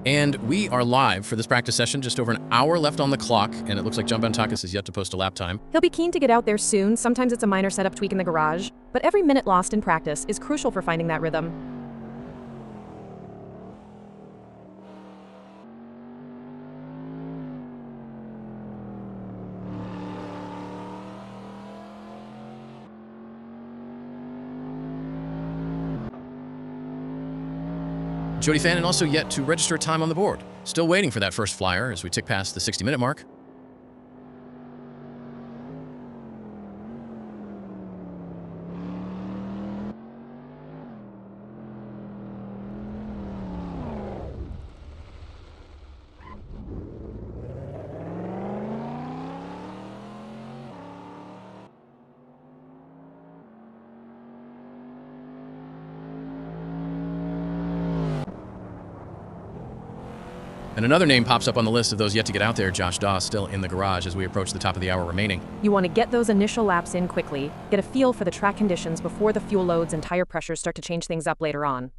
And we are live for this practice session, just over an hour left on the clock, and it looks like John Bantakis is yet to post a lap time. He'll be keen to get out there soon. Sometimes it's a minor setup tweak in the garage, but every minute lost in practice is crucial for finding that rhythm. Jody Fannin also yet to register a time on the board. Still waiting for that first flyer as we tick past the 60-minute mark. And another name pops up on the list of those yet to get out there, Josh Daw, still in the garage as we approach the top of the hour remaining. You want to get those initial laps in quickly, get a feel for the track conditions before the fuel loads and tire pressures start to change things up later on.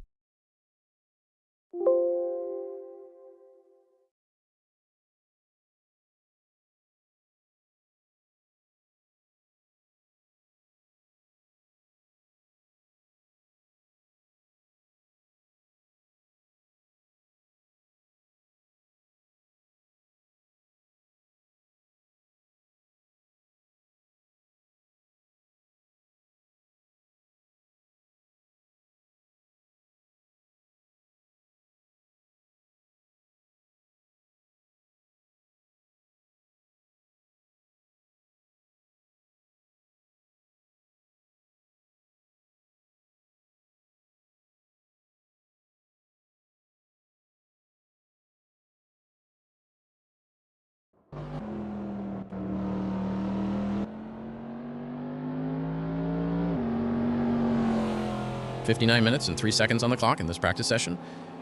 "59 minutes and 3 seconds on the clock in this practice session,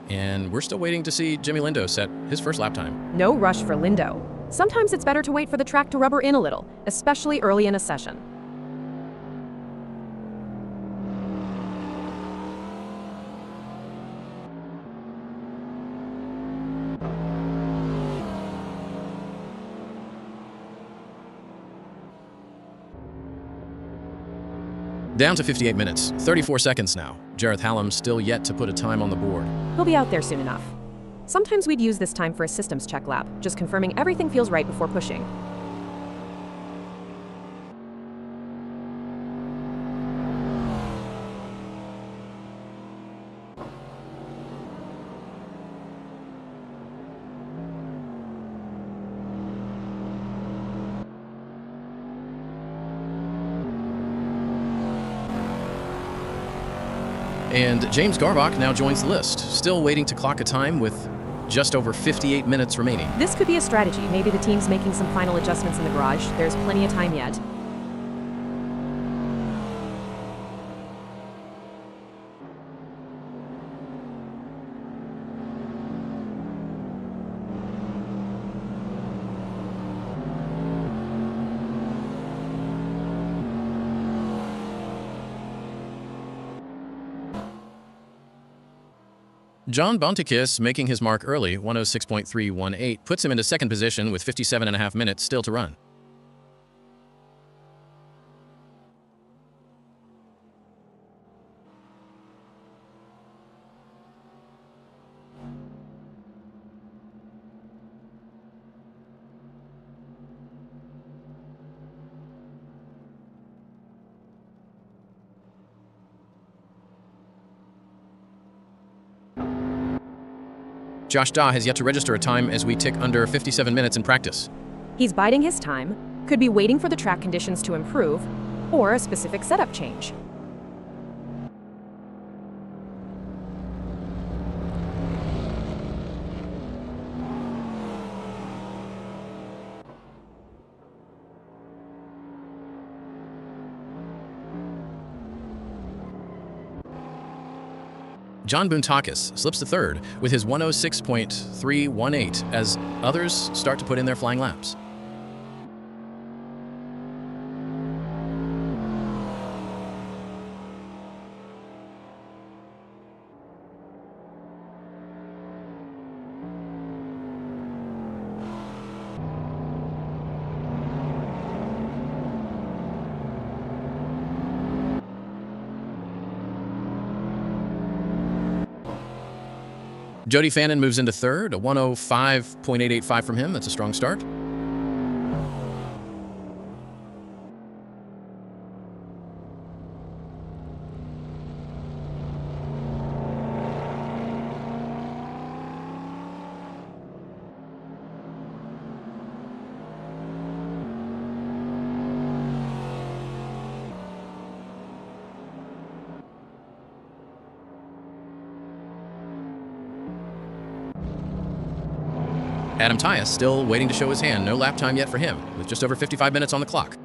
and we're still waiting to see Jimmy Lindo set his first lap time. No rush for Lindo. Sometimes it's better to wait for the track to rubber in a little, especially early in a session. Down to 58 minutes, 34 seconds now. Jareth Hallam still yet to put a time on the board. He'll be out there soon enough. Sometimes we'd use this time for a systems check lap, just confirming everything feels right before pushing. And James Garbach now joins the list, still waiting to clock a time with just over 58 minutes remaining. This could be a strategy. Maybe the team's making some final adjustments in the garage. There's plenty of time yet. John Bantakis making his mark early, 106.318, puts him into second position with 57.5 minutes still to run. Josh Daw has yet to register a time as we tick under 57 minutes in practice. He's biding his time, could be waiting for the track conditions to improve, or a specific setup change. John Bantakis slips to third with his 106.318 as others start to put in their flying laps. Jody Fannin moves into third, a 105.885 from him. That's a strong start. Adam Tyus still waiting to show his hand. No lap time yet for him, with just over 55 minutes on the clock.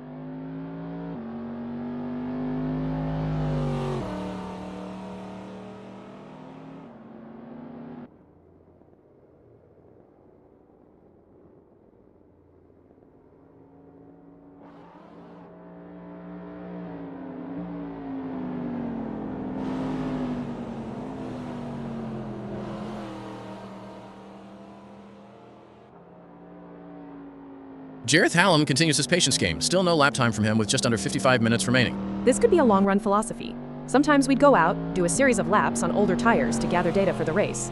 Jareth Hallam continues his patience game. Still no lap time from him with just under 55 minutes remaining. This could be a long-run philosophy. Sometimes we'd go out, do a series of laps on older tires to gather data for the race.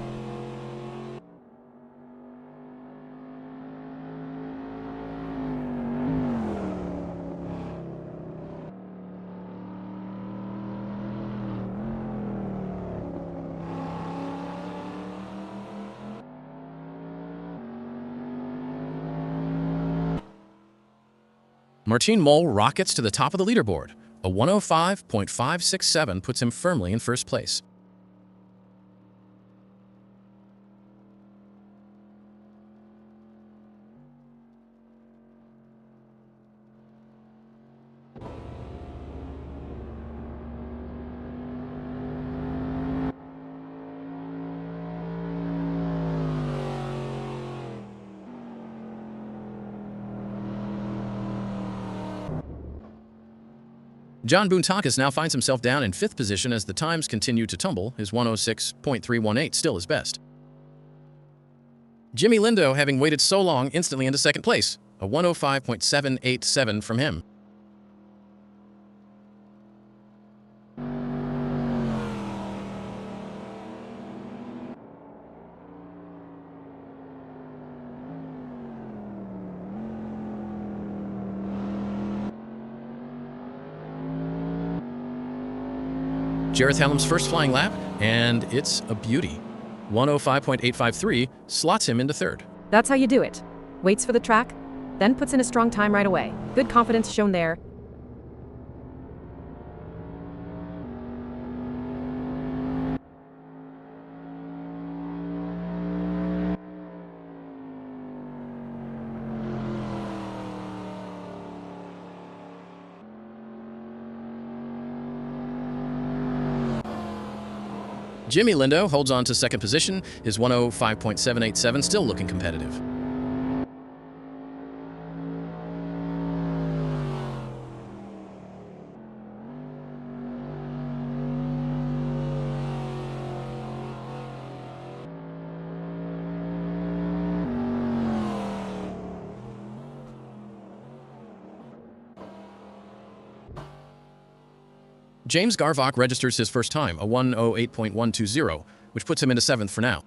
Martin Moll rockets to the top of the leaderboard. A 105.567 puts him firmly in first place. John Boontakis now finds himself down in 5th position as the times continue to tumble. His 106.318 still is best. Jimmy Lindo, having waited so long, instantly into 2nd place. A 105.787 from him. Jareth Hallam's first flying lap, and it's a beauty. 105.853 slots him into 3rd. That's how you do it. Waits for the track, then puts in a strong time right away. Good confidence shown there. Jimmy Lindo holds on to 2nd position, his 105.787 still looking competitive. James Garvach registers his first time, a 108.120, which puts him into 7th for now.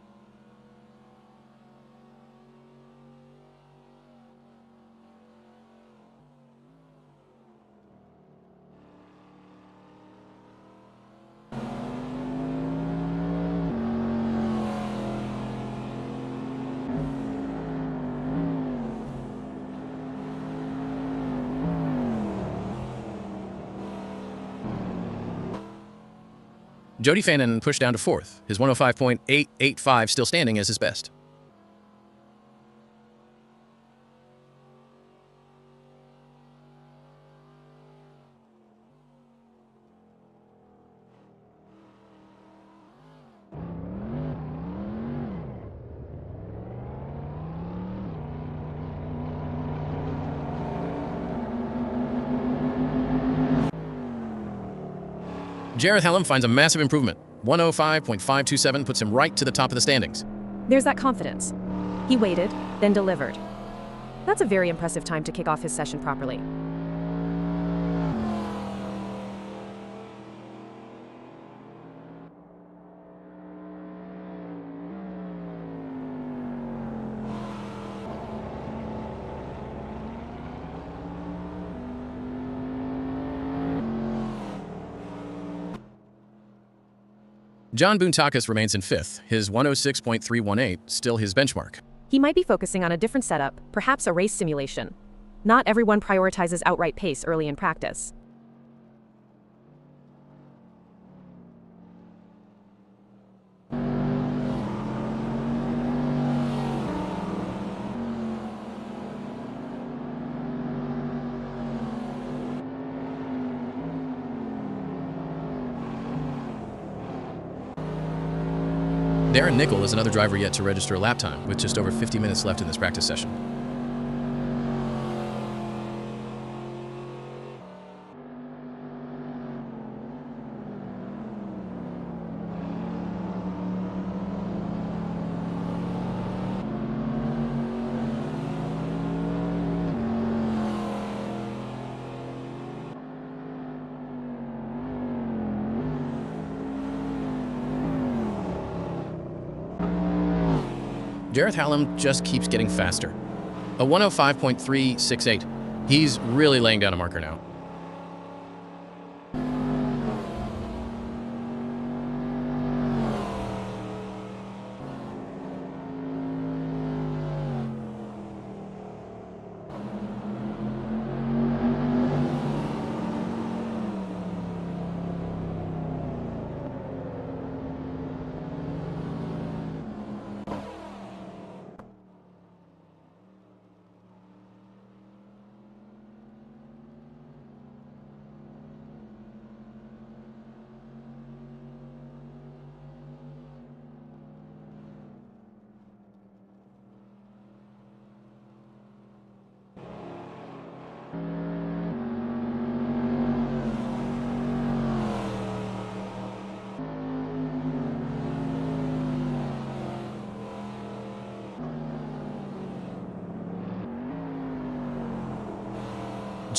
Jody Fannin pushed down to 4th, his 105.885 still standing as his best. Jareth Hallam finds a massive improvement. 105.527 puts him right to the top of the standings. There's that confidence. He waited, then delivered. That's a very impressive time to kick off his session properly. John Boontakas remains in 5th, his 106.318 still his benchmark. He might be focusing on a different setup, perhaps a race simulation. Not everyone prioritizes outright pace early in practice. Darren Nickel is another driver yet to register a lap time, with just over 50 minutes left in this practice session. Gareth Hallam just keeps getting faster. A 105.368. He's really laying down a marker now.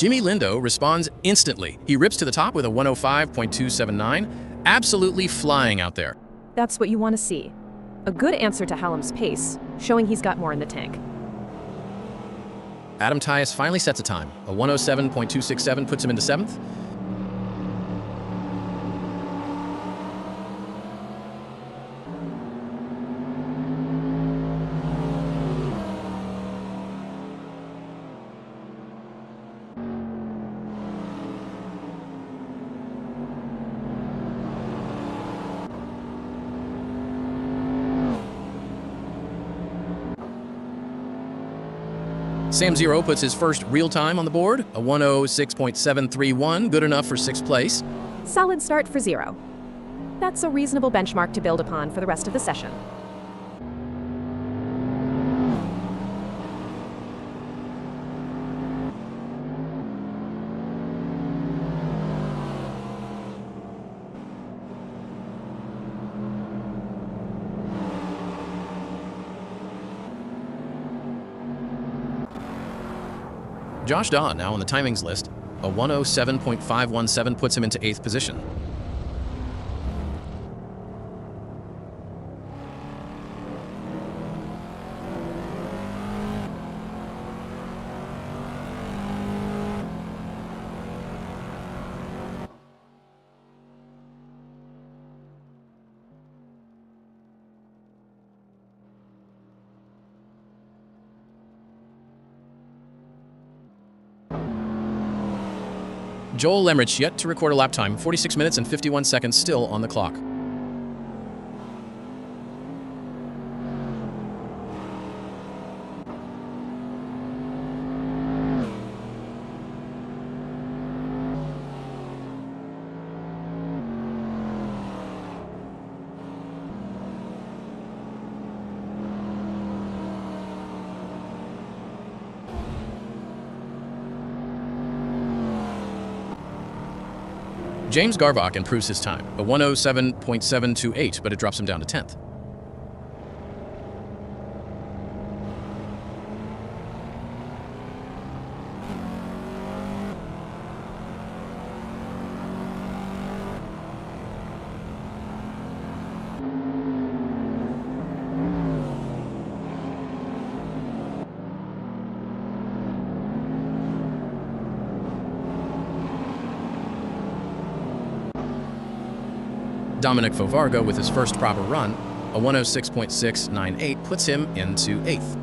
Jimmy Lindo responds instantly. He rips to the top with a 105.279, absolutely flying out there. That's what you want to see. A good answer to Hallam's pace, showing he's got more in the tank. Adam Tyus finally sets a time. A 107.267 puts him into 7th. Sam Zero puts his first real time on the board, a 106.731, good enough for 6th place. Solid start for Zero. That's a reasonable benchmark to build upon for the rest of the session. Josh Daw now on the timings list. A 107.517 puts him into 8th position. Joel Lemrich yet to record a lap time, 46 minutes and 51 seconds still on the clock. James Garvach improves his time, a 107.728, but it drops him down to 10th. Dominic Fovargo with his first proper run, a 106.698 puts him into 8th.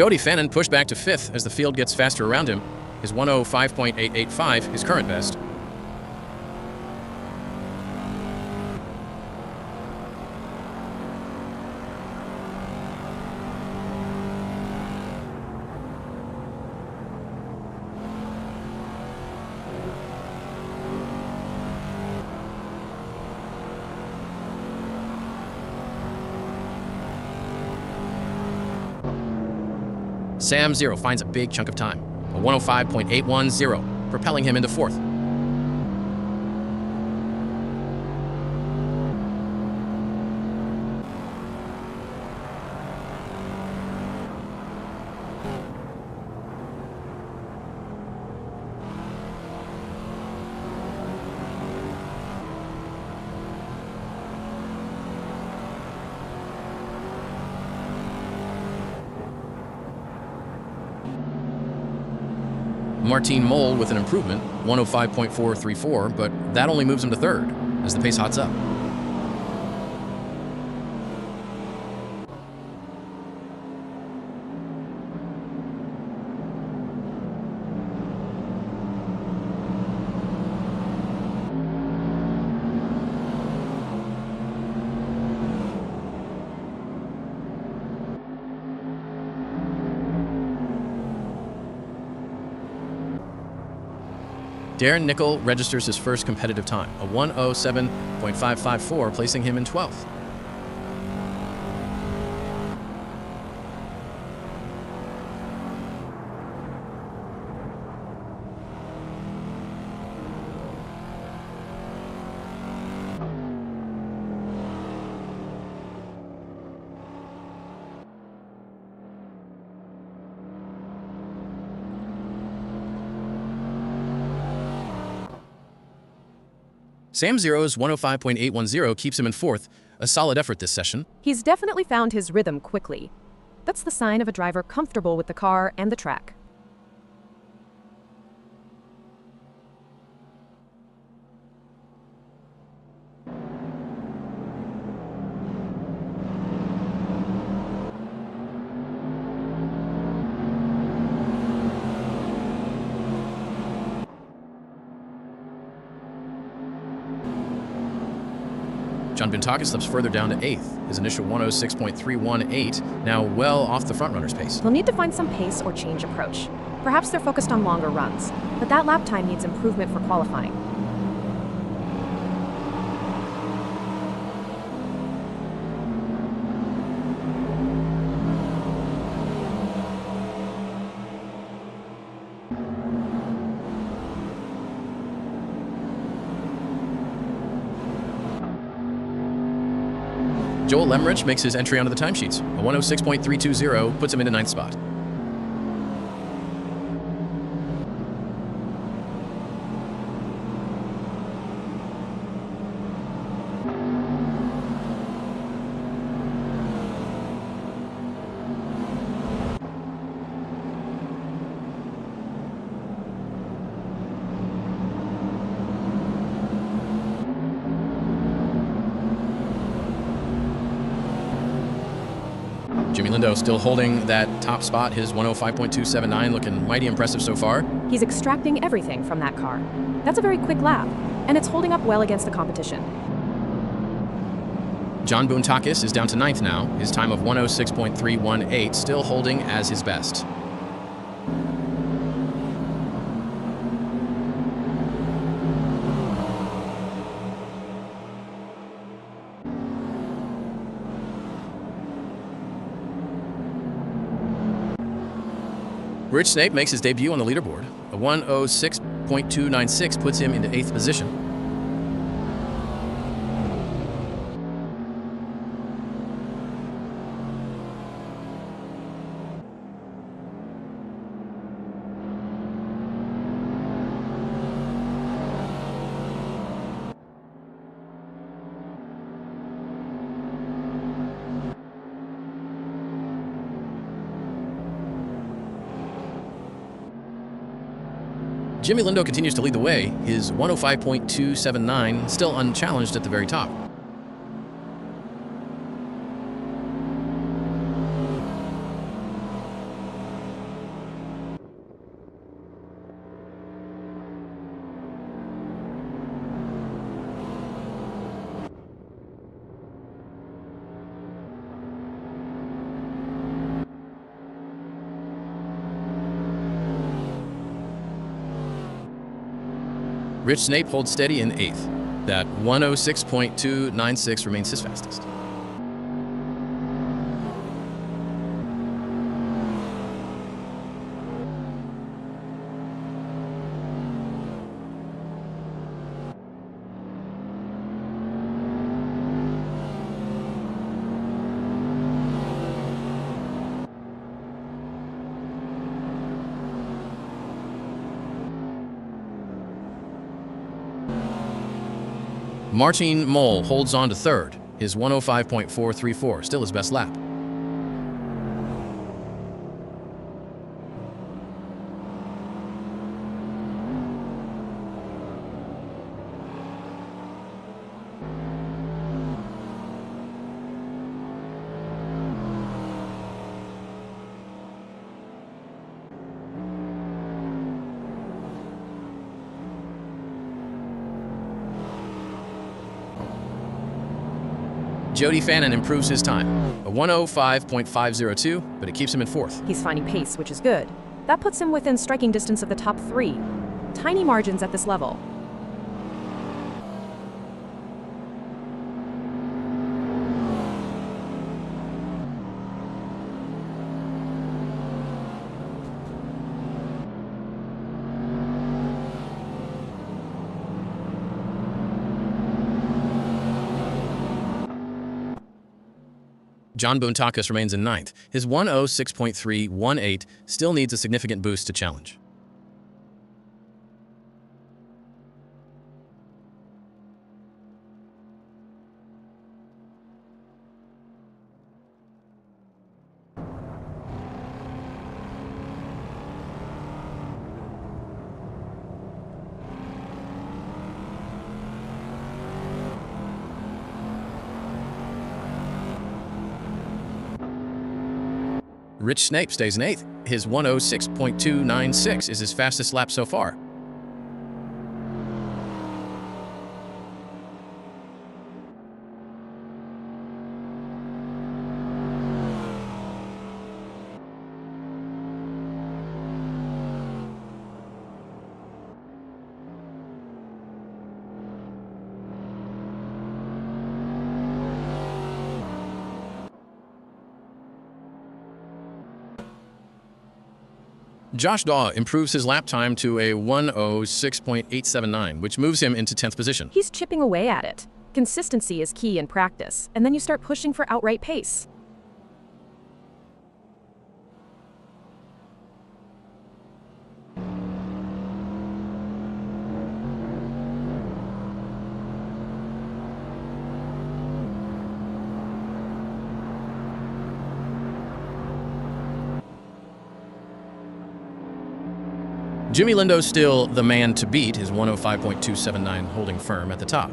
Jody Fannin pushed back to 5th as the field gets faster around him. His 105.885 is current best. Sam Zero finds a big chunk of time, a 105.810, propelling him into 4th. Martin Mole with an improvement, 105.434, but that only moves him to 3rd as the pace hots up. Darren Nickel registers his first competitive time, a 107.554, placing him in 12th. Sam Zero's 105.810 keeps him in 4th, a solid effort this session. He's definitely found his rhythm quickly. That's the sign of a driver comfortable with the car and the track. John Bentaka slips further down to 8th, his initial 106.318, now well off the frontrunner's pace. They'll need to find some pace or change approach. Perhaps they're focused on longer runs, but that lap time needs improvement for qualifying. Joel Lemrich makes his entry onto the timesheets. A 106.320 puts him into 9th spot. Jimmy Lindo still holding that top spot, his 105.279, looking mighty impressive so far. He's extracting everything from that car. That's a very quick lap, and it's holding up well against the competition. John Boontakis is down to 9th now, his time of 106.318 still holding as his best. Rich Snape makes his debut on the leaderboard. A 106.296 puts him into 8th position. Jimmy Lindo continues to lead the way, his 105.279 still unchallenged at the very top. Rich Snape holds steady in 8th. That 106.296 remains his fastest. Martin Mole holds on to 3rd, his 105.434, still his best lap. Jody Fannin improves his time, a 105.502, but it keeps him in 4th. He's finding pace, which is good. That puts him within striking distance of the top 3. Tiny margins at this level. John Boontakas remains in 9th. His 106.318 still needs a significant boost to challenge. Rich Snape stays in 8th. His 106.296 is his fastest lap so far. Josh Daw improves his lap time to a 106.879, which moves him into 10th position. He's chipping away at it. Consistency is key in practice, and then you start pushing for outright pace. Jimmy Lindo's still the man to beat, his 105.279 holding firm at the top.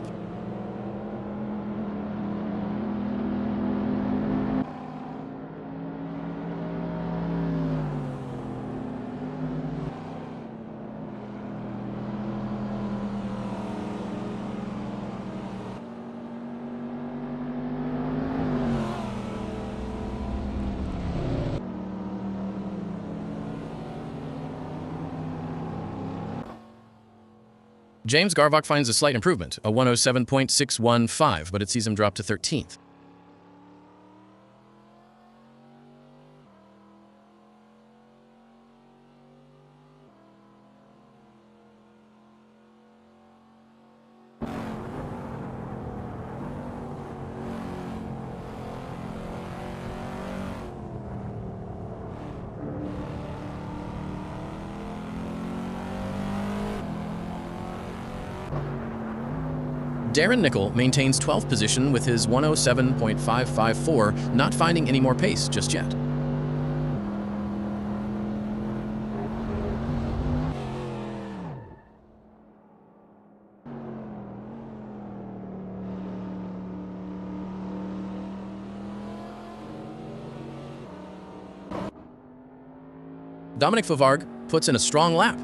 James Garvok finds a slight improvement, a 107.615, but it sees him drop to 13th. Darren Nickel maintains 12th position with his 107.554, not finding any more pace just yet. Dominic Favargue puts in a strong lap.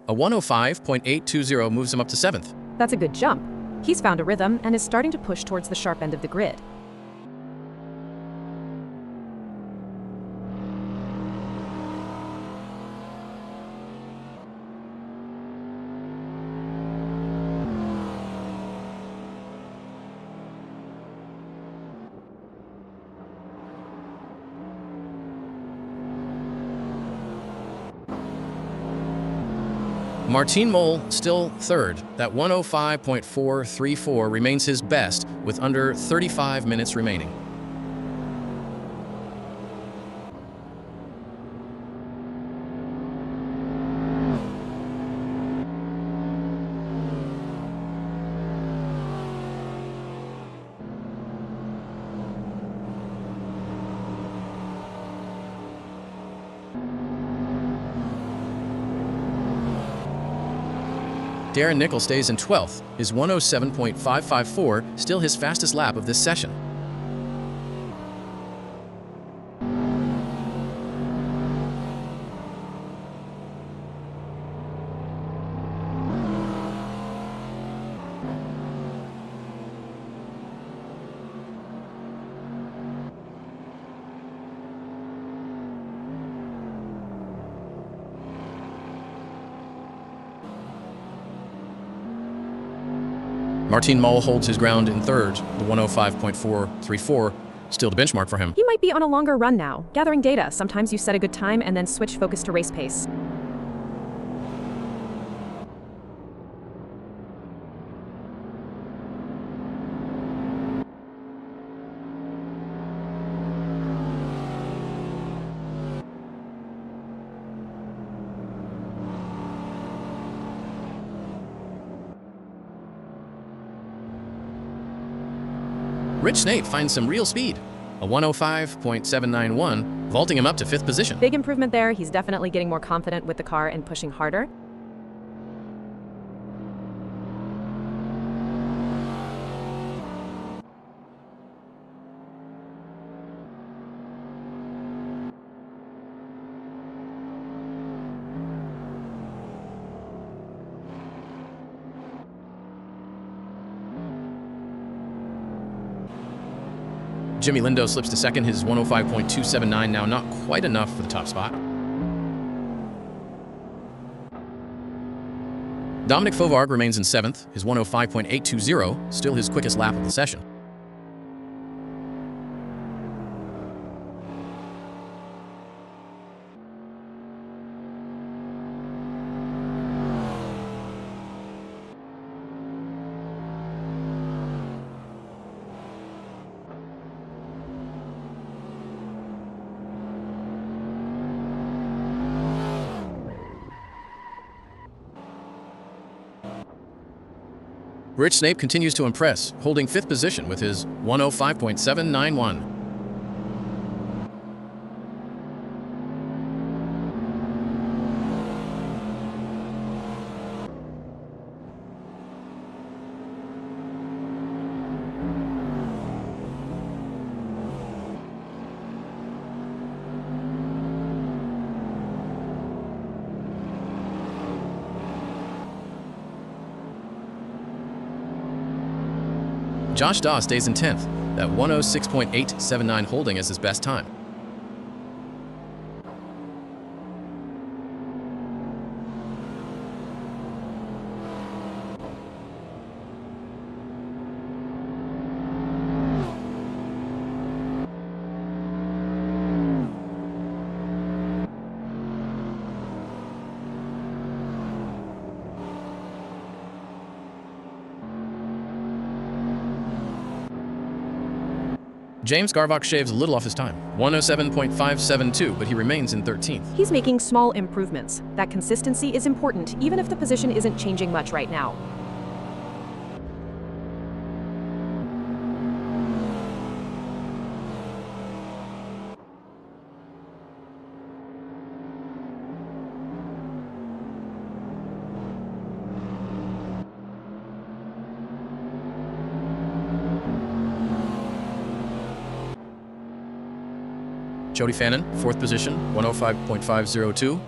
A 105.820 moves him up to 7th. That's a good jump. He's found a rhythm and is starting to push towards the sharp end of the grid. Martin Mol still third. That 105.434 remains his best with under 35 minutes remaining. Darren Nickel stays in 12th, his 107.554, still his fastest lap of this session. Martin Mol holds his ground in third, the 105.434, still the benchmark for him. He might be on a longer run now, gathering data. Sometimes you set a good time and then switch focus to race pace. Rich Snape finds some real speed, a 105.791, vaulting him up to 5th position. Big improvement there. He's definitely getting more confident with the car and pushing harder. Jimmy Lindo slips to second, his 105.279 now not quite enough for the top spot. Dominic Favargue remains in 7th, his 105.820, still his quickest lap of the session. Rich Snape continues to impress, holding 5th position with his 105.791. Josh Daw stays in 10th, that 106.879 holding as his best time. James Garvock shaves a little off his time, 107.572, but he remains in 13th. He's making small improvements. That consistency is important, even if the position isn't changing much right now. Jody Fannin, 4th position, 105.502.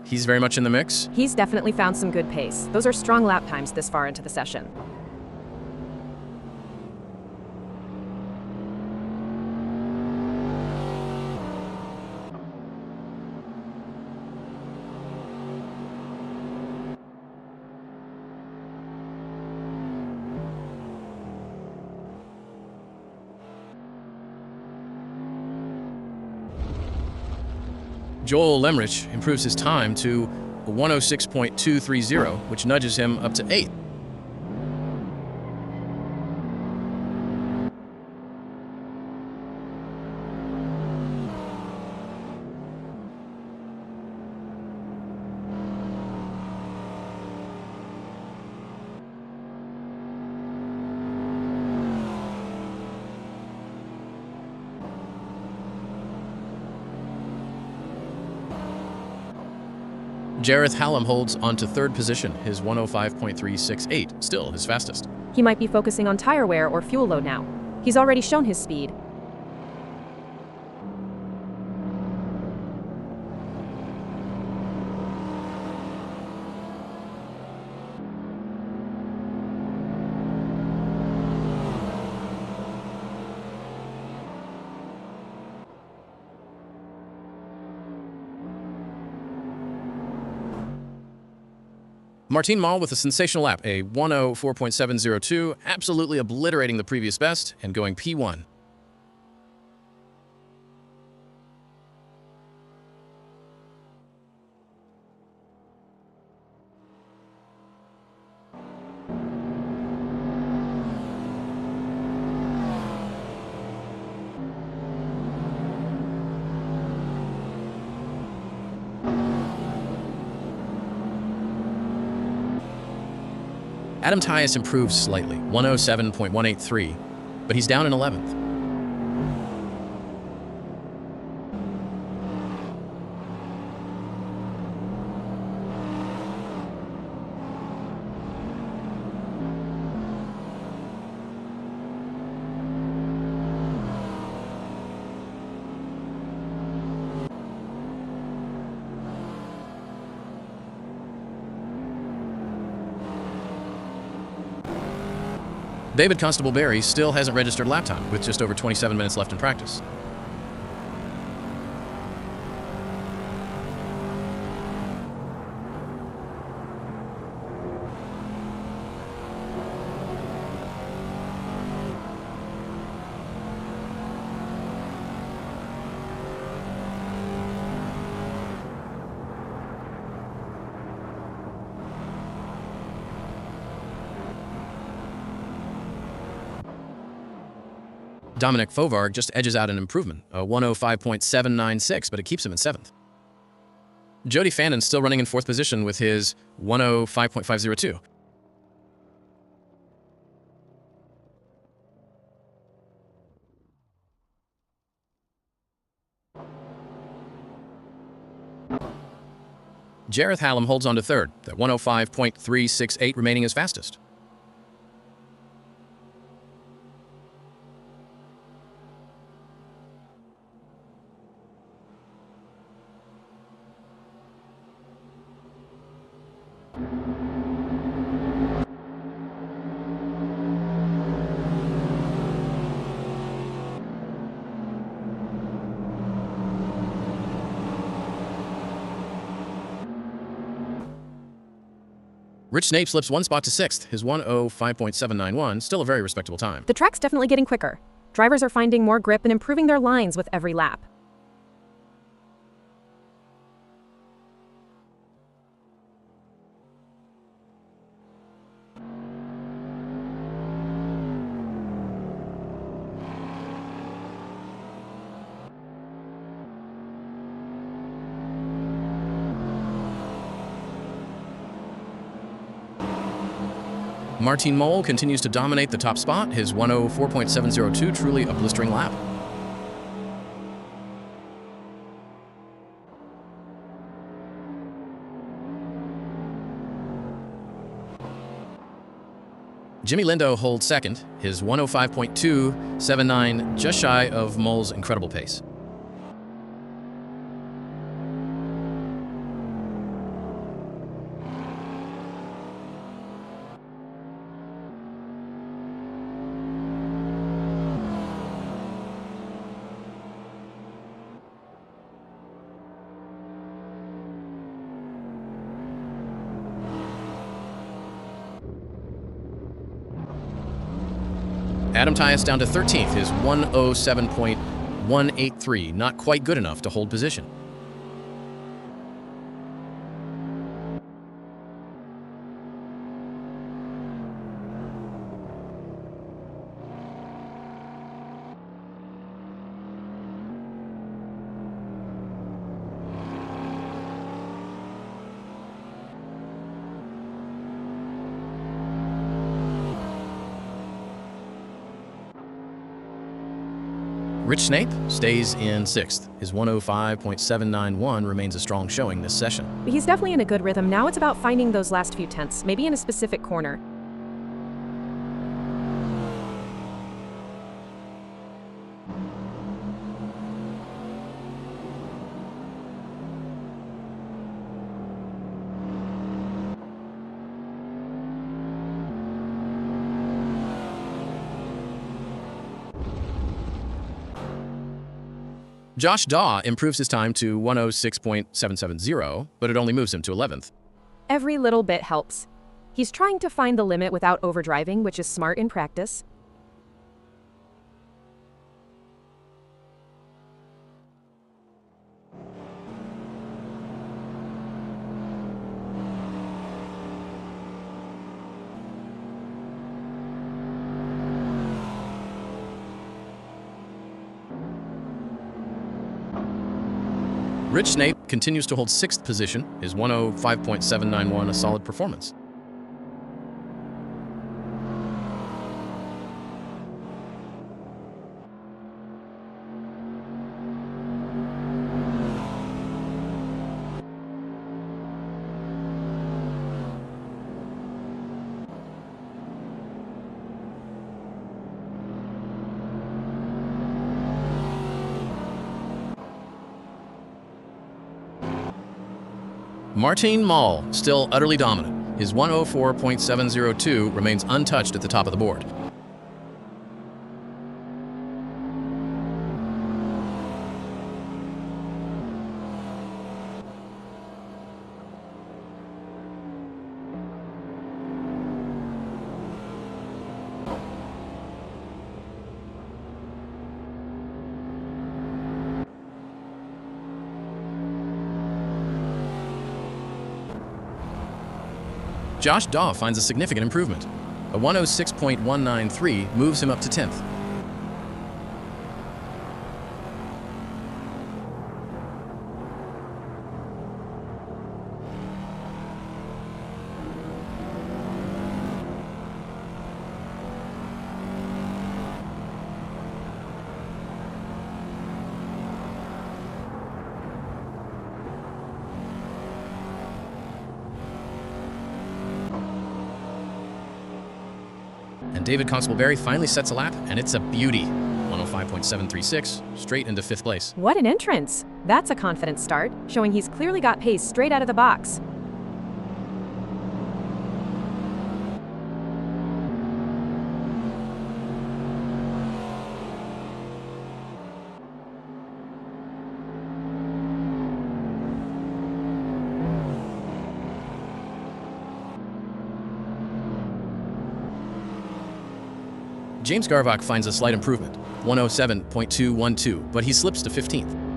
He's very much in the mix. He's definitely found some good pace. Those are strong lap times this far into the session. Joel Lemrich improves his time to a 106.230, which nudges him up to 8th. Jareth Hallam holds on to 3rd position, his 105.368, still his fastest. He might be focusing on tire wear or fuel load now. He's already shown his speed. Martin Mall with a sensational lap, a 104.702, absolutely obliterating the previous best and going P1. Adam Tyus improves slightly, 107.183, but he's down in 11th. David Constable Barry still hasn't registered lap time, with just over 27 minutes left in practice. Dominic Fovarg just edges out an improvement, a 105.796, but it keeps him in 7th. Jody Fannin still running in 4th position with his 105.502. Jareth Hallam holds on to 3rd, that 105.368 remaining his fastest. Rich Snape slips 1 spot to 6th, his 105.791, still a very respectable time. The track's definitely getting quicker. Drivers are finding more grip and improving their lines with every lap. Martin Mole continues to dominate the top spot, his 104.702, truly a blistering lap. Jimmy Lindo holds 2nd, his 105.279, just shy of Mole's incredible pace. Adam Tyus down to 13th, his 107.183, not quite good enough to hold position. Rich Snape stays in 6th. His 105.791 remains a strong showing this session. He's definitely in a good rhythm. Now it's about finding those last few tenths, maybe in a specific corner. Josh Daw improves his time to 106.770, but it only moves him to 11th. Every little bit helps. He's trying to find the limit without overdriving, which is smart in practice. Rich Snape continues to hold 6th position, his 105.791 a solid performance. Martin Mall, still utterly dominant. His 104.702 remains untouched at the top of the board. Josh Daw finds a significant improvement. A 106.193 moves him up to 10th. And David Constable-Berry finally sets a lap, and it's a beauty. 105.736, straight into 5th place. What an entrance! That's a confident start, showing he's clearly got pace straight out of the box. James Garvach finds a slight improvement, 107.212, but he slips to 15th.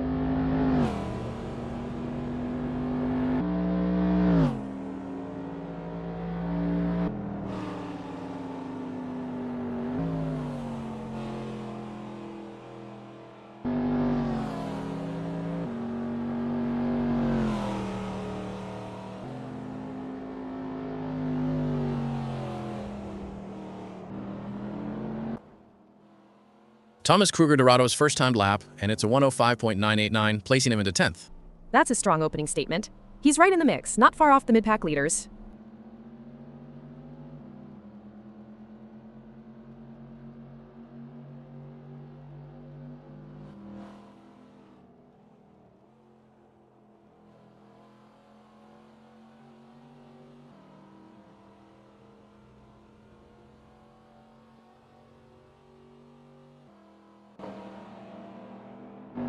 Thomas Kruger-Dorado's first-time lap, and it's a 105.989, placing him into 10th. That's a strong opening statement. He's right in the mix, not far off the mid-pack leaders.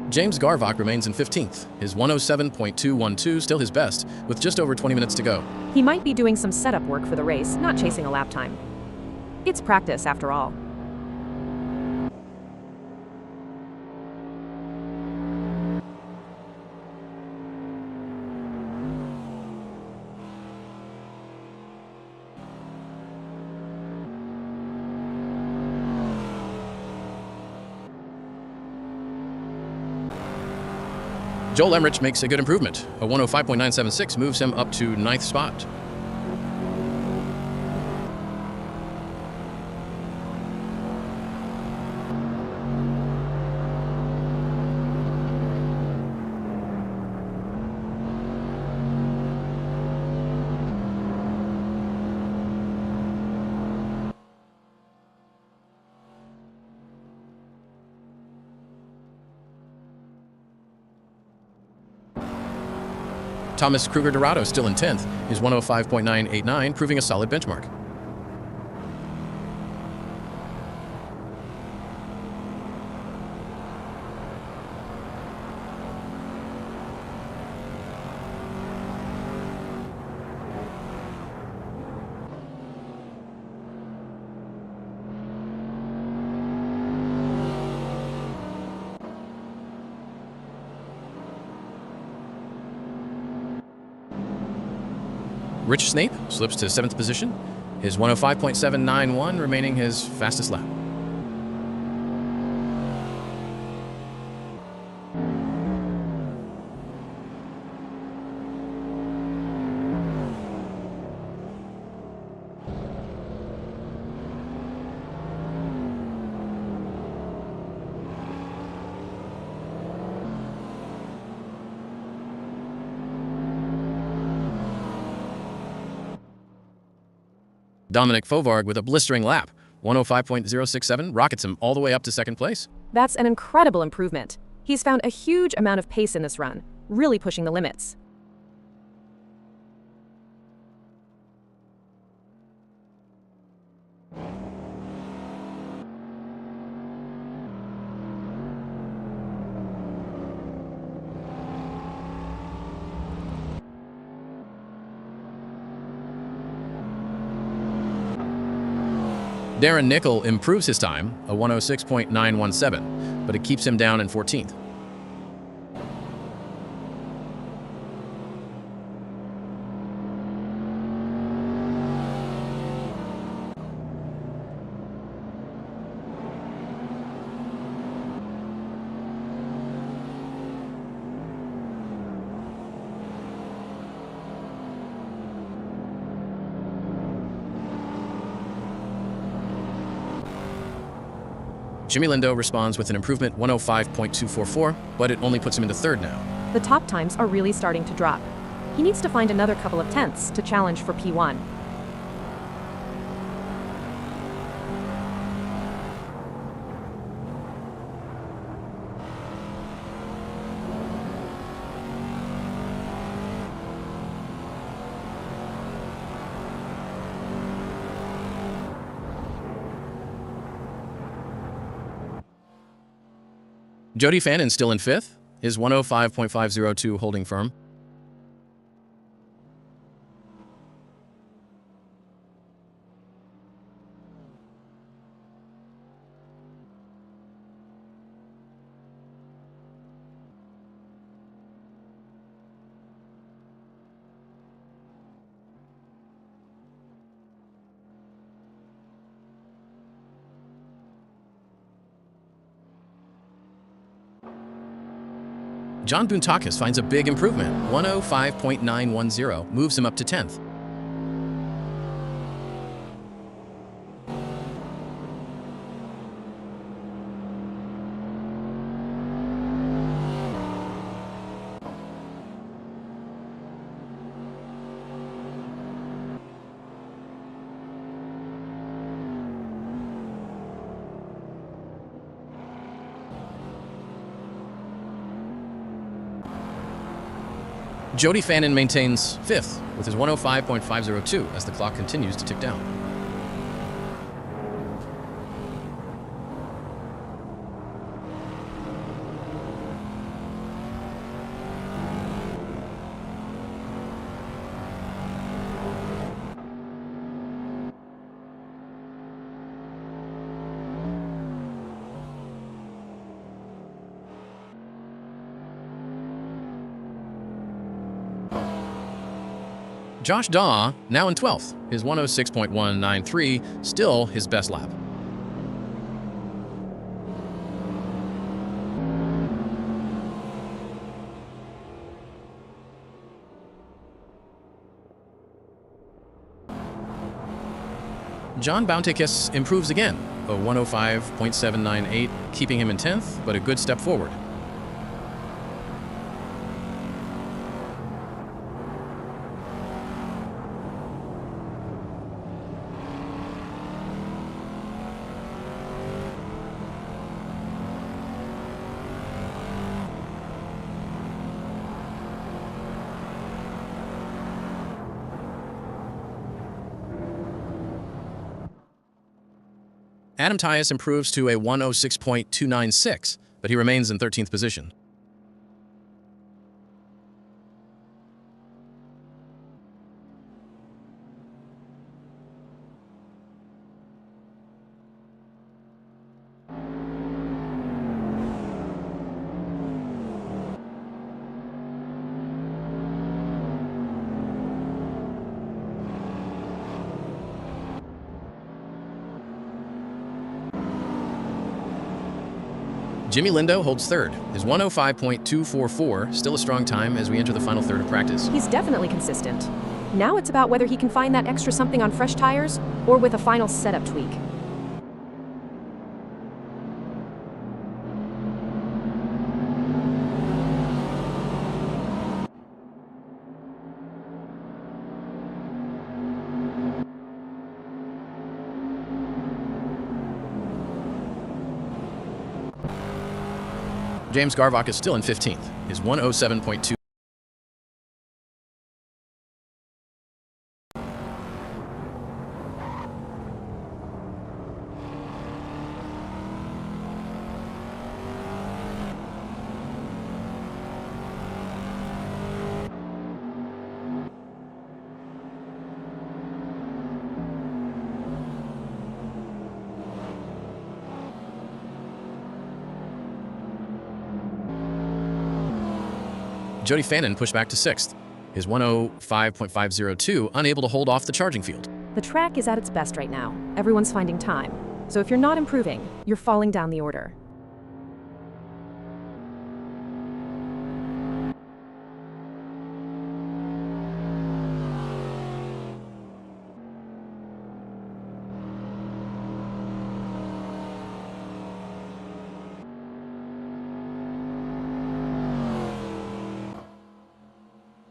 James Garvach remains in 15th. His 107.212 still his best, with just over 20 minutes to go. He might be doing some setup work for the race, not chasing a lap time. It's practice, after all. Joel Emmerich makes a good improvement. A 105.976 moves him up to 9th spot. Thomas Kruger-Dorado still in 10th, his 105.989 proving a solid benchmark. Rich Snape slips to 7th position, his 105.791 remaining his fastest lap. Dominic Fovarg with a blistering lap. 105.067 rockets him all the way up to 2nd place. That's an incredible improvement. He's found a huge amount of pace in this run, really pushing the limits. Darren Nickel improves his time, a 106.917, but it keeps him down in 14th. Jimmy Lindo responds with an improvement 105.244, but it only puts him into 3rd now. The top times are really starting to drop. He needs to find another couple of tenths to challenge for P1. Jody Fannin still in 5th, his 105.502 holding firm. John Boontakis finds a big improvement. 105.910 moves him up to 10th. Jody Fannin maintains 5th with his 105.502 as the clock continues to tick down. Josh Daw, now in 12th, his 106.193, still his best lap. John Bountekis improves again, a 105.798, keeping him in 10th, but a good step forward. Adam Tyus improves to a 106.296, but he remains in 13th position. Jimmy Lindo holds third, his 105.244, still a strong time as we enter the final third of practice. He's definitely consistent. Now it's about whether he can find that extra something on fresh tires or with a final setup tweak. James Garvach is still in 15th, his 107.2. Jody Fannin pushed back to 6th, his 105.502, unable to hold off the charging field. The track is at its best right now. Everyone's finding time. So if you're not improving, you're falling down the order.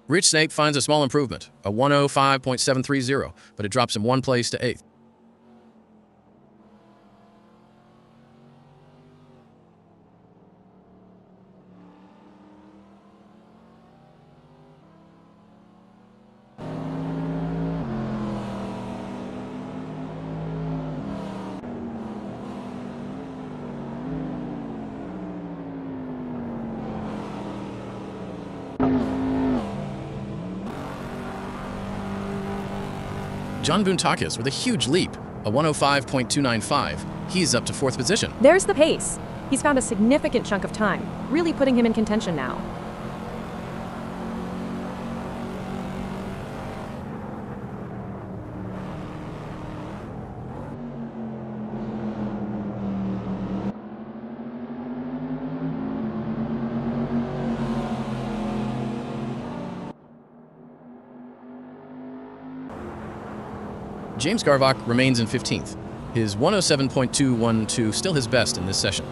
Rich Snake finds a small improvement, a 105.730, but it drops him one place to 8th. John Boontakis with a huge leap, a 105.295. He's up to 4th position. There's the pace. He's found a significant chunk of time, really putting him in contention now. James Garvach remains in 15th, his 107.212 still his best in this session.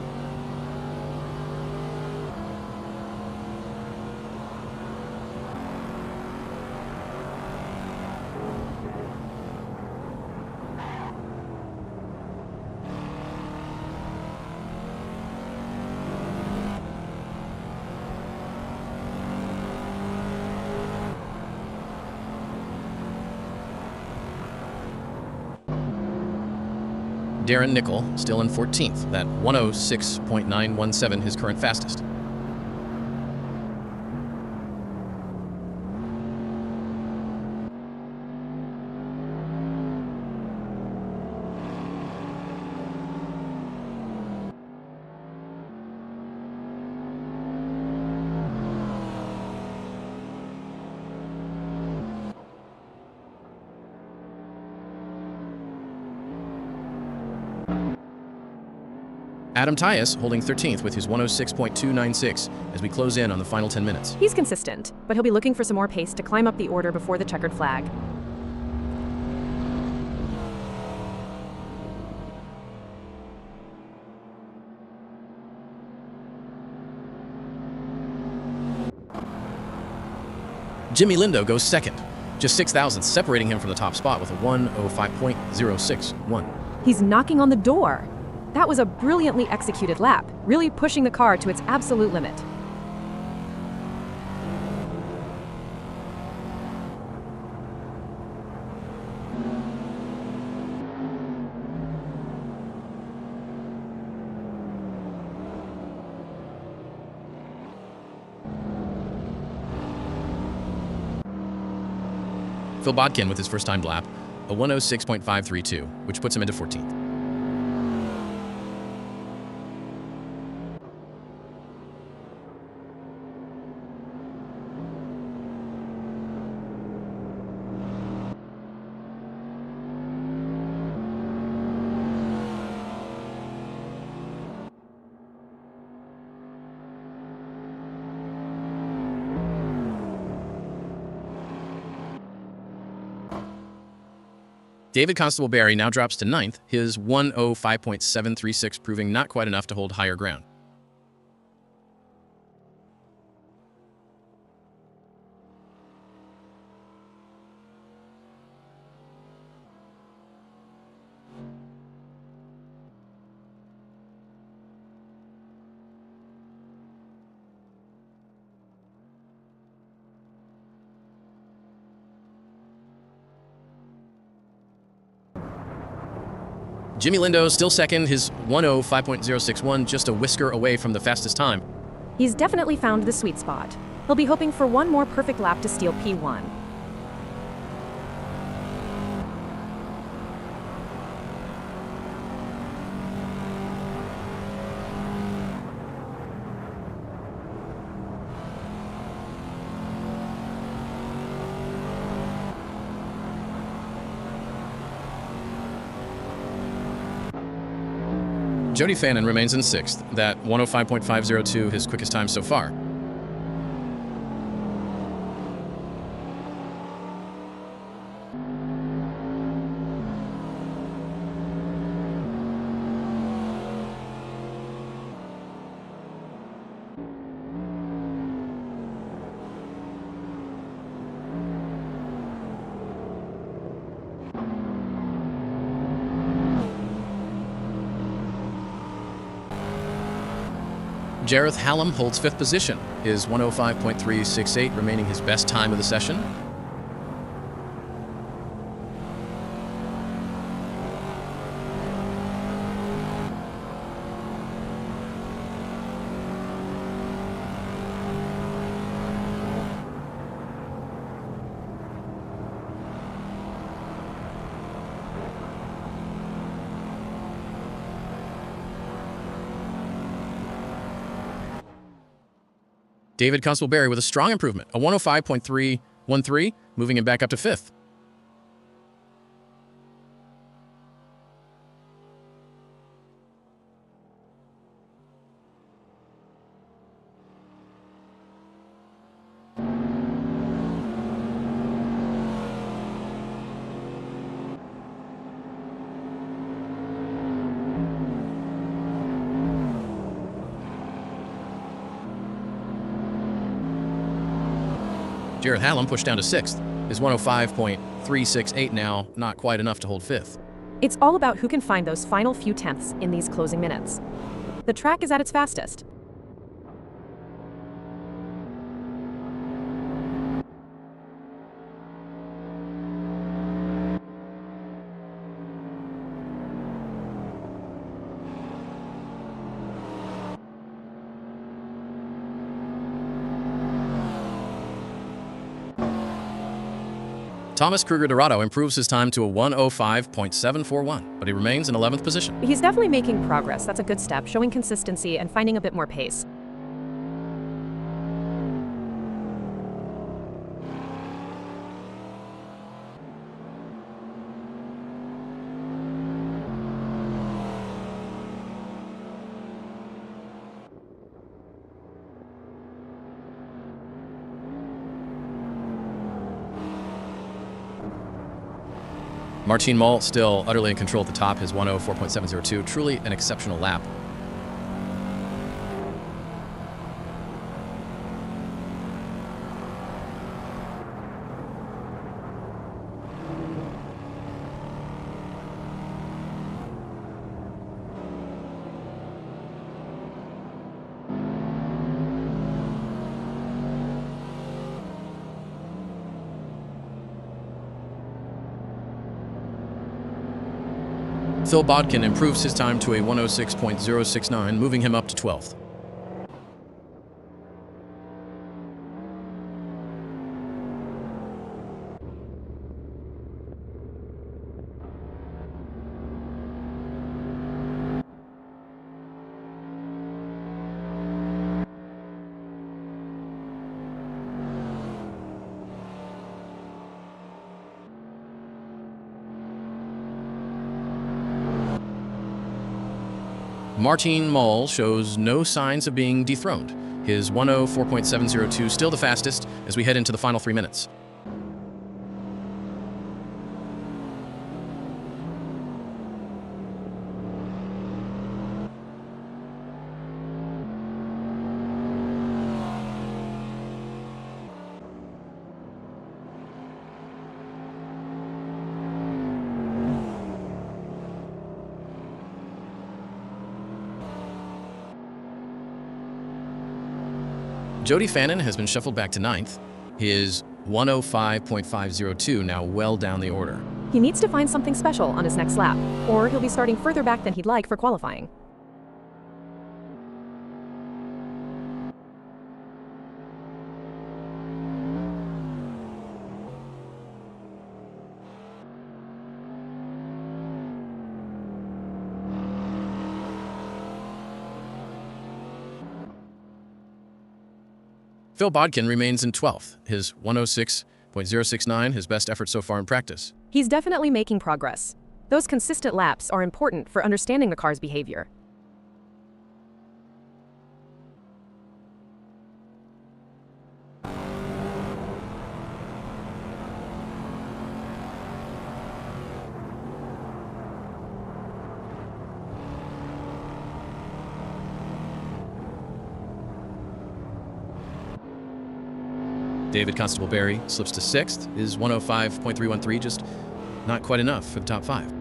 Darren Nickel, still in 14th, that 106.917 his current fastest. Adam Tyus holding 13th with his 106.296 as we close in on the final 10 minutes. He's consistent, but he'll be looking for some more pace to climb up the order before the checkered flag. Jimmy Lindo goes second, just 6 thousandths separating him from the top spot with a 1:05.061. He's knocking on the door. That was a brilliantly executed lap, really pushing the car to its absolute limit. Phil Bodkin with his first timed lap, a 1:06.532, which puts him into 14th. David Constable Barry now drops to 9th, his 1:05.736 proving not quite enough to hold higher ground. Jimmy Lindo still second, his 1:05.061, just a whisker away from the fastest time. He's definitely found the sweet spot. He'll be hoping for one more perfect lap to steal P1. Jody Fannin remains in 6th, that 1:05.502, his quickest time so far. Jareth Hallam holds 5th position, his 1:05.368 remaining his best time of the session. David Constable Barry with a strong improvement, a 1:05.313, moving him back up to 5th. Jareth Hallam pushed down to 6th. His 1:05.368 now not quite enough to hold 5th. It's all about who can find those final few tenths in these closing minutes. The track is at its fastest. Thomas Kruger Dorado improves his time to a 1:05.741, but he remains in 11th position. He's definitely making progress. That's a good step, showing consistency and finding a bit more pace. Martin Mull still utterly in control at the top, his 1:04.702, truly an exceptional lap. Phil Bodkin improves his time to a 106.069, moving him up to 12th. Martin Moll shows no signs of being dethroned. His 104.702 still the fastest as we head into the final 3 minutes. Jody Fannin has been shuffled back to 9th. His 105.502 now well down the order. He needs to find something special on his next lap, or he'll be starting further back than he'd like for qualifying. Phil Bodkin remains in 12th, his 106.069, his best effort so far in practice. He's definitely making progress. Those consistent laps are important for understanding the car's behavior. David Constable-Berry slips to 6th, his 105.313 just not quite enough for the top 5.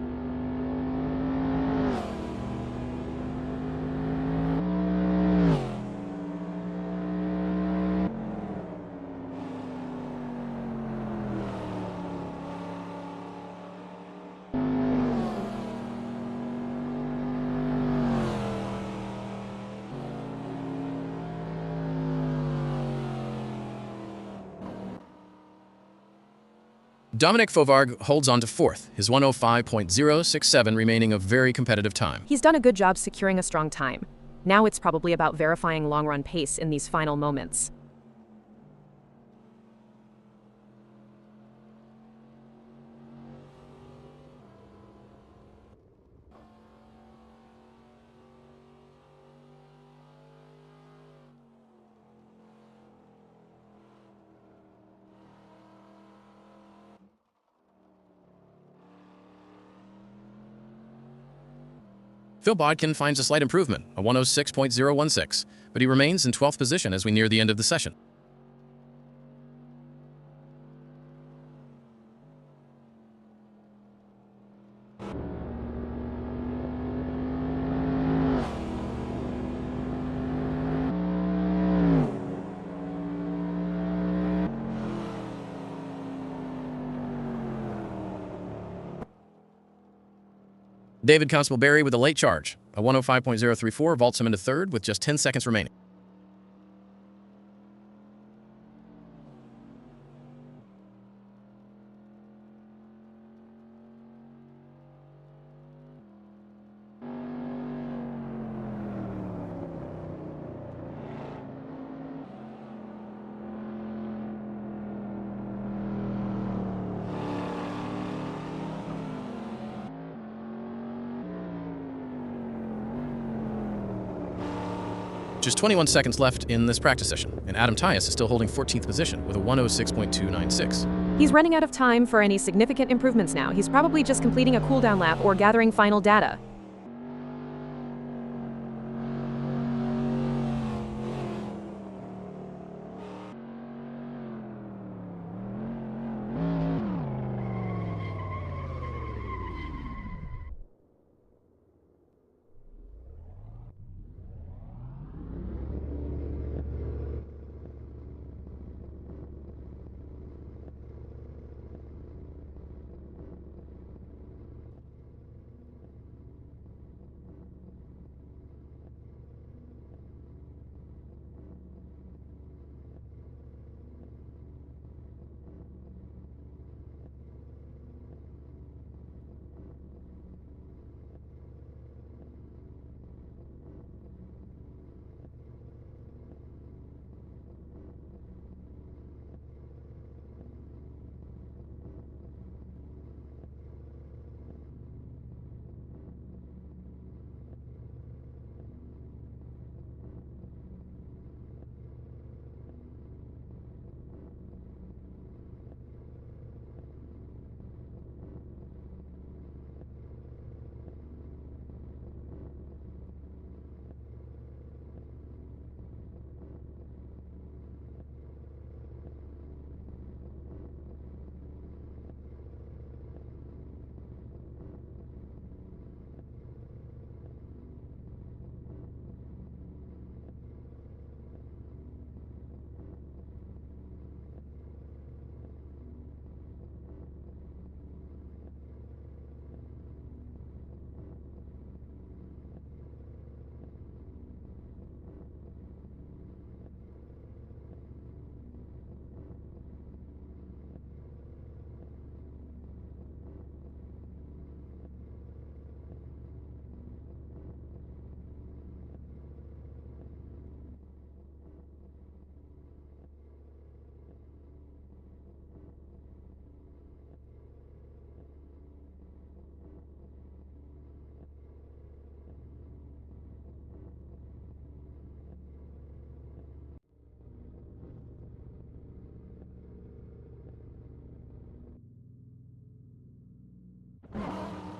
Dominic Fauvargue holds on to 4th, his 105.067 remaining a very competitive time. He's done a good job securing a strong time. Now it's probably about verifying long-run pace in these final moments. Phil Bodkin finds a slight improvement, a 106.016, but he remains in 12th position as we near the end of the session. David Constable-Berry with a late charge. A 105.034 vaults him into 3rd with just 10 seconds remaining. Just 21 seconds left in this practice session, and Adam Tyus is still holding 14th position with a 106.296. He's running out of time for any significant improvements now. He's probably just completing a cooldown lap or gathering final data.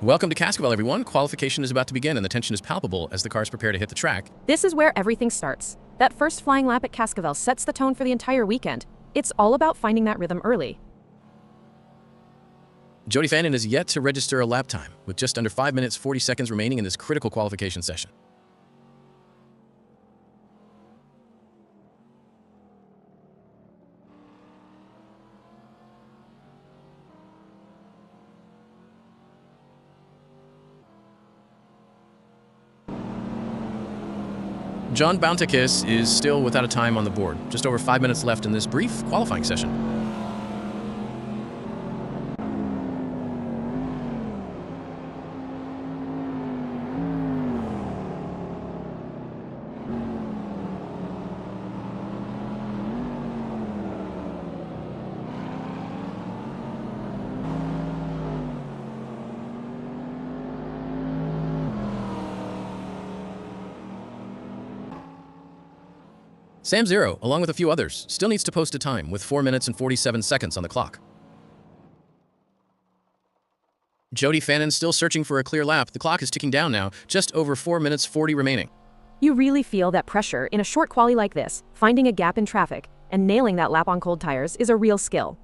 Welcome to Cascavel, everyone. Qualification is about to begin, and the tension is palpable as the cars prepare to hit the track. This is where everything starts. That first flying lap at Cascavel sets the tone for the entire weekend. It's all about finding that rhythm early. Jody Fannin is yet to register a lap time, with just under 5 minutes 40 seconds remaining in this critical qualification session. John Bounticus is still without a time on the board. Just over 5 minutes left in this brief qualifying session. Sam Zero, along with a few others, still needs to post a time with 4 minutes and 47 seconds on the clock. Jody Fannin still searching for a clear lap. The clock is ticking down now, just over 4 minutes 40 remaining. You really feel that pressure in a short quali like this. Finding a gap in traffic and nailing that lap on cold tires is a real skill.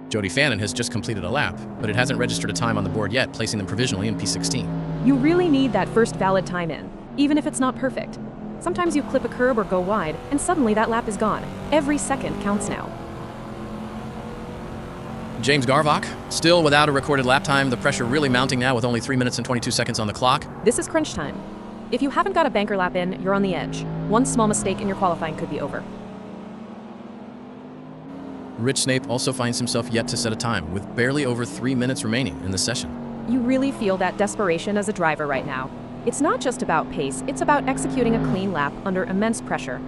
Jody Fannin has just completed a lap, but it hasn't registered a time on the board yet, placing them provisionally in P16. You really need that first valid time in, even if it's not perfect. Sometimes you clip a curb or go wide, and suddenly that lap is gone. Every second counts now. James Garvach, still without a recorded lap time, the pressure really mounting now with only 3 minutes and 22 seconds on the clock. This is crunch time. If you haven't got a banker lap in, you're on the edge. One small mistake in your qualifying could be over. Rich Snape also finds himself yet to set a time, with barely over 3 minutes remaining in the session. You really feel that desperation as a driver right now. It's not just about pace, it's about executing a clean lap under immense pressure.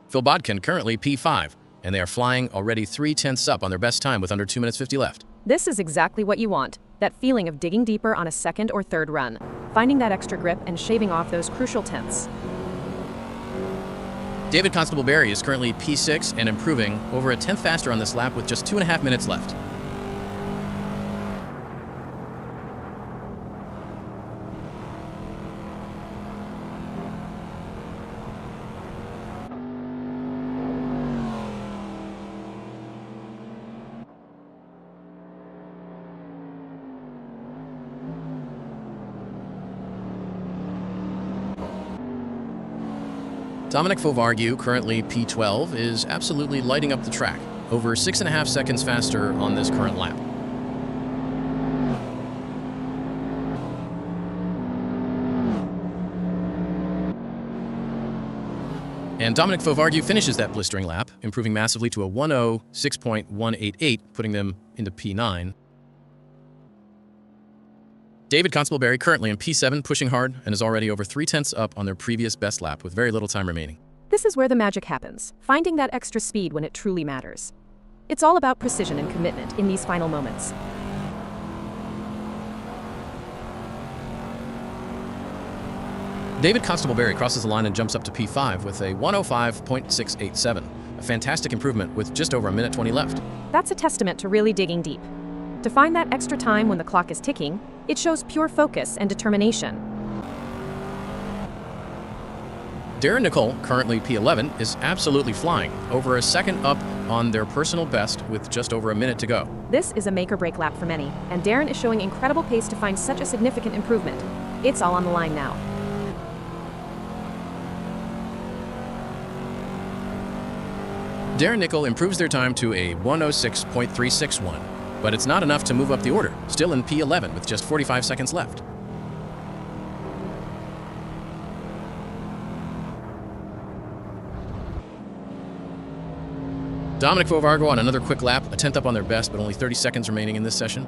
Phil Bodkin currently P5, and they are flying already 3/10 up on their best time with under 2 minutes 50 left. This is exactly what you want. That feeling of digging deeper on a second or third run, finding that extra grip and shaving off those crucial tenths. David Constable Barry is currently P6 and improving over a tenth faster on this lap with just 2.5 minutes left. Dominic Fovargue, currently P12, is absolutely lighting up the track, over 6.5 seconds faster on this current lap. And Dominic Fovargue finishes that blistering lap, improving massively to a 1:06.188, putting them into P9. David Constable Barry currently in P7, pushing hard, and is already over 3/10 up on their previous best lap with very little time remaining. This is where the magic happens, finding that extra speed when it truly matters. It's all about precision and commitment in these final moments. David Constable Barry crosses the line and jumps up to P5 with a 1:05.687, a fantastic improvement with just over 1:20 left. That's a testament to really digging deep. To find that extra time when the clock is ticking, it shows pure focus and determination. Darren Nicole, currently P11, is absolutely flying, over a second up on their personal best with just over a minute to go. This is a make-or-break lap for many, and Darren is showing incredible pace to find such a significant improvement. It's all on the line now. Darren Nicole improves their time to a 1:06.361, but it's not enough to move up the order, still in P11 with just 45 seconds left. Dominic Vovargo on another quick lap, a 10th up on their best, but only 30 seconds remaining in this session.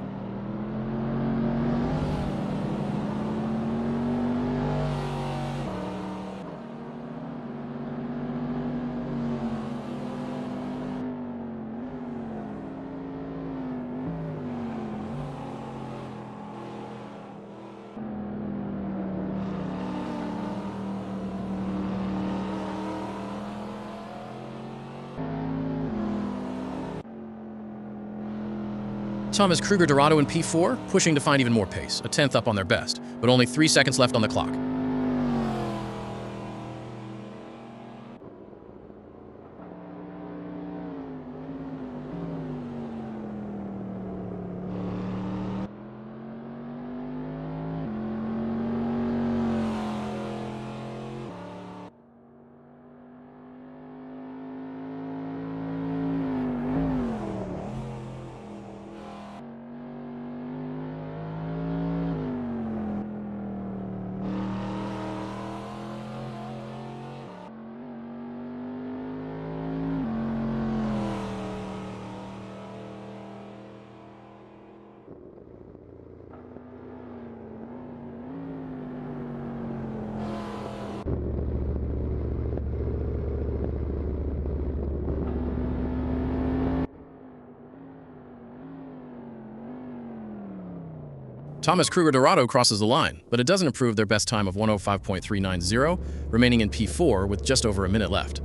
Thomas Kruger Dorado in P4, pushing to find even more pace, a 10th up on their best, but only 3 seconds left on the clock. Thomas Kruger Dorado crosses the line, but it doesn't improve their best time of 1:05.390, remaining in P4 with just over a minute left.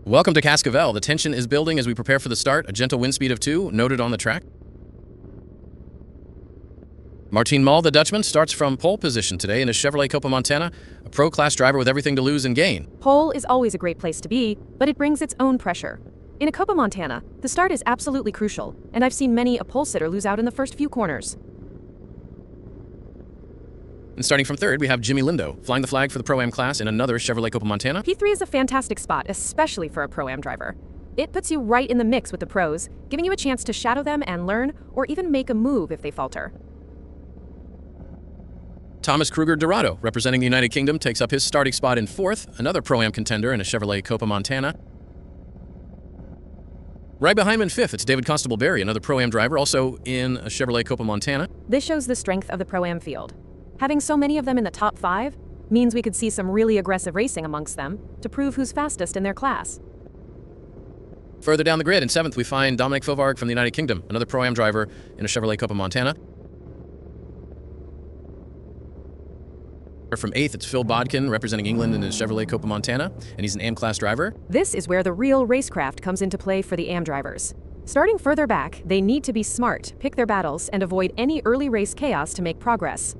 Welcome to Cascavel. The tension is building as we prepare for the start. A gentle wind speed of 2, noted on the track. Martin Mull, the Dutchman, starts from pole position today in his Chevrolet Copa Montana, a pro-class driver with everything to lose and gain. Pole is always a great place to be, but it brings its own pressure. In a Copa Montana, the start is absolutely crucial, and I've seen many a pole sitter lose out in the first few corners. And starting from third, we have Jimmy Lindo, flying the flag for the Pro-Am class in another Chevrolet Copa Montana. P3 is a fantastic spot, especially for a Pro-Am driver. It puts you right in the mix with the pros, giving you a chance to shadow them and learn, or even make a move if they falter. Thomas Kruger Dorado, representing the United Kingdom, takes up his starting spot in fourth, another Pro-Am contender in a Chevrolet Copa Montana. Right behind him in fifth, it's David Constable-Berry, another Pro-Am driver, also in a Chevrolet Copa Montana. This shows the strength of the Pro-Am field. Having so many of them in the top 5 means we could see some really aggressive racing amongst them to prove who's fastest in their class. Further down the grid, in seventh, we find Dominic Fovarg from the United Kingdom, another Pro-Am driver in a Chevrolet Copa Montana. From eighth, it's Phil Bodkin, representing England in his Chevrolet Copa Montana, and he's an AM class driver. This is where the real racecraft comes into play for the AM drivers. Starting further back, they need to be smart, pick their battles, and avoid any early race chaos to make progress.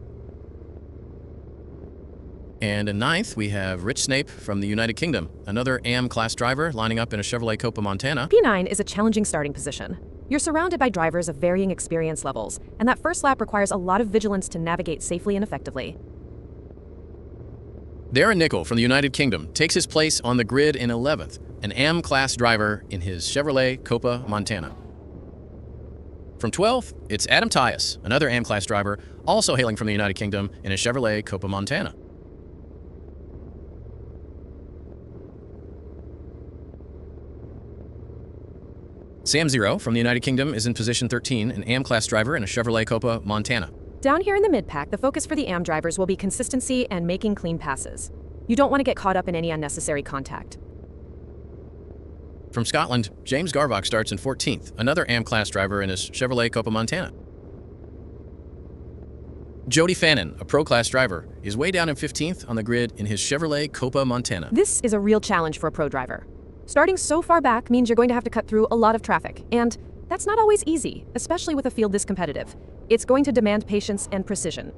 And in ninth, we have Rich Snape from the United Kingdom, another AM class driver lining up in a Chevrolet Copa Montana. P9 is a challenging starting position. You're surrounded by drivers of varying experience levels, and that first lap requires a lot of vigilance to navigate safely and effectively. Darren Nickel from the United Kingdom takes his place on the grid in 11th, an AM class driver in his Chevrolet Copa Montana. From 12th, it's Adam Tyus, another AM class driver, also hailing from the United Kingdom in a Chevrolet Copa Montana. Sam Zero from the United Kingdom is in position 13, an AM class driver in a Chevrolet Copa Montana. Down here in the mid-pack, the focus for the AM drivers will be consistency and making clean passes. You don't want to get caught up in any unnecessary contact. From Scotland, James Garvach starts in 14th, another AM class driver in his Chevrolet Copa Montana. Jody Fannin, a Pro class driver, is way down in 15th on the grid in his Chevrolet Copa Montana. This is a real challenge for a pro driver. Starting so far back means you're going to have to cut through a lot of traffic, and that's not always easy, especially with a field this competitive. It's going to demand patience and precision.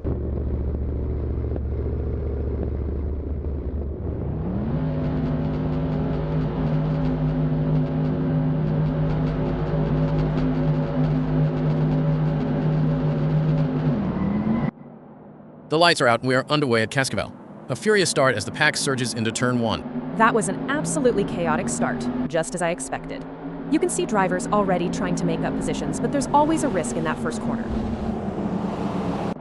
The lights are out and we are underway at Cascavel. A furious start as the pack surges into turn 1. That was an absolutely chaotic start, just as I expected. You can see drivers already trying to make up positions, but there's always a risk in that first corner.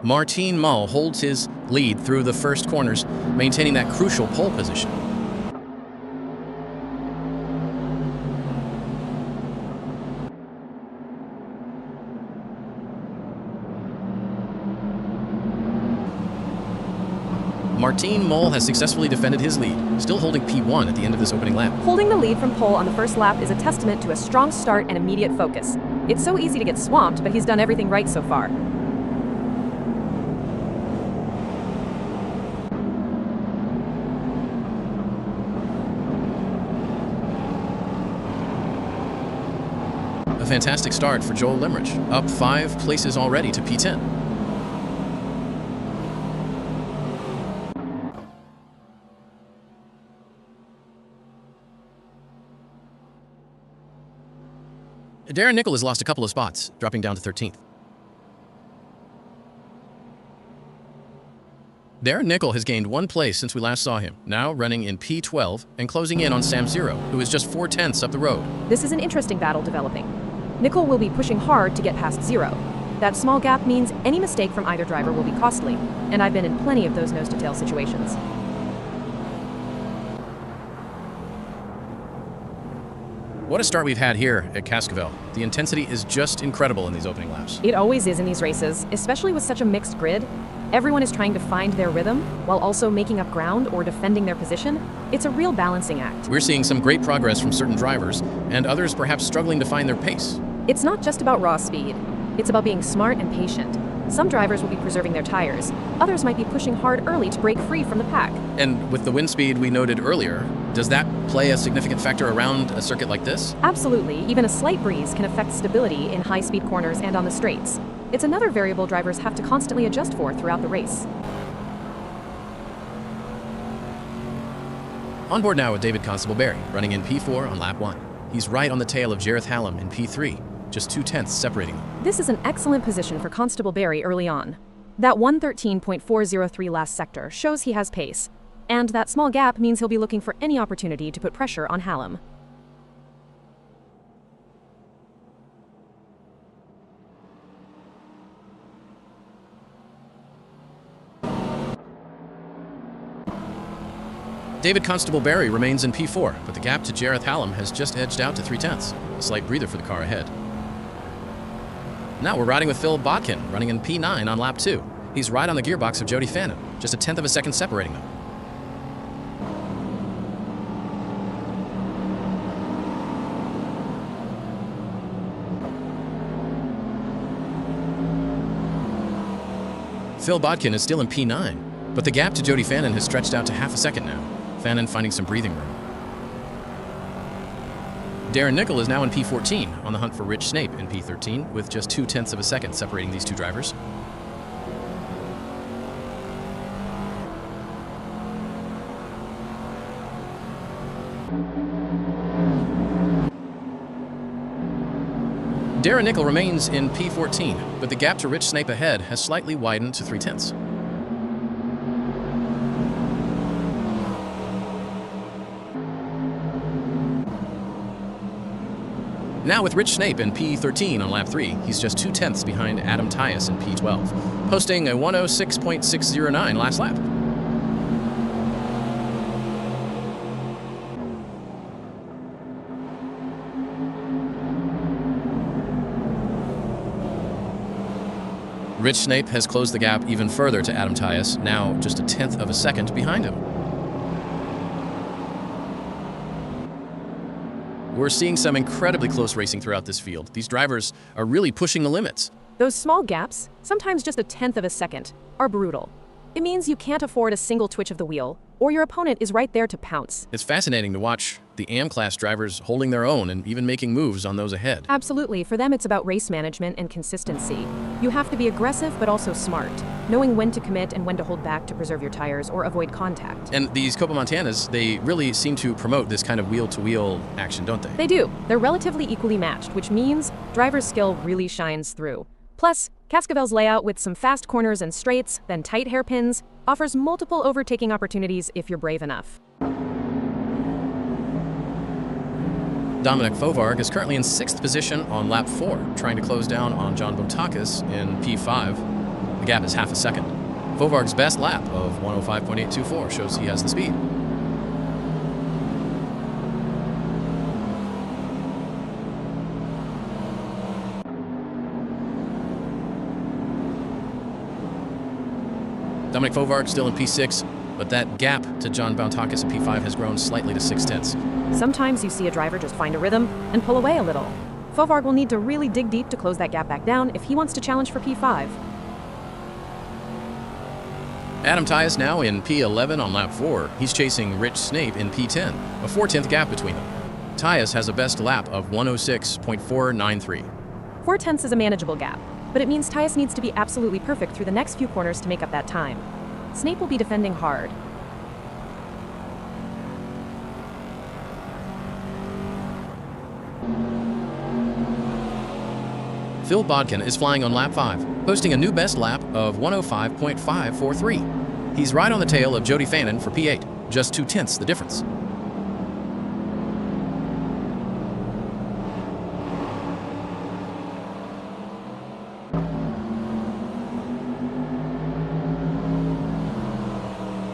Martin Mull holds his lead through the first corners, maintaining that crucial pole position. Martin Mull has successfully defended his lead, still holding P1 at the end of this opening lap. Holding the lead from pole on the first lap is a testament to a strong start and immediate focus. It's so easy to get swamped, but he's done everything right so far. A fantastic start for Joel Limrich, up 5 places already to P10. Darren Nickel has lost a couple of spots, dropping down to 13th. Darren Nickel has gained 1 place since we last saw him, now running in P12 and closing in on Sam Zero, who is just 4/10ths up the road. This is an interesting battle developing. Nickel will be pushing hard to get past Zero. That small gap means any mistake from either driver will be costly, and I've been in plenty of those nose-to-tail situations. What a start we've had here at Cascavel. The intensity is just incredible in these opening laps. It always is in these races, especially with such a mixed grid. Everyone is trying to find their rhythm while also making up ground or defending their position. It's a real balancing act. We're seeing some great progress from certain drivers, and others perhaps struggling to find their pace. It's not just about raw speed. It's about being smart and patient. Some drivers will be preserving their tires. Others might be pushing hard early to break free from the pack. And with the wind speed we noted earlier, does that play a significant factor around a circuit like this? Absolutely. Even a slight breeze can affect stability in high-speed corners and on the straights. It's another variable drivers have to constantly adjust for throughout the race. On board now with David Constable-Berry, running in P4 on lap 1. He's right on the tail of Gareth Hallam in P3, just 2/10 separating them. This is an excellent position for Constable Barry early on. That 1:13.403 last sector shows he has pace, and that small gap means he'll be looking for any opportunity to put pressure on Hallam. David Constable Barry remains in P4, but the gap to Gareth Hallam has just edged out to 3/10, a slight breather for the car ahead. Now we're riding with Phil Bodkin, running in P9 on lap 2. He's right on the gearbox of Jody Fannin, just 1/10 of a second separating them. Phil Bodkin is still in P9, but the gap to Jody Fannin has stretched out to half a second now. Fannin finding some breathing room. Darren Nickel is now in P14, on the hunt for Rich Snape in P13, with just 2/10 of a second separating these two drivers. Darren Nickel remains in P14, but the gap to Rich Snape ahead has slightly widened to 3/10. Now with Rich Snape in P13 on lap 3, he's just 2/10 behind Adam Tyus in P12, posting a 1:06.609 last lap. Rich Snape has closed the gap even further to Adam Tyus, now just 1/10 of a second behind him. We're seeing some incredibly close racing throughout this field. These drivers are really pushing the limits. Those small gaps, sometimes just 1/10 of a second, are brutal. It means you can't afford a single twitch of the wheel, or your opponent is right there to pounce. It's fascinating to watch the AM-class drivers holding their own and even making moves on those ahead. Absolutely. For them, it's about race management and consistency. You have to be aggressive, but also smart, knowing when to commit and when to hold back to preserve your tires or avoid contact. And these Copa Montanas, they really seem to promote this kind of wheel-to-wheel action, don't they? They do. They're relatively equally matched, which means driver's skill really shines through. Plus, Cascavel's layout with some fast corners and straights, then tight hairpins, offers multiple overtaking opportunities if you're brave enough. Dominic Fovarg is currently in 6th position on lap 4, trying to close down on John Bontakis in P5. The gap is half a second. Fovarg's best lap of 1:05.824 shows he has the speed. Dominic Fovarg still in P6, but that gap to John Bontakis in P5 has grown slightly to 6/10. Sometimes you see a driver just find a rhythm and pull away a little. Fovarg will need to really dig deep to close that gap back down if he wants to challenge for P5. Adam Tyus now in P11 on lap 4. He's chasing Rich Snape in P10, a 4/10 gap between them. Tyus has a best lap of 1:06.493. 4/10 is a manageable gap, but it means Tyus needs to be absolutely perfect through the next few corners to make up that time. Snape will be defending hard. Phil Bodkin is flying on lap 5, posting a new best lap of 1:05.543. He's right on the tail of Jody Fannin for P8, just 2/10 the difference.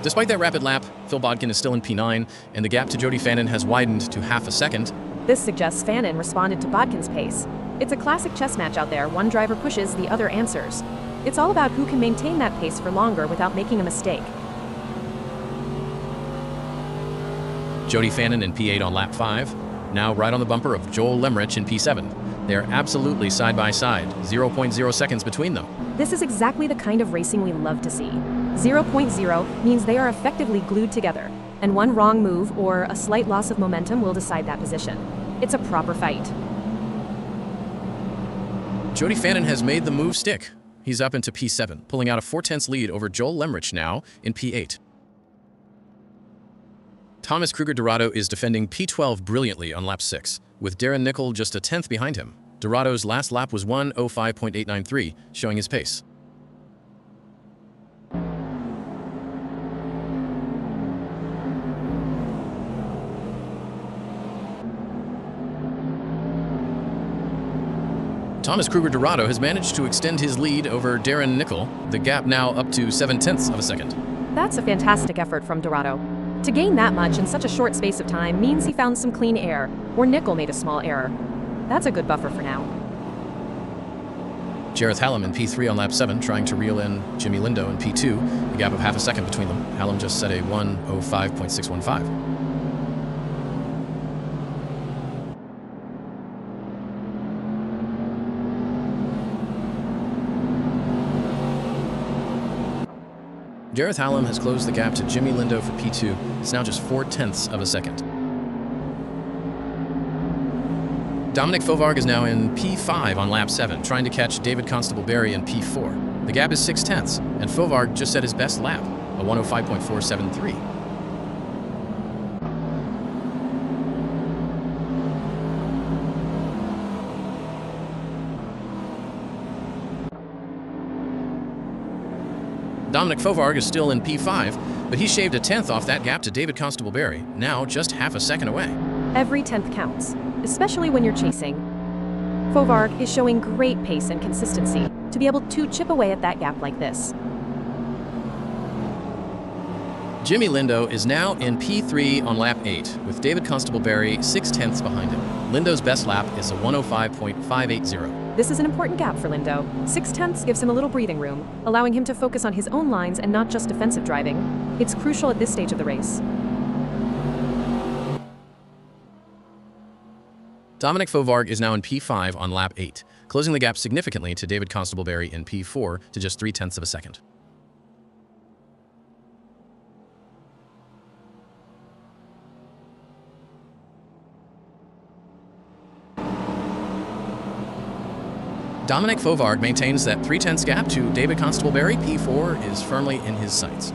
Despite that rapid lap, Phil Bodkin is still in P9, and the gap to Jody Fannin has widened to half a second. This suggests Fannin responded to Bodkin's pace. It's a classic chess match out there. One driver pushes, the other answers. It's all about who can maintain that pace for longer without making a mistake. Jody Fannin in P8 on lap 5, now right on the bumper of Joel Lemrich in P7. They're absolutely side by side, 0.0 seconds between them. This is exactly the kind of racing we love to see. 0.0 means they are effectively glued together, and one wrong move or a slight loss of momentum will decide that position. It's a proper fight. Jody Fannin has made the move stick. He's up into P7, pulling out a 4/10 lead over Joel Lemrich now in P8. Thomas Kruger Dorado is defending P12 brilliantly on lap 6. with Darren Nickel just a tenth behind him. Dorado's last lap was 1:05.893, showing his pace. Thomas Kruger Dorado has managed to extend his lead over Darren Nickel, the gap now up to 0.7 of a second. That's a fantastic effort from Dorado. To gain that much in such a short space of time means he found some clean air, or Nickel made a small error. That's a good buffer for now. Jareth Hallam in P3 on lap 7, trying to reel in Jimmy Lindo in P2, a gap of half a second between them. Hallam just set a 1:05.615. Jareth Hallam has closed the gap to Jimmy Lindo for P2. It's now just 0.4 of a second. Dominic Fovarg is now in P5 on lap 7, trying to catch David Constable-Berry in P4. The gap is 0.6, and Fovarg just set his best lap, a 1:05.473. Dominic Fovarg is still in P5, but he shaved a tenth off that gap to David Constable-Berry, now just half a second away. Every tenth counts, especially when you're chasing. Fovarg is showing great pace and consistency to be able to chip away at that gap like this. Jimmy Lindo is now in P3 on lap 8, with David Constable-Berry 0.6 behind him. Lindo's best lap is a 1:05.580. This is an important gap for Lindo. 0.6 gives him a little breathing room, allowing him to focus on his own lines and not just defensive driving. It's crucial at this stage of the race. Dominic Fovarg is now in P5 on lap 8, closing the gap significantly to David Constable-Berry in P4 to just 0.3 of a second. Dominic Fovarg maintains that 0.3 gap to David Constable-Berry. P4 is firmly in his sights.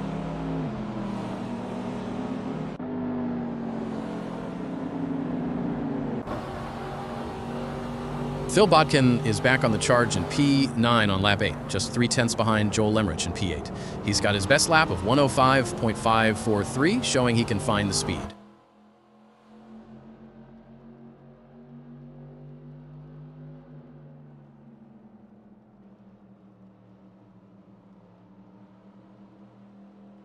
Phil Bodkin is back on the charge in P9 on lap 8, just 0.3 behind Joel Lemrich in P8. He's got his best lap of 1:05.543, showing he can find the speed.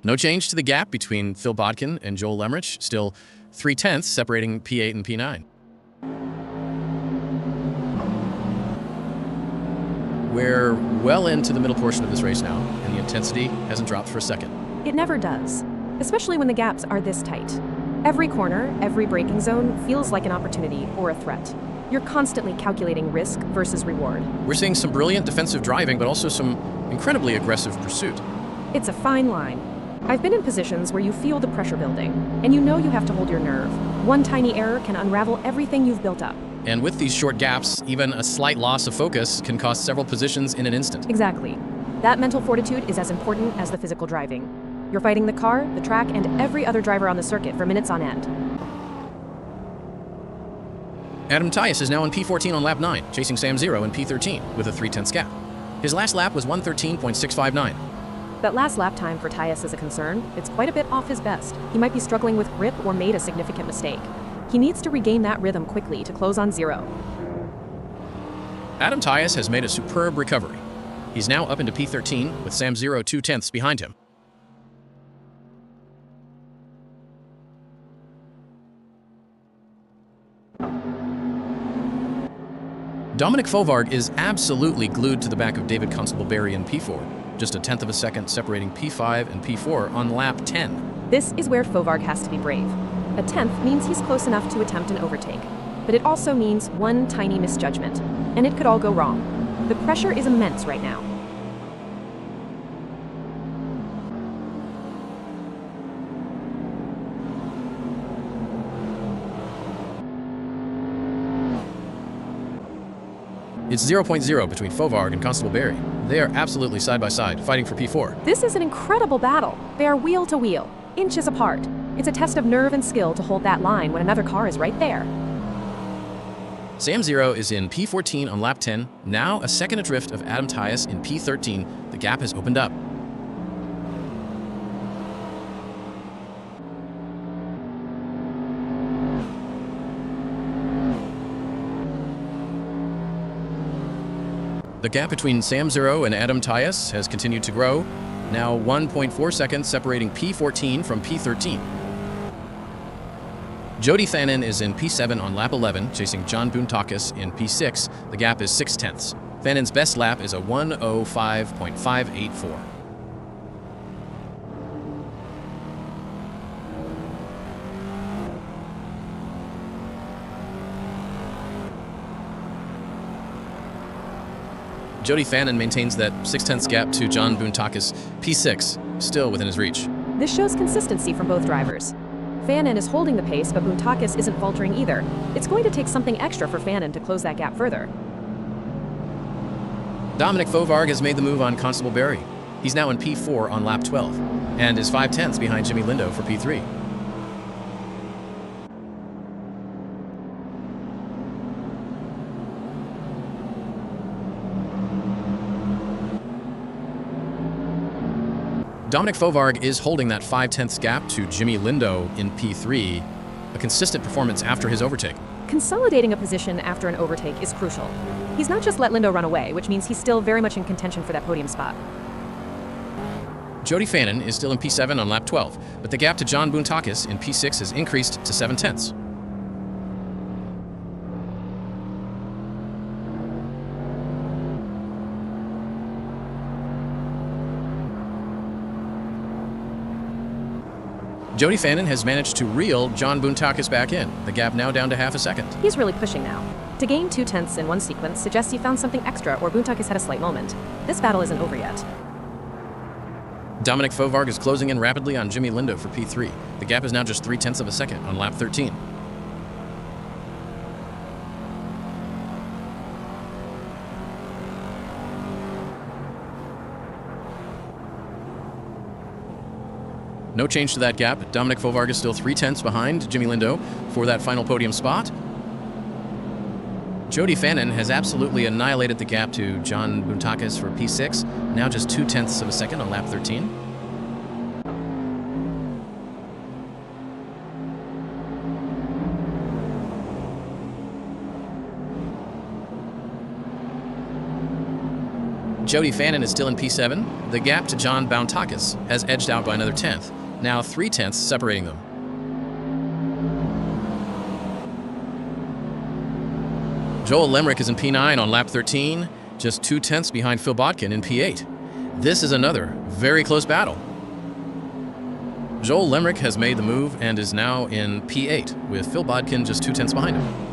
No change to the gap between Phil Bodkin and Joel Lemrich, still 0.3 separating P8 and P9. We're well into the middle portion of this race now, and the intensity hasn't dropped for a second. It never does, especially when the gaps are this tight. Every corner, every braking zone feels like an opportunity or a threat. You're constantly calculating risk versus reward. We're seeing some brilliant defensive driving, but also some incredibly aggressive pursuit. It's a fine line. I've been in positions where you feel the pressure building, and you know you have to hold your nerve. One tiny error can unravel everything you've built up. And with these short gaps, even a slight loss of focus can cost several positions in an instant. Exactly. That mental fortitude is as important as the physical driving. You're fighting the car, the track, and every other driver on the circuit for minutes on end. Adam Tyus is now in P14 on lap 9, chasing Sam Zero in P13 with a 0.3 gap. His last lap was 1:13.659. That last lap time for Tyus is a concern. It's quite a bit off his best. He might be struggling with grip or made a significant mistake. He needs to regain that rhythm quickly to close on zero. Adam Tyus has made a superb recovery. He's now up into P13 with Sam Zero 0.2 behind him. Dominic Fovarg is absolutely glued to the back of David Constable-Berry in P4, just 0.1 of a second separating P5 and P4 on lap 10. This is where Fovarg has to be brave. 0.1 means he's close enough to attempt an overtake, but it also means one tiny misjudgment, and it could all go wrong. The pressure is immense right now. It's 0.0 between Fovarg and Constable-Berry. They are absolutely side by side, fighting for P4. This is an incredible battle. They are wheel to wheel, inches apart. It's a test of nerve and skill to hold that line when another car is right there. Sam Zero is in P14 on lap 10, now a second adrift of Adam Tyus in P13. The gap has opened up. The gap between Sam Zero and Adam Tyus has continued to grow, now 1.4 seconds separating P14 from P13. Jody Fannin is in P7 on lap 11, chasing John Boontakis in P6. The gap is 0.6. Fannin's best lap is a 1:05.584. Jody Fannin maintains that 0.6 gap to John Boontakis, P6, still within his reach. This shows consistency from both drivers. Fannin is holding the pace, but Boontakis isn't faltering either. It's going to take something extra for Fannin to close that gap further. Dominic Fovarg has made the move on Constable Barry. He's now in P4 on lap 12, and is 0.5 behind Jimmy Lindo for P3. Dominic Fovarg is holding that 0.5 gap to Jimmy Lindo in P3, a consistent performance after his overtake. Consolidating a position after an overtake is crucial. He's not just let Lindo run away, which means he's still very much in contention for that podium spot. Jody Fannin is still in P7 on lap 12, but the gap to John Boontakis in P6 has increased to 0.7. Jody Fannin has managed to reel John Boontakis back in, the gap now down to 0.5 seconds. He's really pushing now. To gain 0.2 in one sequence suggests he found something extra or Boontakis had a slight moment. This battle isn't over yet. Dominic Fovarg is closing in rapidly on Jimmy Lindo for P3. The gap is now just 0.3 seconds on lap 13. No change to that gap. Dominic Fovarg is still 0.3 behind Jimmy Lindo for that final podium spot. Jody Fannin has absolutely annihilated the gap to John Boontakis for P6, now just 0.2 seconds on lap 13. Jody Fannin is still in P7. The gap to John Boontakis has edged out by another 0.1, now 0.3 separating them. Joel Lemrick is in P9 on lap 13, just 0.2 behind Phil Bodkin in P8. This is another very close battle. Joel Lemrick has made the move and is now in P8, with Phil Bodkin just 0.2 behind him.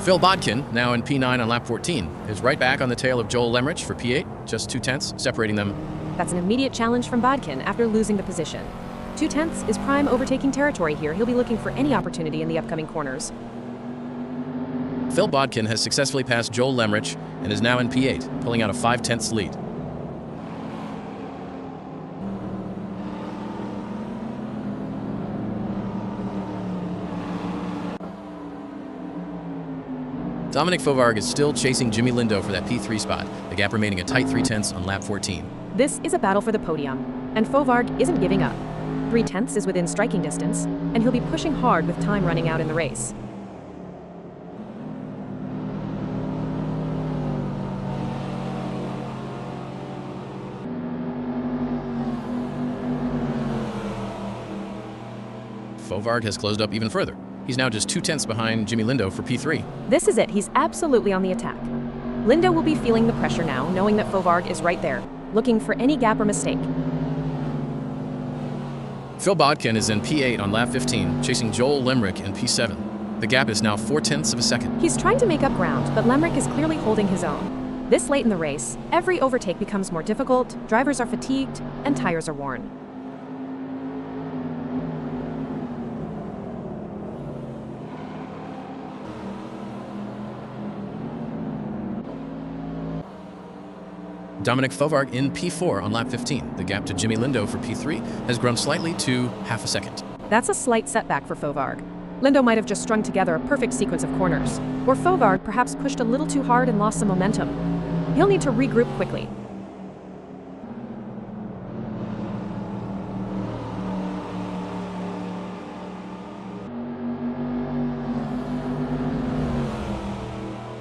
Phil Bodkin, now in P9 on lap 14, is right back on the tail of Joel Lemrich for P8, just 0.2 separating them. That's an immediate challenge from Bodkin after losing the position. 0.2 is prime overtaking territory here. He'll be looking for any opportunity in the upcoming corners. Phil Bodkin has successfully passed Joel Lemrich and is now in P8, pulling out a 0.5 lead. Dominic Fovarg is still chasing Jimmy Lindo for that P3 spot, the gap remaining a tight 0.3 on lap 14. This is a battle for the podium, and Fovarg isn't giving up. 0.3 is within striking distance, and he'll be pushing hard with time running out in the race. Fovarg has closed up even further. He's now just 0.2 behind Jimmy Lindo for P3. This is it. He's absolutely on the attack. Lindo will be feeling the pressure now, knowing that Fovarg is right there, looking for any gap or mistake. Phil Bodkin is in P8 on lap 15, chasing Joel Lemrick in P7. The gap is now 0.4 seconds. He's trying to make up ground, but Lemrick is clearly holding his own. This late in the race, every overtake becomes more difficult, drivers are fatigued, and tires are worn. Dominic Fovarg in P4 on lap 15. The gap to Jimmy Lindo for P3 has grown slightly to half a second. That's a slight setback for Fovarg. Lindo might have just strung together a perfect sequence of corners, or Fovarg perhaps pushed a little too hard and lost some momentum. He'll need to regroup quickly.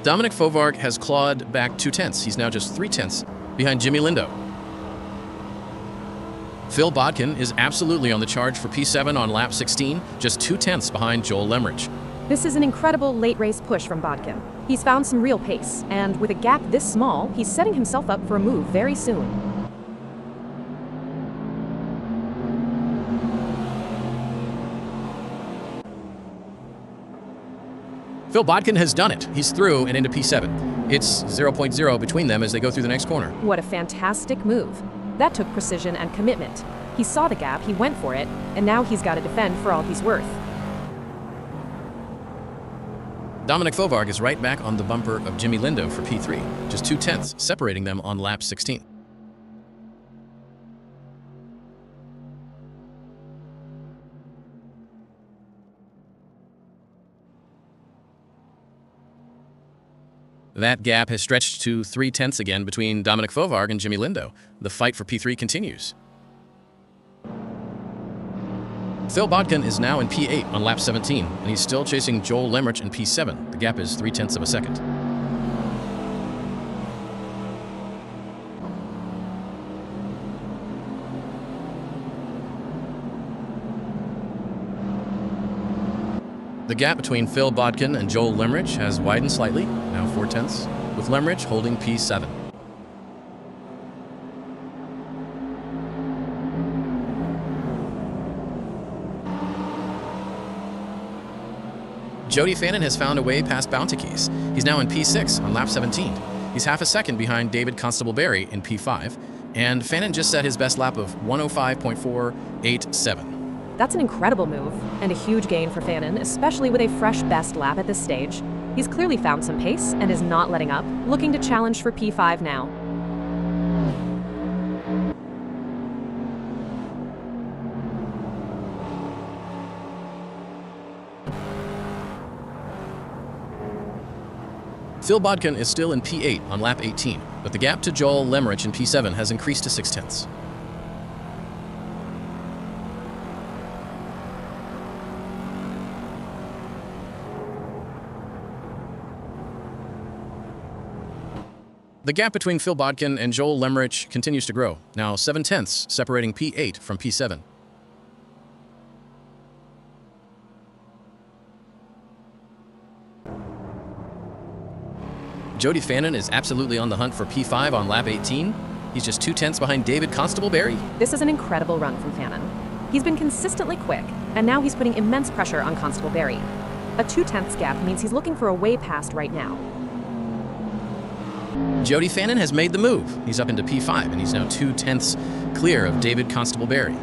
Dominic Fovarg has clawed back 2/10. He's now just 3/10 behind Jimmy Lindo. Phil Bodkin is absolutely on the charge for P7 on lap 16, just 2/10 behind Joel Lemrich. This is an incredible late race push from Bodkin. He's found some real pace, and with a gap this small, he's setting himself up for a move very soon. Phil Bodkin has done it. He's through and into P7. It's 0.0 between them as they go through the next corner. What a fantastic move. That took precision and commitment. He saw the gap, he went for it, and now he's got to defend for all he's worth. Dominic Fovarg is right back on the bumper of Jimmy Lindo for P3, just 2/10, separating them on lap 16. That gap has stretched to 3/10 again between Dominic Fovarg and Jimmy Lindo. The fight for P3 continues. Phil Bodkin is now in P8 on lap 17, and he's still chasing Joel Lemrich in P7. The gap is 3/10 of a second. The gap between Phil Bodkin and Joel Lemrich has widened slightly, now 4/10, with Lemrich holding P7. Jody Fannin has found a way past Bounty Keys. He's now in P6 on lap 17. He's half a second behind David Constable-Berry in P5, and Fannin just set his best lap of 105.487. That's an incredible move, and a huge gain for Fannin, especially with a fresh best lap at this stage. He's clearly found some pace and is not letting up, looking to challenge for P5 now. Phil Bodkin is still in P8 on lap 18, but the gap to Joel Lemrich in P7 has increased to 6/10. The gap between Phil Bodkin and Joel Lemrich continues to grow, now 7/10, separating P8 from P7. Jody Fannin is absolutely on the hunt for P5 on lap 18. He's just 2/10 behind David Constable-Berry. This is an incredible run from Fannin. He's been consistently quick, and now he's putting immense pressure on Constable-Berry. A 2/10 gap means he's looking for a way past right now. Jody Fannin has made the move. He's up into P5, and he's now 2/10 clear of David Constable-Berry.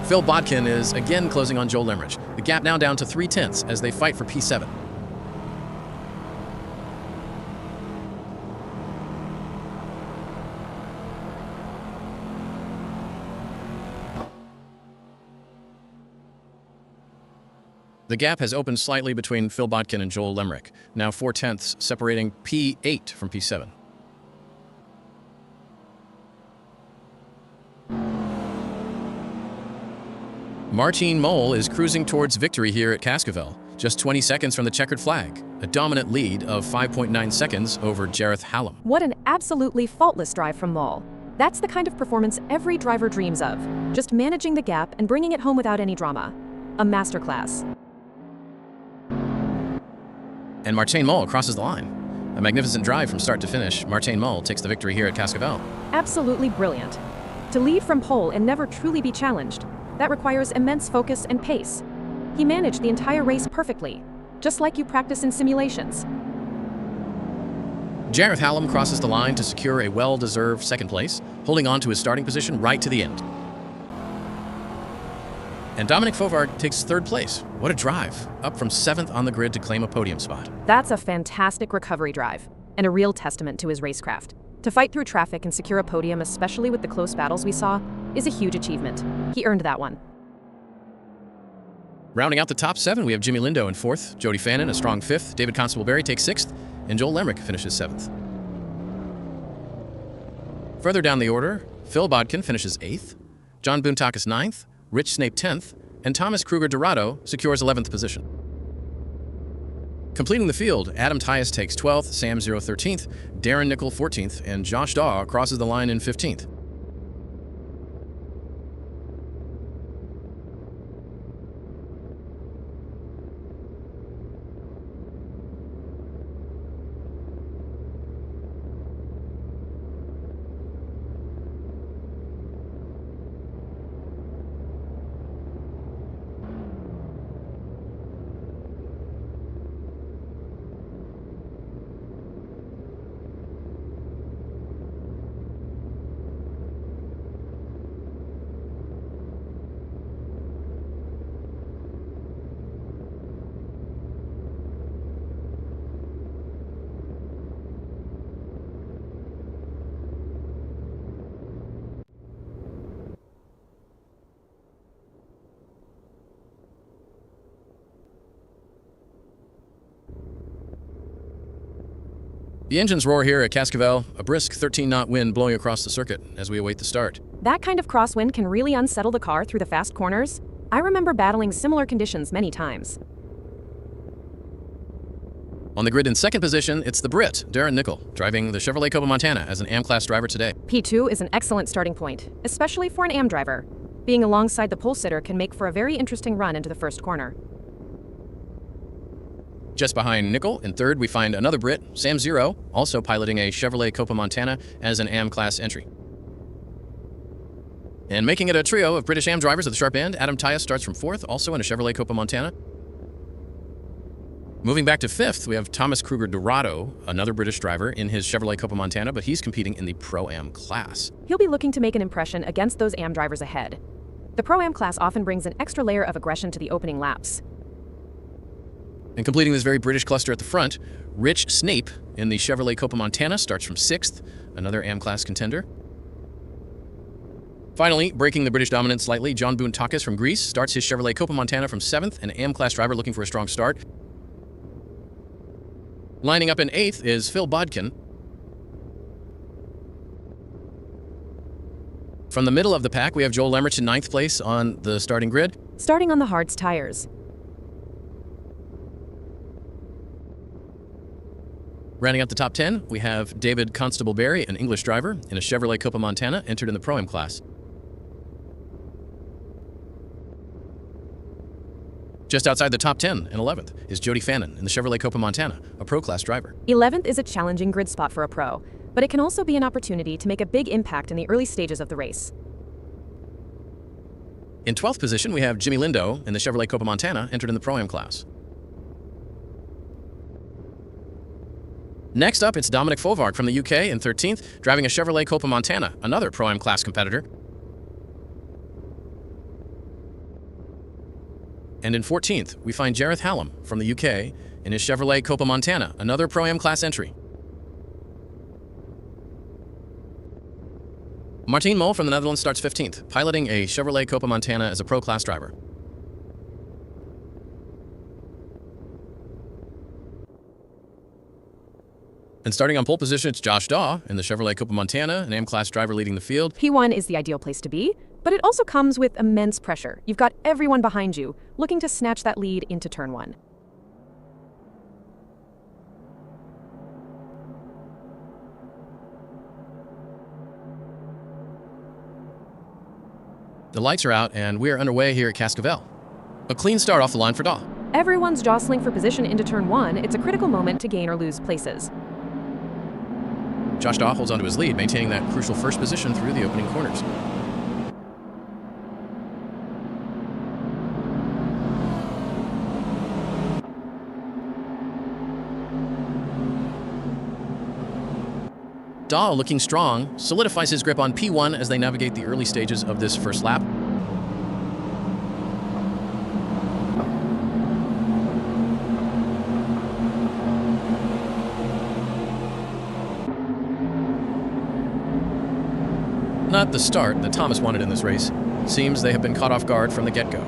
Phil Bodkin is again closing on Joel Lemrich. The gap now down to 3/10 as they fight for P7. The gap has opened slightly between Phil Bodkin and Joel Lemrich, now 4/10, separating P8 from P7. Martin Mole is cruising towards victory here at Cascavel, just 20 seconds from the checkered flag, a dominant lead of 5.9 seconds over Jareth Hallam. What an absolutely faultless drive from Mole. That's the kind of performance every driver dreams of, just managing the gap and bringing it home without any drama. A masterclass. And Martin Mole crosses the line. A magnificent drive from start to finish. Martin Mole takes the victory here at Cascavel. Absolutely brilliant. To lead from pole and never truly be challenged, that requires immense focus and pace. He managed the entire race perfectly, just like you practice in simulations. Jareth Hallam crosses the line to secure a well-deserved second place, holding on to his starting position right to the end. And Dominic Fovard takes third place. What a drive, up from 7th on the grid to claim a podium spot. That's a fantastic recovery drive, and a real testament to his racecraft. To fight through traffic and secure a podium, especially with the close battles we saw, is a huge achievement. He earned that one. Rounding out the top 7, we have Jimmy Lindo in 4th, Jody Fannin a strong 5th, David Constable-Berry takes 6th, and Joel Lemrick finishes 7th. Further down the order, Phil Bodkin finishes 8th, John Boontakis 9th, Rich Snape 10th, and Thomas Kruger-Dorado secures 11th position. Completing the field, Adam Tyus takes 12th, Sam 0 13th, Darren Nickel 14th, and Josh Daw crosses the line in 15th. The engines roar here at Cascavel, a brisk 13-knot wind blowing across the circuit as we await the start. That kind of crosswind can really unsettle the car through the fast corners. I remember battling similar conditions many times. On the grid in 2nd position, it's the Brit, Darren Nickel, driving the Chevrolet Copa Montana as an AM-class driver today. P2 is an excellent starting point, especially for an AM driver. Being alongside the pole sitter can make for a very interesting run into the first corner. Just behind Nickel, in 3rd, we find another Brit, Sam Zero, also piloting a Chevrolet Copa Montana as an AM-class entry. And making it a trio of British AM drivers at the sharp end, Adam Tyus starts from 4th, also in a Chevrolet Copa Montana. Moving back to 5th, we have Thomas Kruger-Dorado, another British driver in his Chevrolet Copa Montana, but he's competing in the Pro-Am class. He'll be looking to make an impression against those AM drivers ahead. The Pro-Am class often brings an extra layer of aggression to the opening laps. And completing this very British cluster at the front, Rich Snape in the Chevrolet Copa Montana starts from 6th, another AM-class contender. Finally, breaking the British dominance slightly, John Boontakis from Greece starts his Chevrolet Copa Montana from 7th, an AM-class driver looking for a strong start. Lining up in 8th is Phil Bodkin. From the middle of the pack, we have Joel Lemrick in 9th place on the starting grid. Starting on the hards tires. Rounding out the top 10, we have David Constable-Berry, an English driver in a Chevrolet Copa Montana, entered in the Pro-Am class. Just outside the top 10 and 11th is Jody Fannin in the Chevrolet Copa Montana, a Pro-class driver. 11th is a challenging grid spot for a pro, but it can also be an opportunity to make a big impact in the early stages of the race. In 12th position, we have Jimmy Lindo in the Chevrolet Copa Montana, entered in the Pro-Am class. Next up, it's Dominic Fovard from the UK in 13th, driving a Chevrolet Copa Montana, another Pro-Am class competitor. And in 14th, we find Jareth Hallam from the UK in his Chevrolet Copa Montana, another Pro-Am class entry. Martijn Mol from the Netherlands starts 15th, piloting a Chevrolet Copa Montana as a Pro-class driver. And starting on pole position, it's Josh Daw in the Chevrolet Copa Montana, an AM-class driver leading the field. P1 is the ideal place to be, but it also comes with immense pressure. You've got everyone behind you, looking to snatch that lead into turn 1. The lights are out, and we are underway here at Cascavel. A clean start off the line for Daw. Everyone's jostling for position into turn 1. It's a critical moment to gain or lose places. Josh Daw holds onto his lead, maintaining that crucial first position through the opening corners. Daw, looking strong, solidifies his grip on P1 as they navigate the early stages of this first lap. not the start that Thomas wanted in this race. Seems they have been caught off guard from the get-go.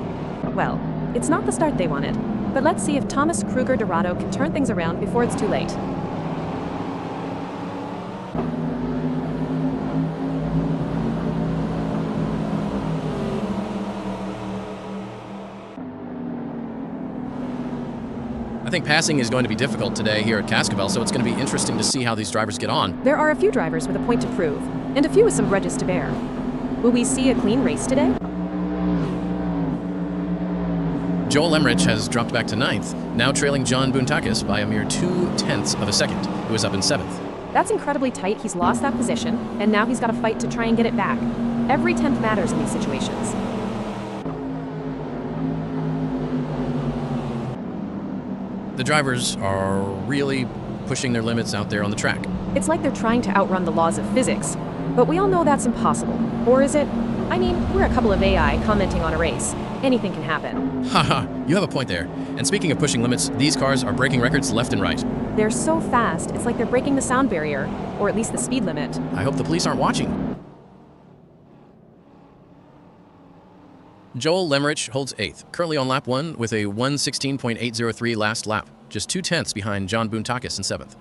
Well, it's not the start they wanted, but let's see if Thomas Kruger Dorado can turn things around before it's too late. I think passing is going to be difficult today here at Cascavel, so it's going to be interesting to see how these drivers get on. There are a few drivers with a point to prove, and a few with some grudges to bear. Will we see a clean race today? Joel Emmerich has dropped back to 9th, now trailing John Buntakis by a mere 0.2 of a second, who is up in 7th. That's incredibly tight. He's lost that position, and now he's got to fight to try and get it back. Every tenth matters in these situations. The drivers are really pushing their limits out there on the track. It's like they're trying to outrun the laws of physics, but we all know that's impossible. Or is it? I mean, we're a couple of AI commenting on a race. Anything can happen. Haha, you have a point there. And speaking of pushing limits, these cars are breaking records left and right. They're so fast, it's like they're breaking the sound barrier, or at least the speed limit. I hope the police aren't watching. Joel Lemmerich holds 8th, currently on lap 1 with a 1:16.803 last lap, just 0.2 behind John Buntakis in 7th.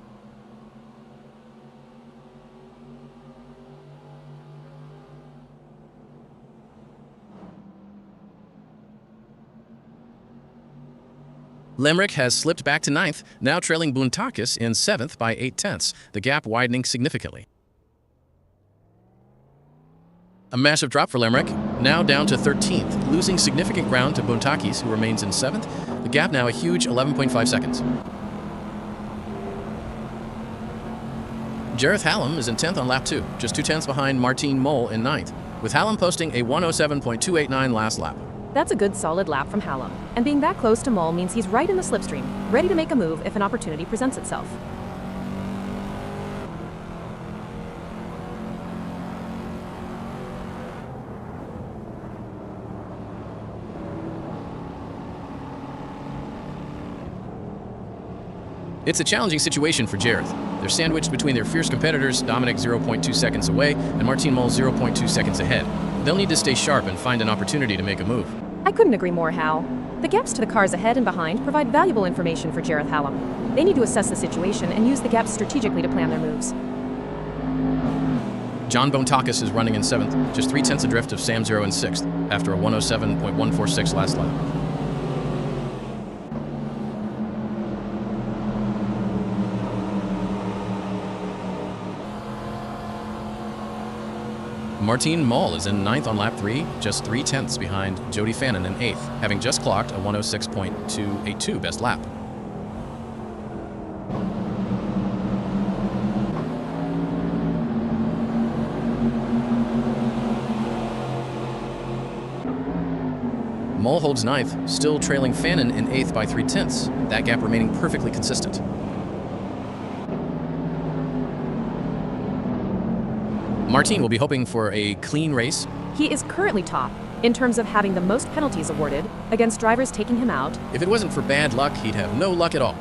Lemmerich has slipped back to 9th, now trailing Buntakis in 7th by 0.8, the gap widening significantly. A massive drop for Lemmerich, now down to 13th, losing significant ground to Buntakis, who remains in 7th. The gap now a huge 11.5 seconds. Jareth Hallam is in 10th on lap 2, just 0.2 behind Martin Mol in 9th, with Hallam posting a 1:07.289 last lap. That's a good solid lap from Hallam, and being that close to Mol means he's right in the slipstream, ready to make a move if an opportunity presents itself. It's a challenging situation for Jareth. They're sandwiched between their fierce competitors, Dominic 0.2 seconds away and Martin Mol 0.2 seconds ahead. They'll need to stay sharp and find an opportunity to make a move. I couldn't agree more, Hal. The gaps to the cars ahead and behind provide valuable information for Jareth Hallam. They need to assess the situation and use the gaps strategically to plan their moves. John Buntakis is running in 7th, just 0.3 adrift of Sam 0 in 6th, after a 1:07.146 last lap. Martin Mol is in 9th on lap 3, just 0.3 behind Jody Fannin in 8th, having just clocked a 1:06.282 best lap. Mol holds 9th, still trailing Fannin in 8th by 0.3, that gap remaining perfectly consistent. Martin will be hoping for a clean race. He is currently top in terms of having the most penalties awarded against drivers taking him out. If it wasn't for bad luck, he'd have no luck at all.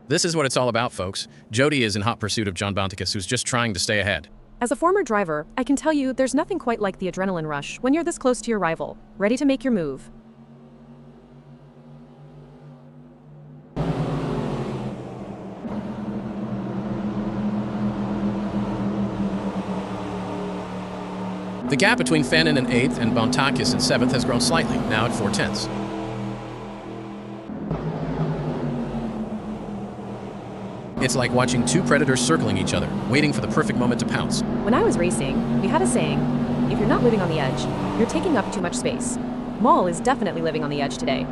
This is what it's all about, folks. Jody is in hot pursuit of John Buntakis, who's just trying to stay ahead. As a former driver, I can tell you there's nothing quite like the adrenaline rush when you're this close to your rival, ready to make your move. The gap between Fannin in 8th and Buntakis in 7th has grown slightly, now at 0.4. It's like watching two predators circling each other, waiting for the perfect moment to pounce. When I was racing, we had a saying, if you're not living on the edge, you're taking up too much space. Mol is definitely living on the edge today.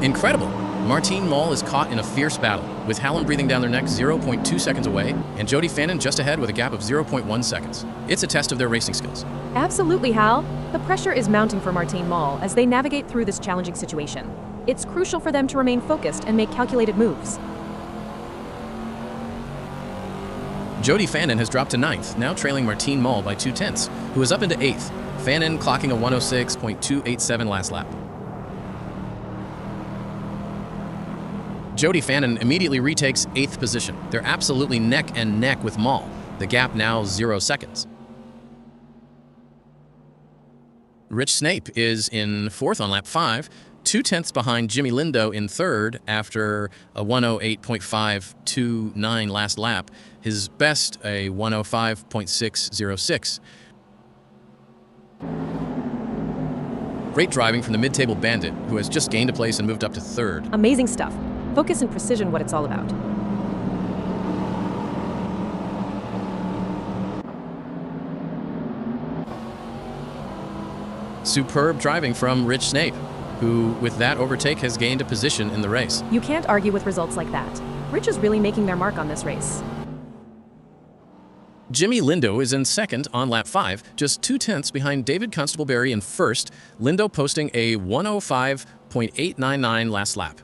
Incredible! Martin Mol is caught in a fierce battle, with Hallam breathing down their neck 0.2 seconds away, and Jody Fannin just ahead with a gap of 0.1 seconds. It's a test of their racing skills. Absolutely, Hal. The pressure is mounting for Martin Mol as they navigate through this challenging situation. It's crucial for them to remain focused and make calculated moves. Jody Fannin has dropped to 9th, now trailing Martine Moll by 2/10, who is up into 8th. Fannin clocking a 106.287 last lap. Jody Fannin immediately retakes 8th position. They're absolutely neck and neck with Moll. The gap now 0 seconds. Rich Snape is in 4th on lap 5, 2/10 behind Jimmy Lindo in 3rd after a 108.529 last lap. His best, a 105.606. Great driving from the mid-table Bandit, who has just gained a place and moved up to 3rd. Amazing stuff. Focus and precision, what it's all about. Superb driving from Rich Snape, who, with that overtake, has gained a position in the race. You can't argue with results like that. Rich is really making their mark on this race. Jimmy Lindo is in 2nd on lap 5, just 2/10 behind David Constableberry in 1st, Lindo posting a 105.899 last lap.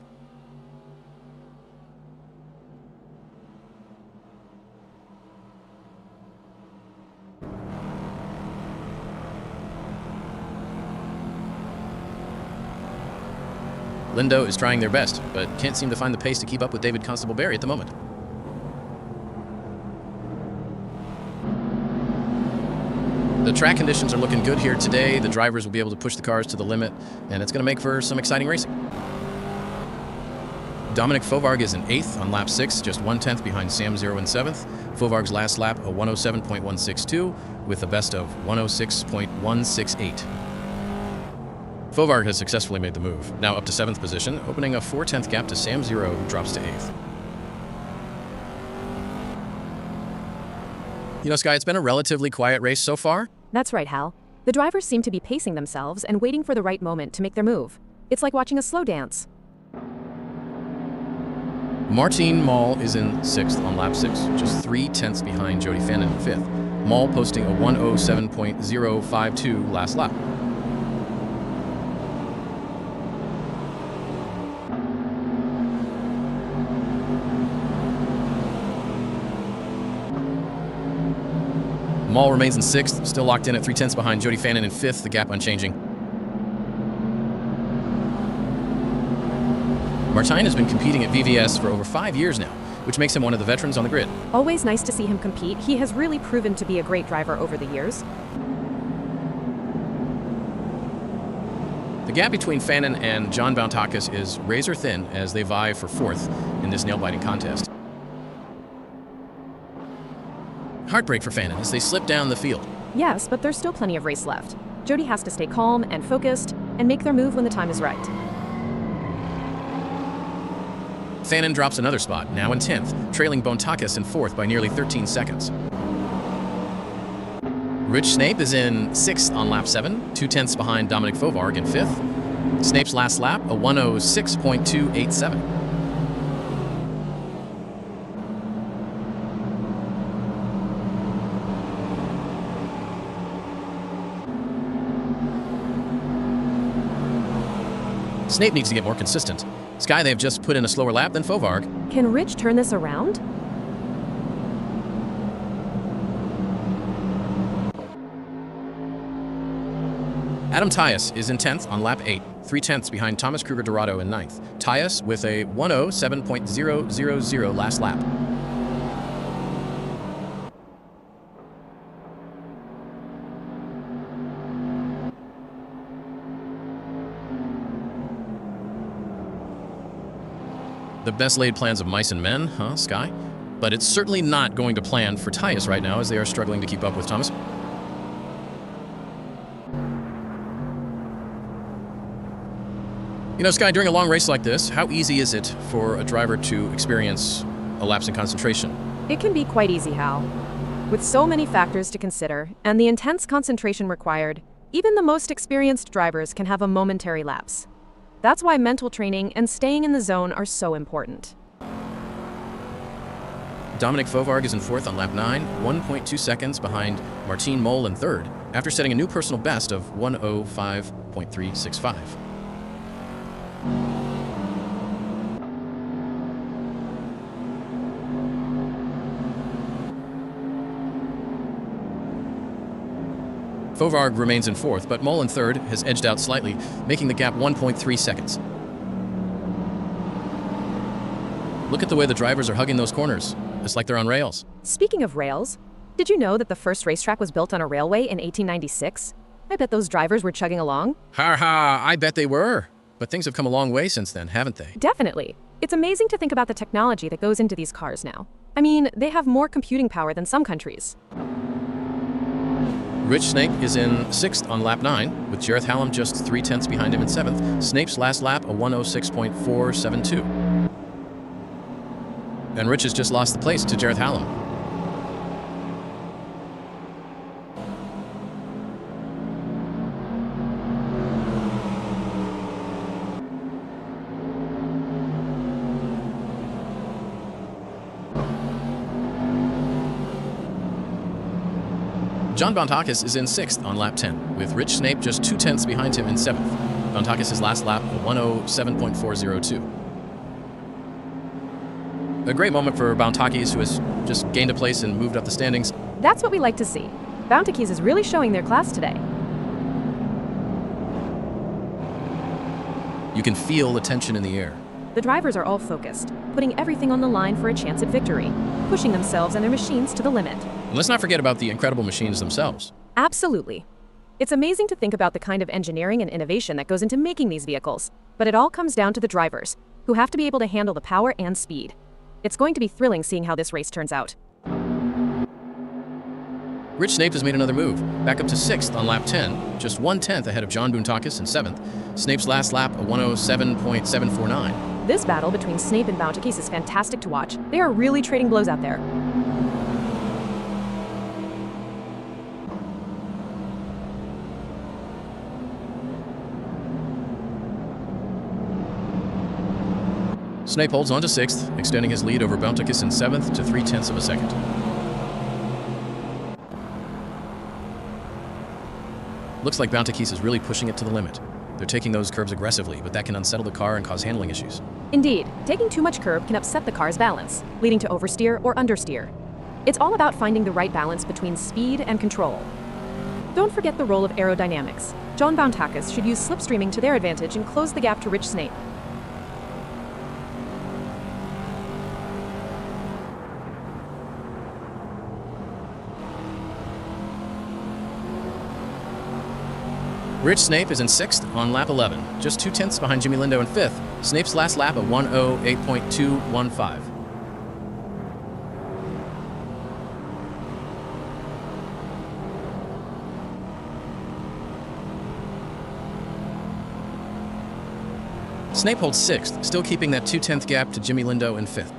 Lindo is trying their best, but can't seem to find the pace to keep up with David Constableberry at the moment. The track conditions are looking good here today. The drivers will be able to push the cars to the limit, and it's going to make for some exciting racing. Dominic Fovarg is in 8th on lap 6, just 1/10 behind Sam Zero in 7th. Fovarg's last lap, a 107.162, with a best of 106.168. Fovarg has successfully made the move, now up to 7th position, opening a 4/10 gap to Sam Zero, who drops to 8th. You know, Sky, it's been a relatively quiet race so far. That's right, Hal. The drivers seem to be pacing themselves and waiting for the right moment to make their move. It's like watching a slow dance. Martine Moll is in 6th on lap 6, just 3/10 behind Jody Fannin in 5th. Moll posting a 107.052 last lap. Moll remains in 6th, still locked in at 3/10 behind Jody Fannin in 5th, the gap unchanging. Martine has been competing at VVS for over 5 years now, which makes him one of the veterans on the grid. Always nice to see him compete. He has really proven to be a great driver over the years. The gap between Fannin and John Bountakis is razor thin as they vie for 4th in this nail-biting contest. Heartbreak for Fannin as they slip down the field. Yes, but there's still plenty of race left. Jody has to stay calm and focused and make their move when the time is right. Fannin drops another spot, now in 10th, trailing Bountakis in 4th by nearly 13 seconds. Rich Snape is in 6th on lap 7, 2/10 behind Dominic Fovarg in 5th. Snape's last lap, a 106.287. Snape needs to get more consistent. Sky, they have just put in a slower lap than Fovarg. Can Rich turn this around? Adam Tyus is in 10th on lap 8, 3/10 behind Thomas Kruger Dorado in 9th. Tyus with a 107.000 last lap. The best laid plans of mice and men, huh, Sky? But it's certainly not going to plan for Tyus right now as they are struggling to keep up with Thomas. You know, Sky, during a long race like this, how easy is it for a driver to experience a lapse in concentration? It can be quite easy, Hal. With so many factors to consider and the intense concentration required, even the most experienced drivers can have a momentary lapse. That's why mental training and staying in the zone are so important. Dominic Fovarg is in 4th on lap 9, 1.2 seconds behind Martine Moll in 3rd, after setting a new personal best of 105.365. Fovarg remains in fourth, but Mol in third has edged out slightly, making the gap 1.3 seconds. Look at the way the drivers are hugging those corners. It's like they're on rails. Speaking of rails, did you know that the first racetrack was built on a railway in 1896? I bet those drivers were chugging along. Ha ha, I bet they were. But things have come a long way since then, haven't they? Definitely. It's amazing to think about the technology that goes into these cars now. I mean, they have more computing power than some countries. Rich Snape is in sixth on lap 9, with Jareth Hallam just 3/10 behind him in seventh. Snape's last lap, a 1:06.472. And Rich has just lost the place to Jareth Hallam. John Bantakis is in sixth on lap 10, with Rich Snape just 2/10 behind him in seventh. Bantakis' last lap, a 1:07.402. A great moment for Bantakis, who has just gained a place and moved up the standings. That's what we like to see. Bantakis is really showing their class today. You can feel the tension in the air. The drivers are all focused, putting everything on the line for a chance at victory, pushing themselves and their machines to the limit. And let's not forget about the incredible machines themselves. Absolutely. It's amazing to think about the kind of engineering and innovation that goes into making these vehicles, but it all comes down to the drivers, who have to be able to handle the power and speed. It's going to be thrilling seeing how this race turns out. Rich Snape has made another move, back up to sixth on lap 10, just 1/10 ahead of John Bantakis in seventh. Snape's last lap, a 1:07.749. This battle between Snape and Bantakis is fantastic to watch. They are really trading blows out there. Snape holds on to sixth, extending his lead over Bantakis in seventh to 0.3 of a second. Looks like Bantakis is really pushing it to the limit. They're taking those curves aggressively, but that can unsettle the car and cause handling issues. Indeed, taking too much curb can upset the car's balance, leading to oversteer or understeer. It's all about finding the right balance between speed and control. Don't forget the role of aerodynamics. John Bantakis should use slipstreaming to their advantage and close the gap to Rich Snape. Rich Snape is in sixth on lap 11, just 2/10 behind Jimmy Lindo in fifth. Snape's last lap, a 1:08.215. Snape holds sixth, still keeping that 2/10 gap to Jimmy Lindo in fifth.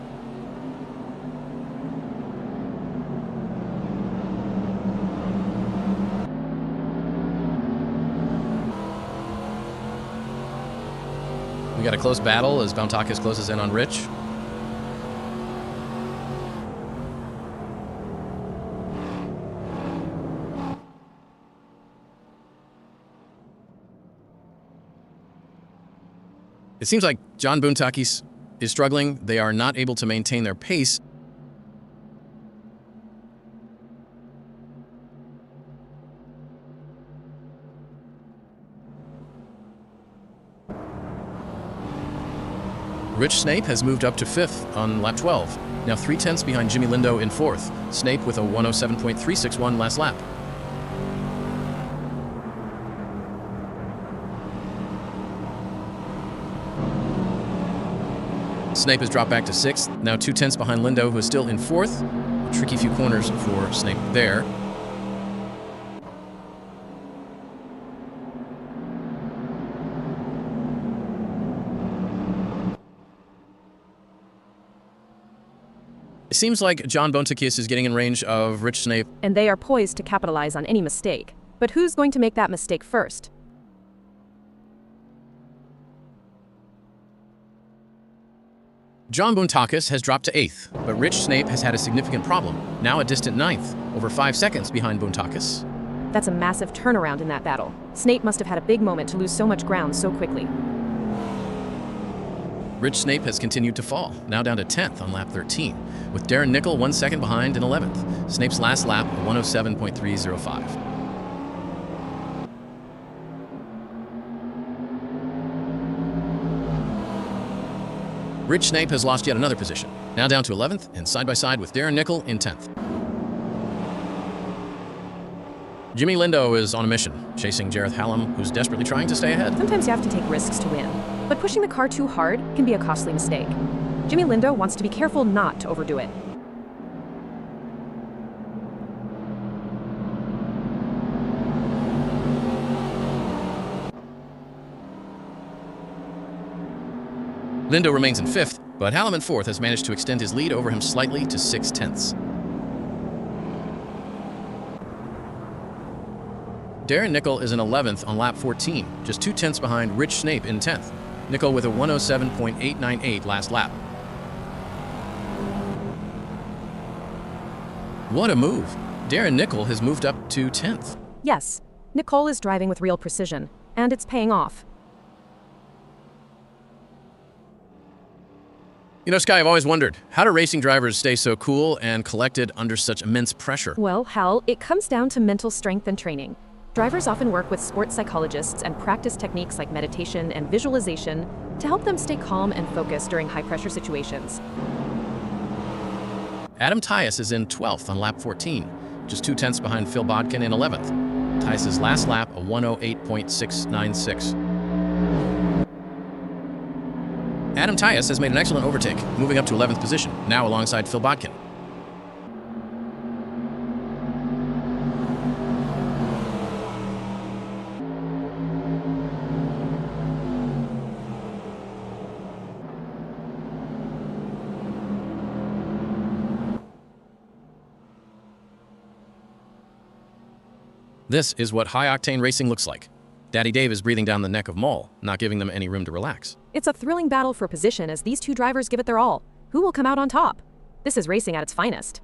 We got a close battle as Bantakis closes in on Rich. It seems like John Bantakis is struggling. They are not able to maintain their pace. Rich Snape has moved up to fifth on lap 12, now 0.3 behind Jimmy Lindo in fourth. Snape with a 1:07.361 last lap. Snape has dropped back to sixth, now 0.2 behind Lindo, who is still in fourth. A tricky few corners for Snape there. It seems like John Bantakis is getting in range of Rich Snape. And they are poised to capitalize on any mistake. But who's going to make that mistake first? John Bantakis has dropped to eighth, but Rich Snape has had a significant problem, now a distant ninth, over 5 seconds behind Bantakis. That's a massive turnaround in that battle. Snape must have had a big moment to lose so much ground so quickly. Rich Snape has continued to fall, now down to 10th on lap 13, with Darren Nickel 1 second behind in 11th. Snape's last lap, 1:07.305. Rich Snape has lost yet another position, now down to 11th and side by side with Darren Nickel in 10th. Jimmy Lindo is on a mission, chasing Jareth Hallam, who's desperately trying to stay ahead. Sometimes you have to take risks to win, but pushing the car too hard can be a costly mistake. Jimmy Lindo wants to be careful not to overdo it. Lindo remains in 5th, but Hallam in 4th has managed to extend his lead over him slightly to 6/10. Darren Nickel is in 11th on lap 14, just 2/10 behind Rich Snape in 10th. Nickel with a 107.898 last lap. What a move! Darren Nickel has moved up to 10th. Yes, Nicole is driving with real precision, and it's paying off. You know, Sky, I've always wondered, how do racing drivers stay so cool and collected under such immense pressure? Well, Hal, it comes down to mental strength and training. Drivers often work with sports psychologists and practice techniques like meditation and visualization to help them stay calm and focused during high-pressure situations. Adam Tyus is in 12th on lap 14, just 2/10 behind Phil Bodkin in 11th. Tyus' last lap, a 108.696. Adam Tyus has made an excellent overtake, moving up to 11th position, now alongside Phil Bodkin. This is what high-octane racing looks like. Daddy Dave is breathing down the neck of Maul, not giving them any room to relax. It's a thrilling battle for position as these two drivers give it their all. Who will come out on top? This is racing at its finest.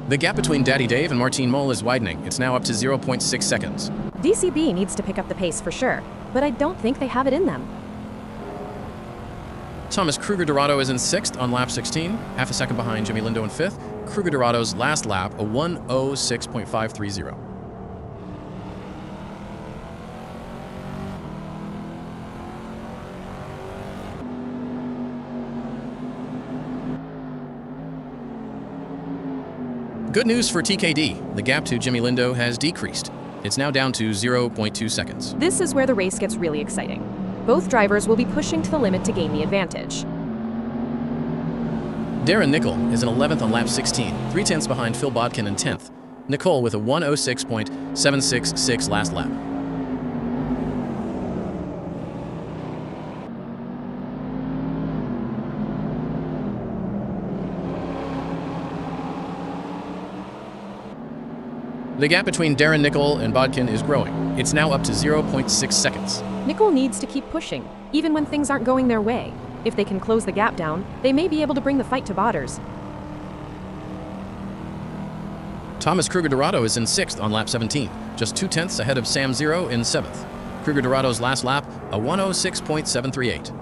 The gap between Daddy Dave and Martin Mole is widening. It's now up to 0.6 seconds. DCB needs to pick up the pace for sure, but I don't think they have it in them. Thomas Kruger-Dorado is in 6th on lap 16, half a second behind Jimmy Lindo in 5th. Kruger-Dorado's last lap, a 106.530. Good news for TKD. The gap to Jimmy Lindo has decreased. It's now down to 0.2 seconds. This is where the race gets really exciting. Both drivers will be pushing to the limit to gain the advantage. Darren Nickel is in 11th on lap 16, 3/10 behind Phil Bodkin in 10th. Nicole with a 106.766 last lap. The gap between Darren Nickel and Bodkin is growing. It's now up to 0.6 seconds. Nickel needs to keep pushing, even when things aren't going their way. If they can close the gap down, they may be able to bring the fight to Botters. Thomas Kruger-Dorado is in 6th on lap 17, just 2/10 ahead of Sam Zero in 7th. Kruger-Dorado's last lap, a 106.738.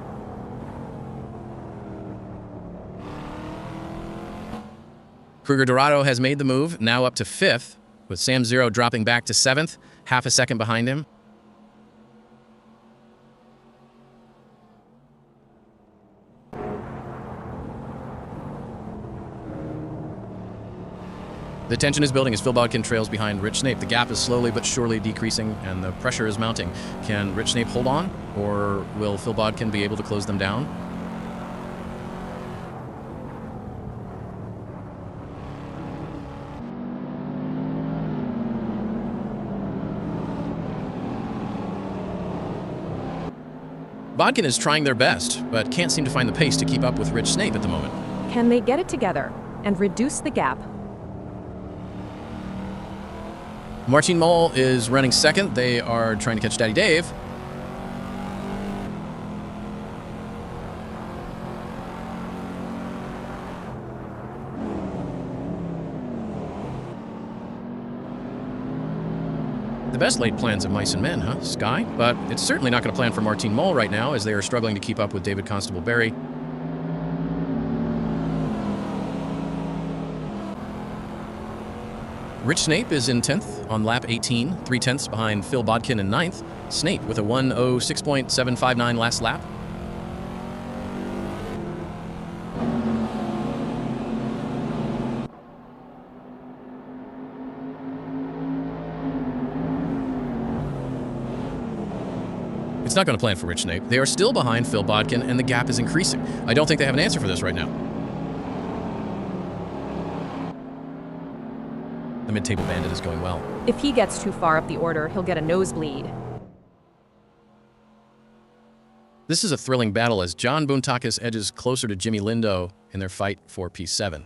Kruger-Dorado has made the move, now up to 5th, with Sam Zero dropping back to 7th, half a second behind him. The tension is building as Phil Bodkin trails behind Rich Snape. The gap is slowly but surely decreasing, and the pressure is mounting. Can Rich Snape hold on, or will Phil Bodkin be able to close them down? Bodkin is trying their best, but can't seem to find the pace to keep up with Rich Snape at the moment. Can they get it together and reduce the gap? Martin Mole is running 2nd. They are trying to catch Daddy Dave. The best laid plans of mice and men, huh, Sky? But it's certainly not going to plan for Martin Mole right now, as they are struggling to keep up with David Constable Barry. Rich Snape is in 10th on lap 18, 3/10 behind Phil Bodkin in 9th. Snape with a 1:06.759 last lap. It's not going to plan for Rich Snape. They are still behind Phil Bodkin, and the gap is increasing. I don't think they have an answer for this right now. The mid-table bandit is going well. If he gets too far up the order, he'll get a nosebleed. This is a thrilling battle as John Boontakis edges closer to Jimmy Lindo in their fight for P7.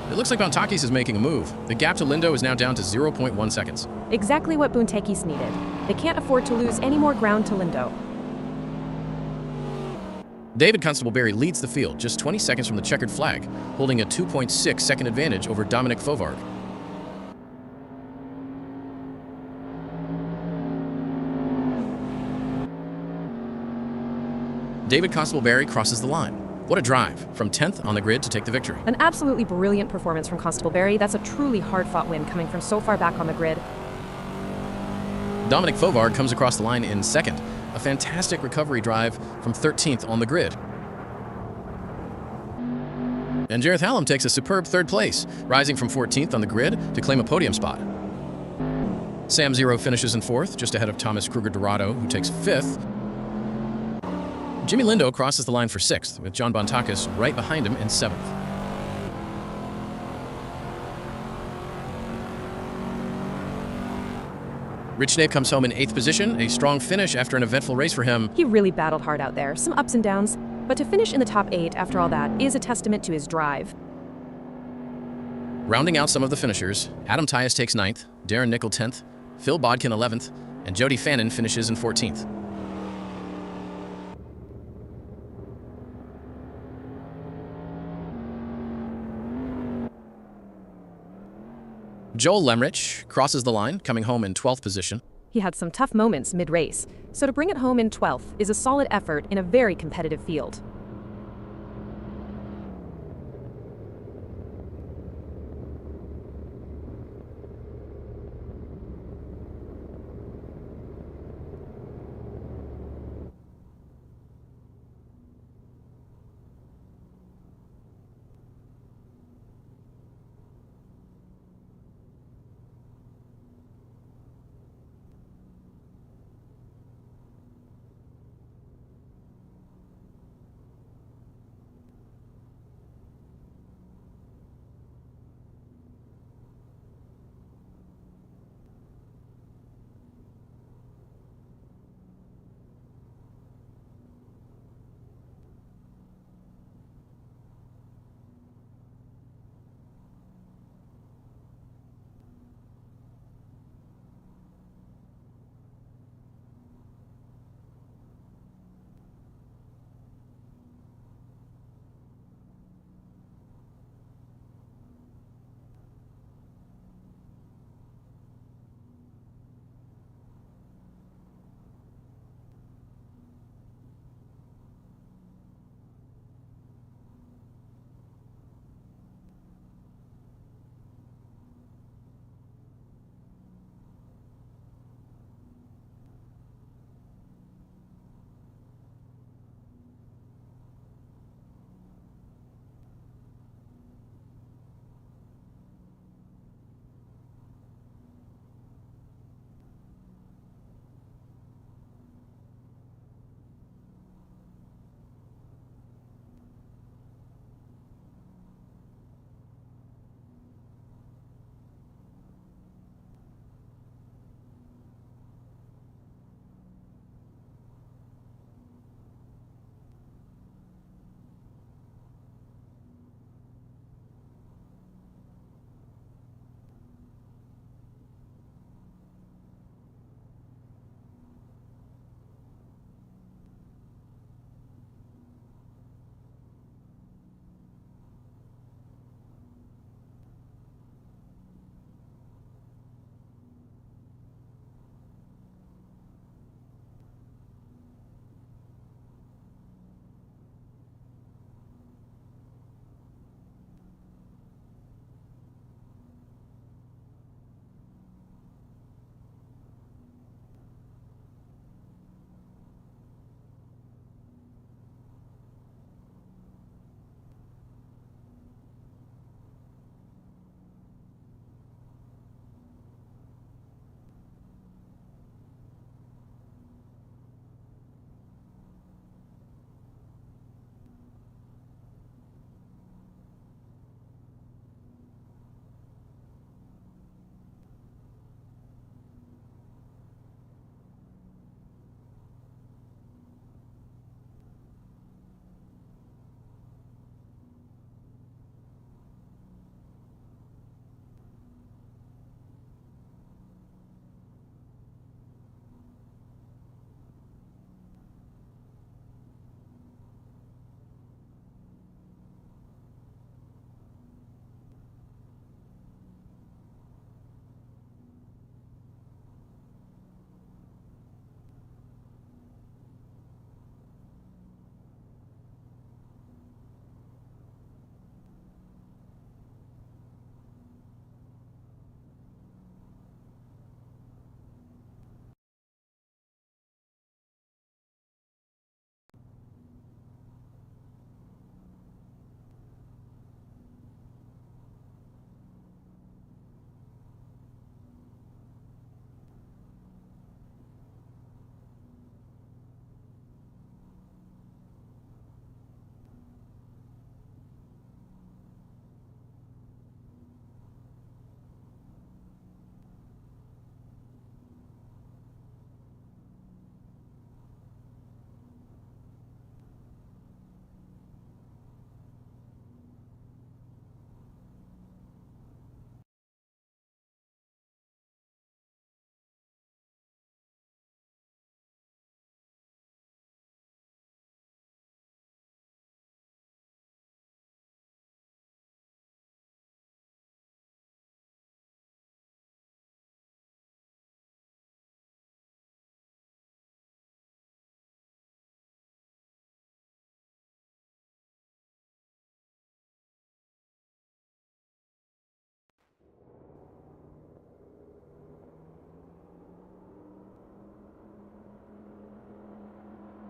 It looks like Boontakis is making a move. The gap to Lindo is now down to 0.1 seconds. Exactly what Boontakis needed. They can't afford to lose any more ground to Lindo. David Constable-Berry leads the field, just 20 seconds from the checkered flag, holding a 2.6 second advantage over Dominic Fovarg. David Constable-Berry crosses the line. What a drive, from 10th on the grid to take the victory. An absolutely brilliant performance from Constable-Berry. That's a truly hard-fought win coming from so far back on the grid. Dominic Fovarg comes across the line in 2nd. A fantastic recovery drive from 13th on the grid. And Jareth Hallam takes a superb 3rd place, rising from 14th on the grid to claim a podium spot. Sam Zero finishes in 4th, just ahead of Thomas Kruger-Dorado, who takes 5th. Jimmy Lindo crosses the line for 6th, with John Boontakis right behind him in 7th. Rich Snape comes home in 8th position, a strong finish after an eventful race for him. He really battled hard out there, some ups and downs, but to finish in the top 8 after all that is a testament to his drive. Rounding out some of the finishers, Adam Tyus takes 9th, Darren Nickel 10th, Phil Bodkin 11th, and Jody Fannin finishes in 14th. Joel Lemrich crosses the line, coming home in 12th position. He had some tough moments mid-race, so to bring it home in 12th is a solid effort in a very competitive field.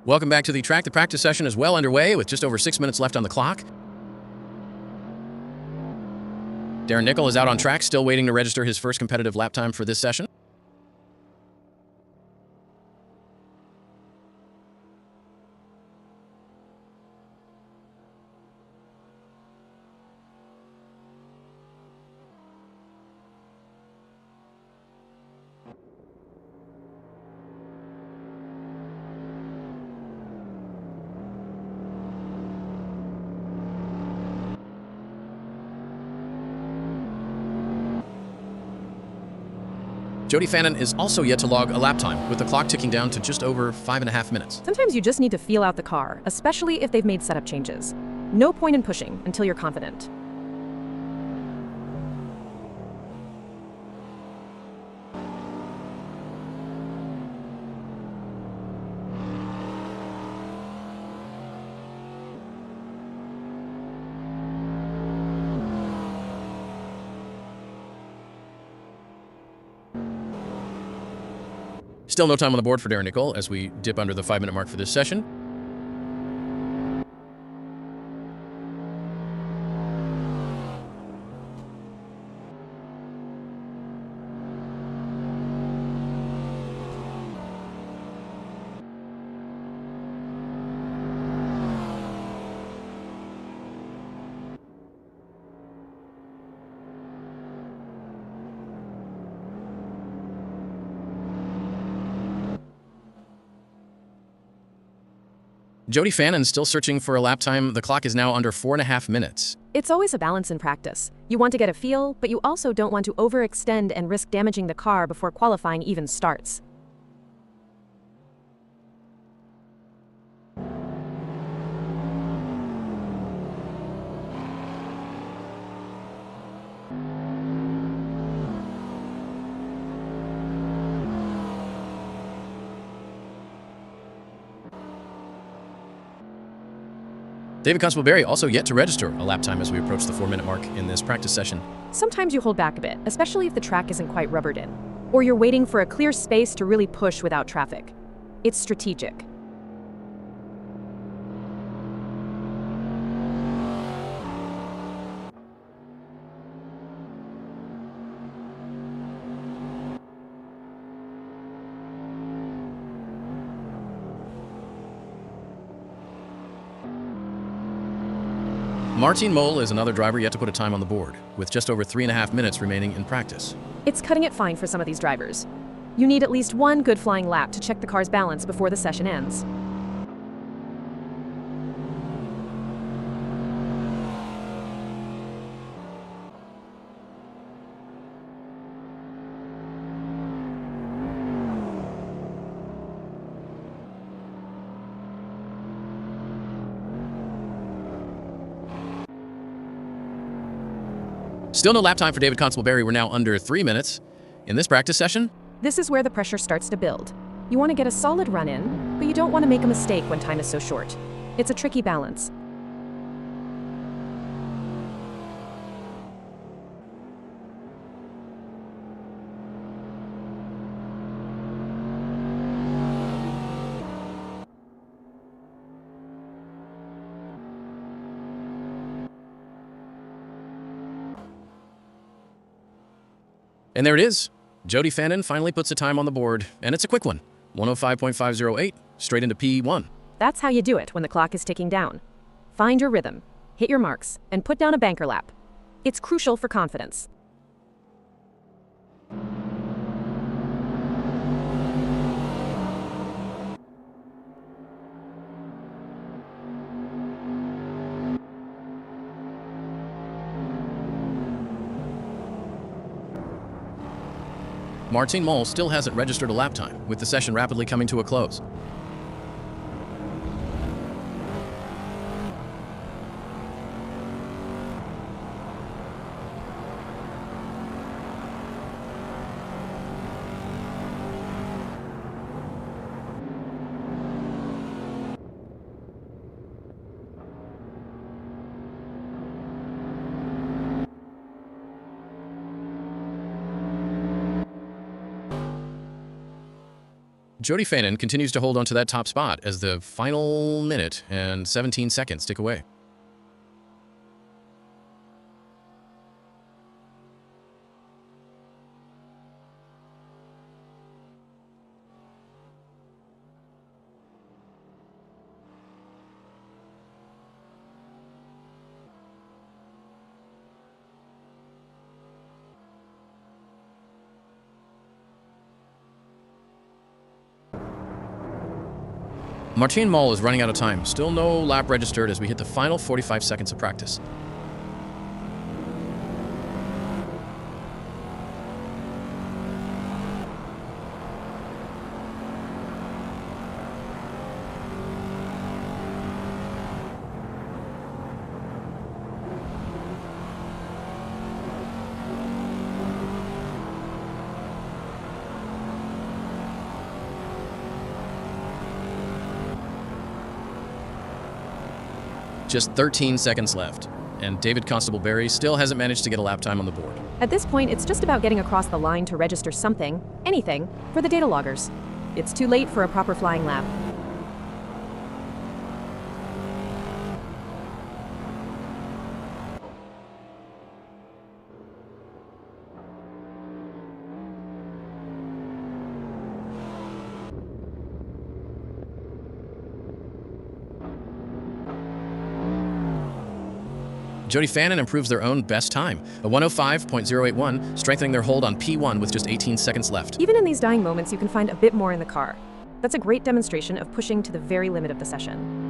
Welcome back to the track. The practice session is well underway with just over 6 minutes left on the clock. Darren Nickel is out on track, still waiting to register his first competitive lap time for this session. Jody Fannin is also yet to log a lap time, with the clock ticking down to just over 5.5 minutes. Sometimes you just need to feel out the car, especially if they've made setup changes. No point in pushing until you're confident. Still no time on the board for Darren Nickel as we dip under the 5-minute mark for this session. Jody Fannin still searching for a lap time. The clock is now under 4.5 minutes. It's always a balance in practice. You want to get a feel, but you also don't want to overextend and risk damaging the car before qualifying even starts. David Constable-Berry also yet to register a lap time as we approach the 4-minute mark in this practice session. Sometimes you hold back a bit, especially if the track isn't quite rubbered in, or you're waiting for a clear space to really push without traffic. It's strategic. Martin Mole is another driver yet to put a time on the board, with just over 3.5 minutes remaining in practice. It's cutting it fine for some of these drivers. You need at least one good flying lap to check the car's balance before the session ends. Still no lap time for David Constable-Berry. We're now under 3 minutes in this practice session. This is where the pressure starts to build. You want to get a solid run in, but you don't want to make a mistake when time is so short. It's a tricky balance. And there it is. Jody Fannin finally puts a time on the board, and it's a quick one. 105.508, straight into P1. That's how you do it when the clock is ticking down. Find your rhythm, hit your marks, and put down a banker lap. It's crucial for confidence. Martin Mole still hasn't registered a lap time, with the session rapidly coming to a close. Jody Fannin continues to hold on to that top spot as the final minute and 17 seconds tick away. Martin Moll is running out of time. Still no lap registered as we hit the final 45 seconds of practice. Just 13 seconds left, and David Constable-Barry still hasn't managed to get a lap time on the board. At this point, it's just about getting across the line to register something, anything, for the data loggers. It's too late for a proper flying lap. Jody Fannin improves their own best time, a 105.081, strengthening their hold on P1 with just 18 seconds left. Even in these dying moments, you can find a bit more in the car. That's a great demonstration of pushing to the very limit of the session.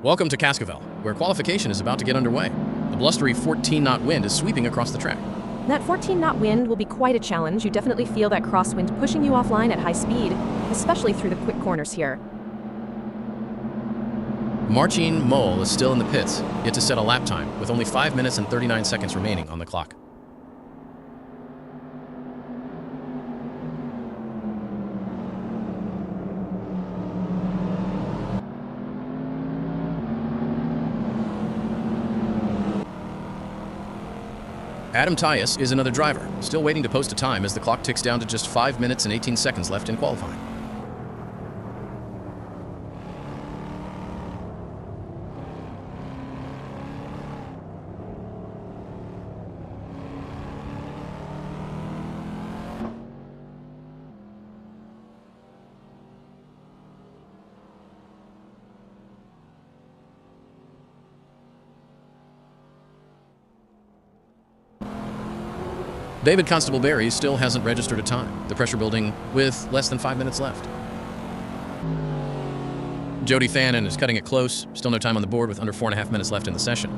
Welcome to Cascavel, where qualification is about to get underway. A blustery 14-knot wind is sweeping across the track. That 14-knot wind will be quite a challenge. You definitely feel that crosswind pushing you offline at high speed, especially through the quick corners here. Marcin Mol is still in the pits, yet to set a lap time, with only 5 minutes and 39 seconds remaining on the clock. Adam Tyus is another driver, still waiting to post a time as the clock ticks down to just 5 minutes and 18 seconds left in qualifying. David Constable-Berry still hasn't registered a time, the pressure building with less than 5 minutes left. Jody Fannin is cutting it close, still no time on the board with under 4.5 minutes left in the session.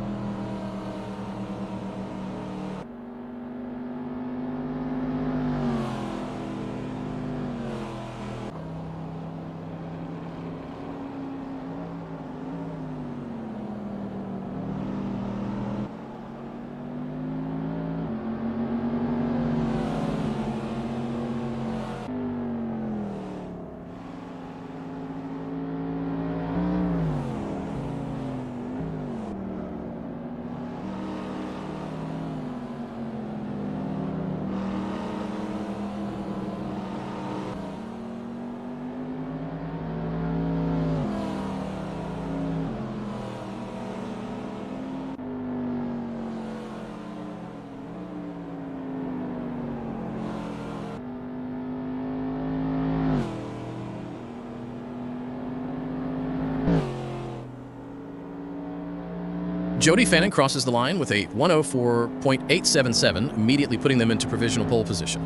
Jody Fannin crosses the line with a 104.877, immediately putting them into provisional pole position.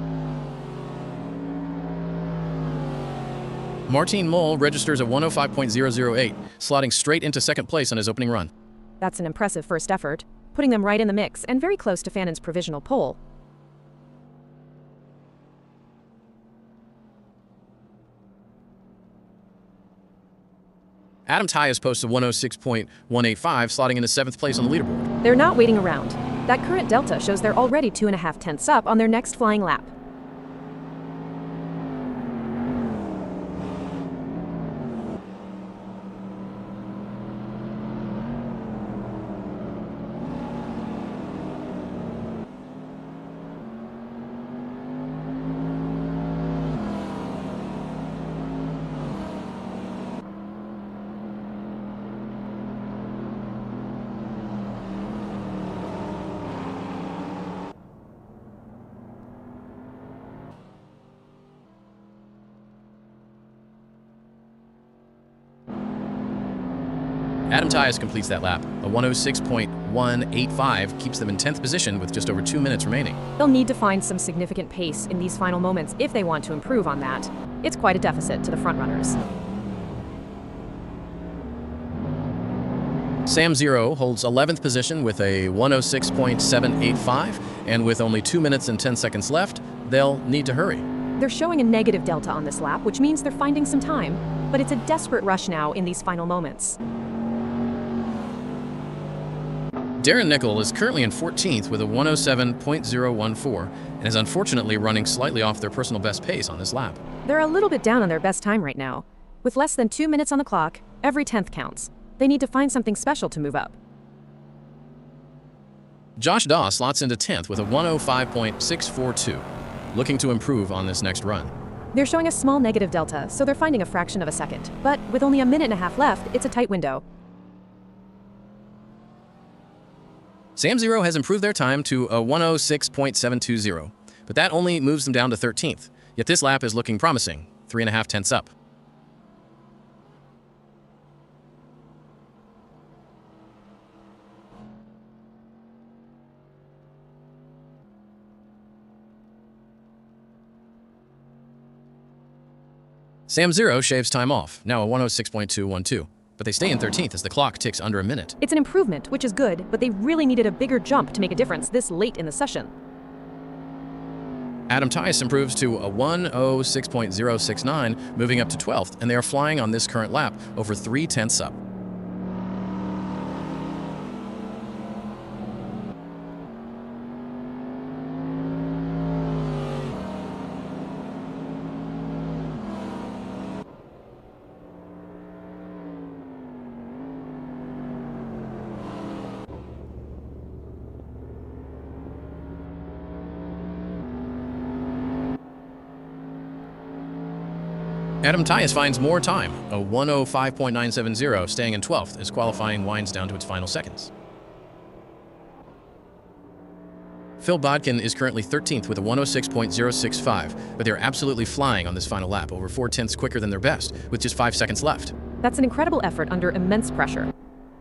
Marcin Mol registers a 105.008, slotting straight into second place on his opening run. That's an impressive first effort, putting them right in the mix and very close to Fannin's provisional pole. Adam Tyus posts a 106.185, slotting into 7th place on the leaderboard. They're not waiting around. That current delta shows they're already 2.5 tenths up on their next flying lap. Adam Tyus completes that lap. A 106.185 keeps them in 10th position with just over 2 minutes remaining. They'll need to find some significant pace in these final moments if they want to improve on that. It's quite a deficit to the frontrunners. Sam Zero holds 11th position with a 106.785, and with only 2 minutes and 10 seconds left, they'll need to hurry. They're showing a negative delta on this lap, which means they're finding some time, but it's a desperate rush now in these final moments. Darren Nickel is currently in 14th with a 107.014 and is unfortunately running slightly off their personal best pace on this lap. They're a little bit down on their best time right now. With less than 2 minutes on the clock, every 10th counts. They need to find something special to move up. Josh Daw slots into 10th with a 105.642, looking to improve on this next run. They're showing a small negative delta, so they're finding a fraction of a second. But with only a minute and a half left, it's a tight window. Sam Zero has improved their time to a 106.720, but that only moves them down to 13th. Yet this lap is looking promising, 3.5 tenths up. Sam Zero shaves time off, now a 106.212. but they stay in 13th as the clock ticks under a minute. It's an improvement, which is good, but they really needed a bigger jump to make a difference this late in the session. Adam Tice improves to a 1:06.069, moving up to 12th, and they are flying on this current lap over 0.3 up. Adam Tice finds more time, a 1:05.970, staying in 12th as qualifying winds down to its final seconds. Phil Bodkin is currently 13th with a 1:06.065, but they're absolutely flying on this final lap, over 0.4 quicker than their best, with just 5 seconds left. That's an incredible effort under immense pressure.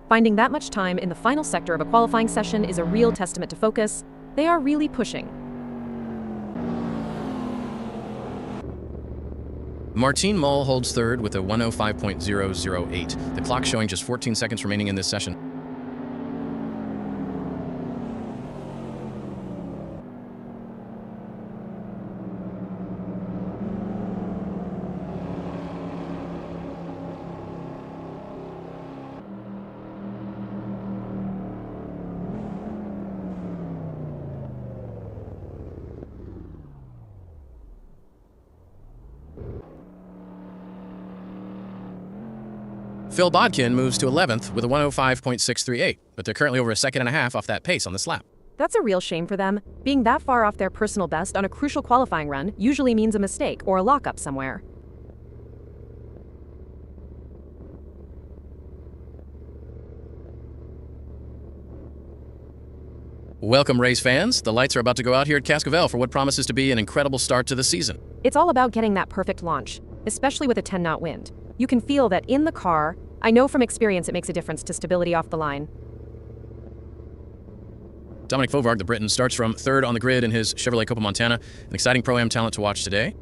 Finding that much time in the final sector of a qualifying session is a real testament to focus. They are really pushing. Martine Mull holds third with a 1:05.008, the clock showing just 14 seconds remaining in this session. Phil Bodkin moves to 11th with a 1:05.638, but they're currently over a second and a half off that pace on this lap. That's a real shame for them. Being that far off their personal best on a crucial qualifying run usually means a mistake or a lockup somewhere. Welcome, race fans. The lights are about to go out here at Cascavel for what promises to be an incredible start to the season. It's all about getting that perfect launch, especially with a 10-knot wind. You can feel that in the car. I know from experience it makes a difference to stability off the line. Dominic Fovarg, the Briton, starts from third on the grid in his Chevrolet Copa Montana, an exciting Pro-Am talent to watch today.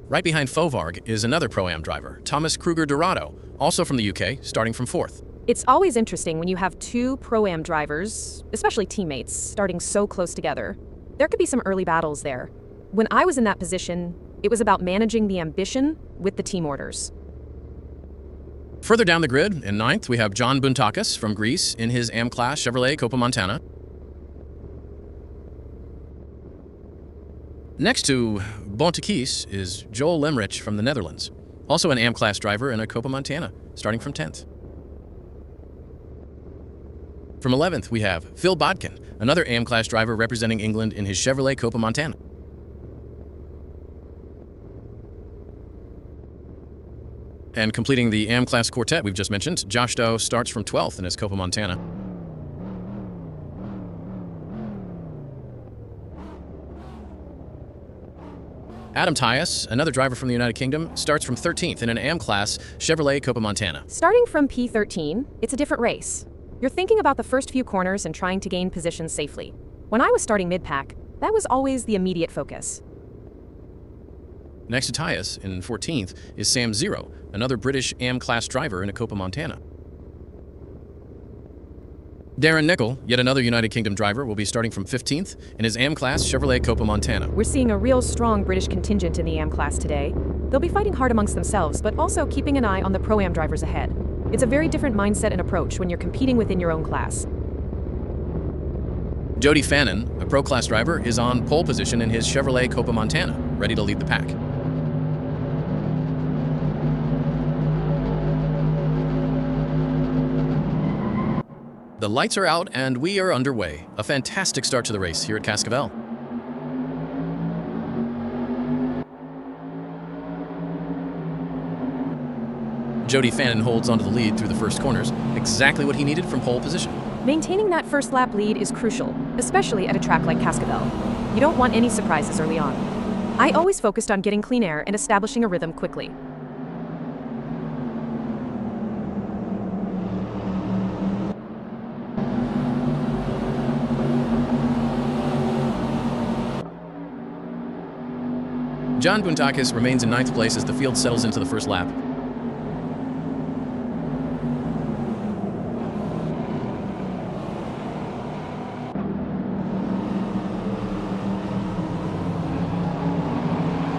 Right behind Fovarg is another Pro-Am driver, Thomas Kruger-Dorado, also from the UK, starting from 4th. It's always interesting when you have two Pro-Am drivers, especially teammates, starting so close together. There could be some early battles there. When I was in that position, it was about managing the ambition with the team orders. Further down the grid, in 9th, we have John Buntakis from Greece in his AM-Class Chevrolet Copa Montana. Next to Bontakis is Joel Lemrich from the Netherlands, also an AM-Class driver in a Copa Montana, starting from 10th. From 11th, we have Phil Bodkin, another AM-Class driver representing England in his Chevrolet Copa Montana. And completing the AM-Class quartet we've just mentioned, Josh Doe starts from 12th in his Copa Montana. Adam Tice, another driver from the United Kingdom, starts from 13th in an AM-Class Chevrolet Copa Montana. Starting from P13, it's a different race. You're thinking about the first few corners and trying to gain positions safely. When I was starting mid-pack, that was always the immediate focus. Next to Tice, in 14th, is Sam Zero, another British AM-Class driver in a Copa Montana. Darren Nickel, yet another United Kingdom driver, will be starting from 15th in his AM-Class Chevrolet Copa Montana. We're seeing a real strong British contingent in the AM-Class today. They'll be fighting hard amongst themselves, but also keeping an eye on the Pro-Am drivers ahead. It's a very different mindset and approach when you're competing within your own class. Jody Fannin, a Pro-Class driver, is on pole position in his Chevrolet Copa Montana, ready to lead the pack. The lights are out and we are underway. A fantastic start to the race here at Cascavel. Jody Fannin holds onto the lead through the first corners, exactly what he needed from pole position. Maintaining that first lap lead is crucial, especially at a track like Cascavel. You don't want any surprises early on. I always focused on getting clean air and establishing a rhythm quickly. John Buntakis remains in 9th place as the field settles into the first lap.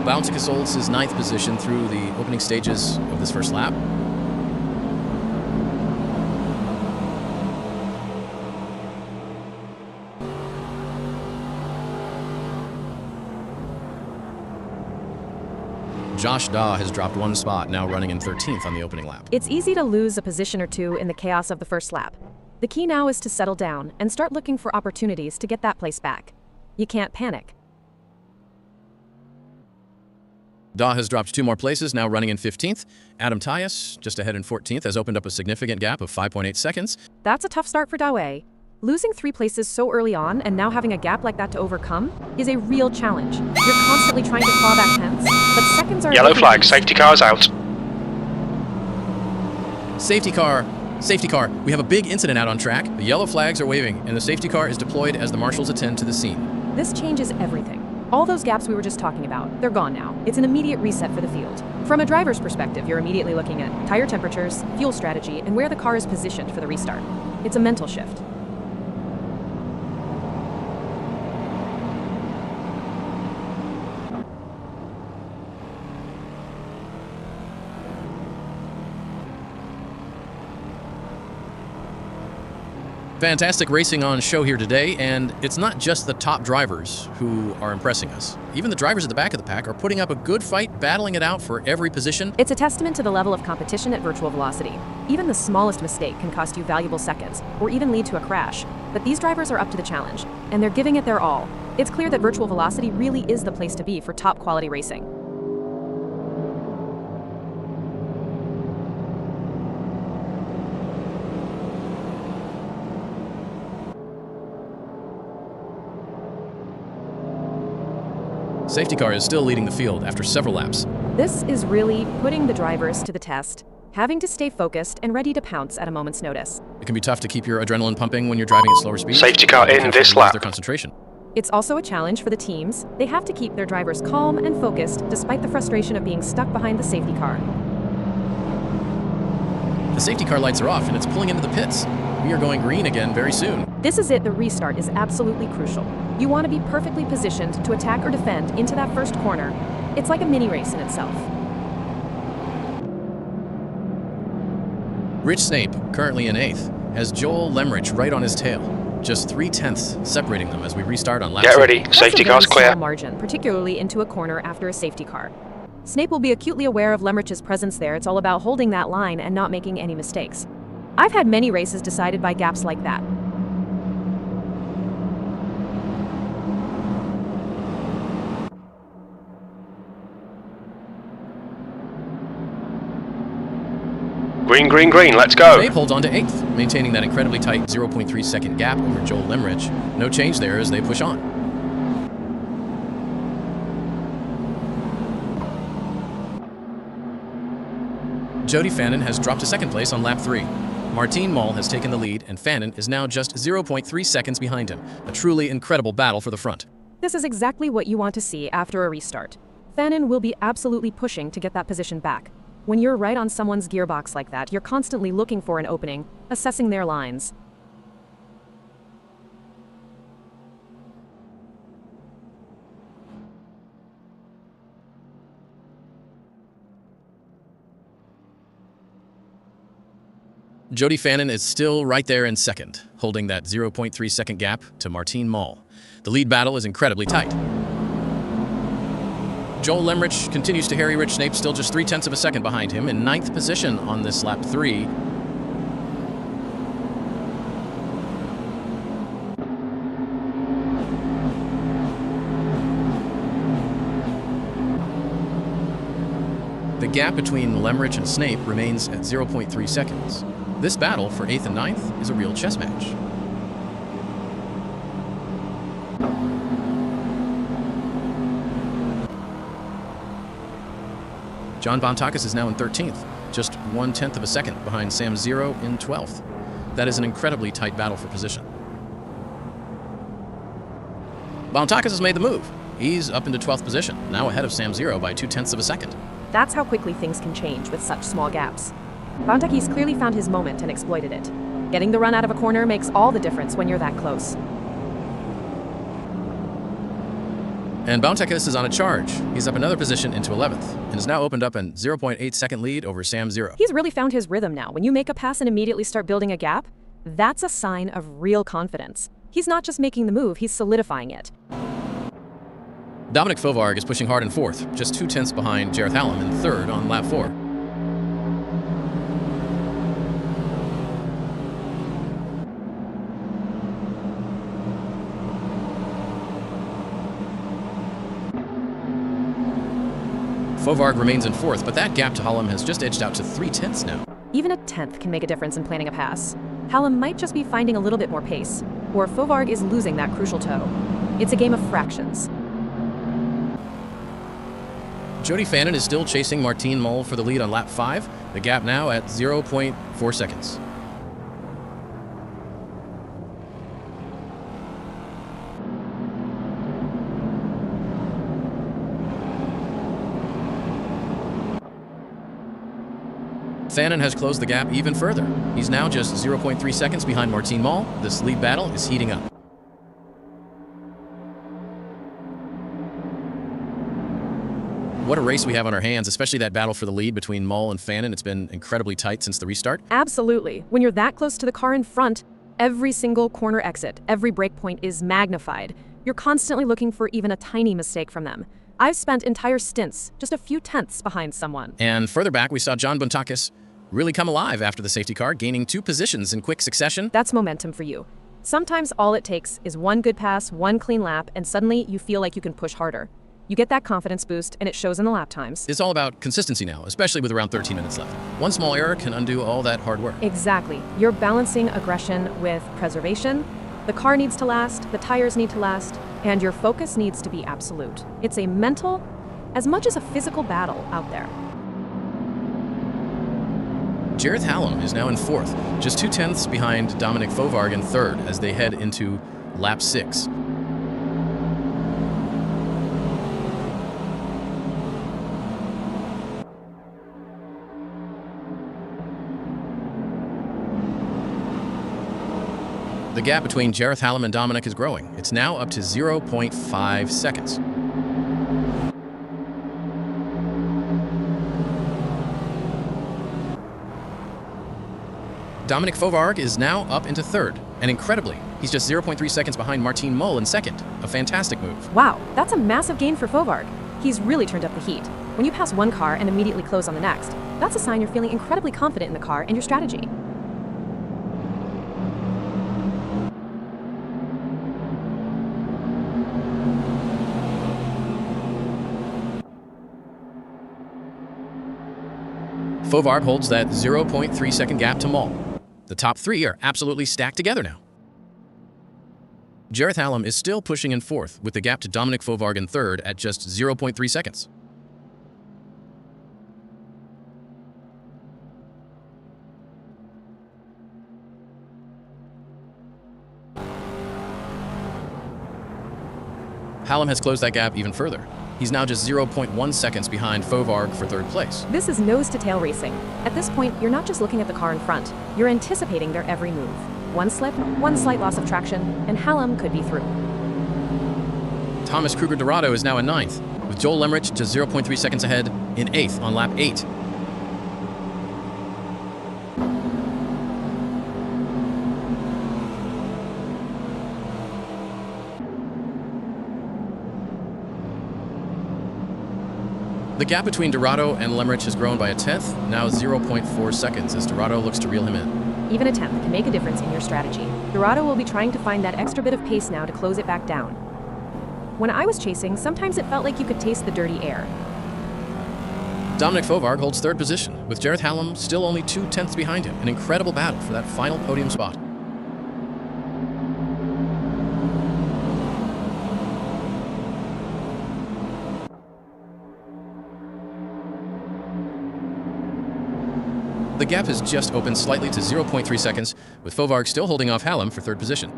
Buntakis holds his 9th position through the opening stages of this first lap. Josh Daw has dropped 1 spot, now running in 13th on the opening lap. It's easy to lose a position or two in the chaos of the first lap. The key now is to settle down and start looking for opportunities to get that place back. You can't panic. Daw has dropped 2 more places, now running in 15th. Adam Tyus, just ahead in 14th, has opened up a significant gap of 5.8 seconds. That's a tough start for Dawe. Losing 3 places so early on and now having a gap like that to overcome is a real challenge. You're constantly trying to claw back tenths, but seconds are... Yellow flag, safety car's out. Safety car. Safety car. We have a big incident out on track. The yellow flags are waving, and the safety car is deployed as the marshals attend to the scene. This changes everything. All those gaps we were just talking about, they're gone now. It's an immediate reset for the field. From a driver's perspective, you're immediately looking at tire temperatures, fuel strategy, and where the car is positioned for the restart. It's a mental shift. Fantastic racing on show here today, and it's not just the top drivers who are impressing us. Even the drivers at the back of the pack are putting up a good fight, battling it out for every position. It's a testament to the level of competition at virtual velocity. Even the smallest mistake can cost you valuable seconds, or even lead to a crash. But these drivers are up to the challenge, and they're giving it their all. It's clear that virtual velocity really is the place to be for top quality racing. Safety car is still leading the field after several laps. This is really putting the drivers to the test, having to stay focused and ready to pounce at a moment's notice. It can be tough to keep your adrenaline pumping when you're driving at slower speeds. Safety car in this lap. Their concentration. It's also a challenge for the teams. They have to keep their drivers calm and focused despite the frustration of being stuck behind the safety car. The safety car lights are off and it's pulling into the pits. We are going green again very soon. This is it. The restart is absolutely crucial. You want to be perfectly positioned to attack or defend into that first corner. It's like a mini race in itself. Rich Snape, currently in 8th, has Joel Lemrich right on his tail. Just 0.3 separating them as we restart on lap 2. Get ready, safety car's clear. That's a very small margin, particularly into a corner after a safety car. Snape will be acutely aware of Lemrich's presence there. It's all about holding that line and not making any mistakes. I've had many races decided by gaps like that. Green, green, green, let's go. Snape holds on to 8th, maintaining that incredibly tight 0.3 second gap over Joel Lemrich. No change there as they push on. Jody Fannin has dropped to 2nd place on lap 3. Martine Moll has taken the lead, and Fannin is now just 0.3 seconds behind him. A truly incredible battle for the front. This is exactly what you want to see after a restart. Fannin will be absolutely pushing to get that position back. When you're right on someone's gearbox like that, you're constantly looking for an opening, assessing their lines. Jody Fannin is still right there in 2nd, holding that 0.3 second gap to Martine Moll. The lead battle is incredibly tight. Joel Lemrich continues to harry Rich Snape, still just 0.3 of a second behind him, in 9th position on this lap 3. The The gap between Lemrich and Snape remains at 0.3 seconds. This battle for 8th and 9th is a real chess match. John Bontakis is now in 13th, just 1/10 of a second behind Sam Zero in 12th. That is an incredibly tight battle for position. Bontakis has made the move. He's up into 12th position, now ahead of Sam Zero by 2/10 of a second. That's how quickly things can change with such small gaps. Bontakis clearly found his moment and exploited it. Getting the run out of a corner makes all the difference when you're that close. And Bontakis is on a charge. He's up another position into 11th, and has now opened up a 0.8 second lead over Sam Zero. He's really found his rhythm now. When you make a pass and immediately start building a gap, that's a sign of real confidence. He's not just making the move, he's solidifying it. Dominic Fovarg is pushing hard in 4th, just 2/10 behind Jareth Hallam in 3rd on lap 4. Fovarg remains in 4th, but that gap to Hallam has just edged out to 3/10 now. Even a 10th can make a difference in planning a pass. Hallam might just be finding a little bit more pace, or Fovarg is losing that crucial toe. It's a game of fractions. Jody Fannin is still chasing Martine Moll for the lead on lap 5, the gap now at 0.4 seconds. Fannin has closed the gap even further. He's now just 0.3 seconds behind Martine Moll. This lead battle is heating up. What a race we have on our hands, especially that battle for the lead between Moll and Fannin. It's been incredibly tight since the restart. Absolutely. When you're that close to the car in front, every single corner exit, every brake point is magnified. You're constantly looking for even a tiny mistake from them. I've spent entire stints just a few tenths behind someone. And further back, we saw John Bontakis really come alive after the safety car, gaining 2 positions in quick succession. That's momentum for you. Sometimes all it takes is one good pass, one clean lap, and suddenly you feel like you can push harder. You get that confidence boost, and it shows in the lap times. It's all about consistency now, especially with around 13 minutes left. One small error can undo all that hard work. Exactly. You're balancing aggression with preservation. The car needs to last, the tires need to last, and your focus needs to be absolute. It's a mental, as much as a physical battle out there. Jareth Hallam is now in 4th, just 2/10 behind Dominic Fovarg in 3rd as they head into lap 6. The gap between Jareth Hallam and Dominic is growing. It's now up to 0.5 seconds. Dominic Fovarg is now up into 3rd, and incredibly, he's just 0.3 seconds behind Martine Moll in 2nd. A fantastic move. Wow, that's a massive gain for Fovarg. He's really turned up the heat. When you pass one car and immediately close on the next, that's a sign you're feeling incredibly confident in the car and your strategy. Fovarg holds that 0.3 second gap to Moll. The top 3 are absolutely stacked together now. Jareth Hallam is still pushing in 4th, with the gap to Dominic Fovarg in 3rd at just 0.3 seconds. Hallam has closed that gap even further. He's now just 0.1 seconds behind Fovarg for 3rd place. This is nose-to-tail racing. At this point, you're not just looking at the car in front, you're anticipating their every move. One slip, one slight loss of traction, and Hallam could be through. Thomas Kruger-Dorado is now in 9th, with Joel Lemrich just 0.3 seconds ahead in 8th on lap 8. The gap between Dorado and Lemrich has grown by a 10th, now 0.4 seconds as Dorado looks to reel him in. Even a 10th can make a difference in your strategy. Dorado will be trying to find that extra bit of pace now to close it back down. When I was chasing, sometimes it felt like you could taste the dirty air. Dominic Fovarg holds third position, with Jareth Hallam still only 2/10 behind him. An incredible battle for that final podium spot. The gap has just opened slightly to 0.3 seconds, with Fovarg still holding off Hallam for third position.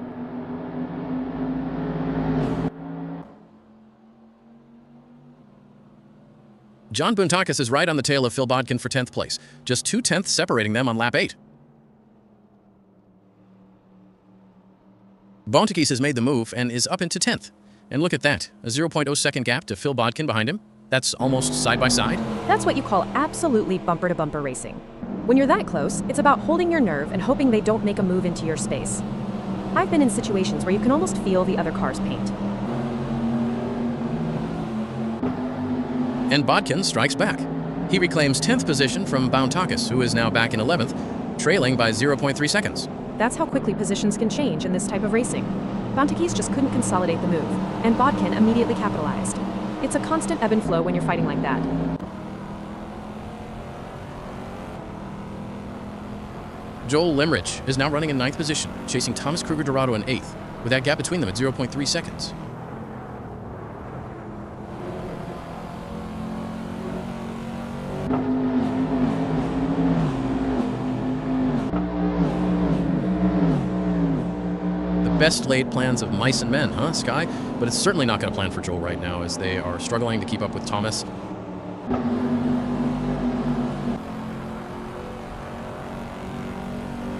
John Boontakis is right on the tail of Phil Bodkin for 10th place, just 2/10 separating them on lap 8. Boontakis has made the move and is up into 10th. And look at that, a 0.0 second gap to Phil Bodkin behind him. That's almost side by side. That's what you call absolutely bumper-to-bumper racing. When you're that close, it's about holding your nerve and hoping they don't make a move into your space. I've been in situations where you can almost feel the other car's paint. And Bodkin strikes back. He reclaims 10th position from Boontakis, who is now back in 11th, trailing by 0.3 seconds. That's how quickly positions can change in this type of racing. Boontakis just couldn't consolidate the move, and Bodkin immediately capitalized. It's a constant ebb and flow when you're fighting like that. Joel Limrich is now running in 9th position, chasing Thomas Kruger-Dorado in 8th, with that gap between them at 0.3 seconds. The best laid plans of mice and men, huh, Sky? But it's certainly not going to plan for Joel right now, as they are struggling to keep up with Thomas.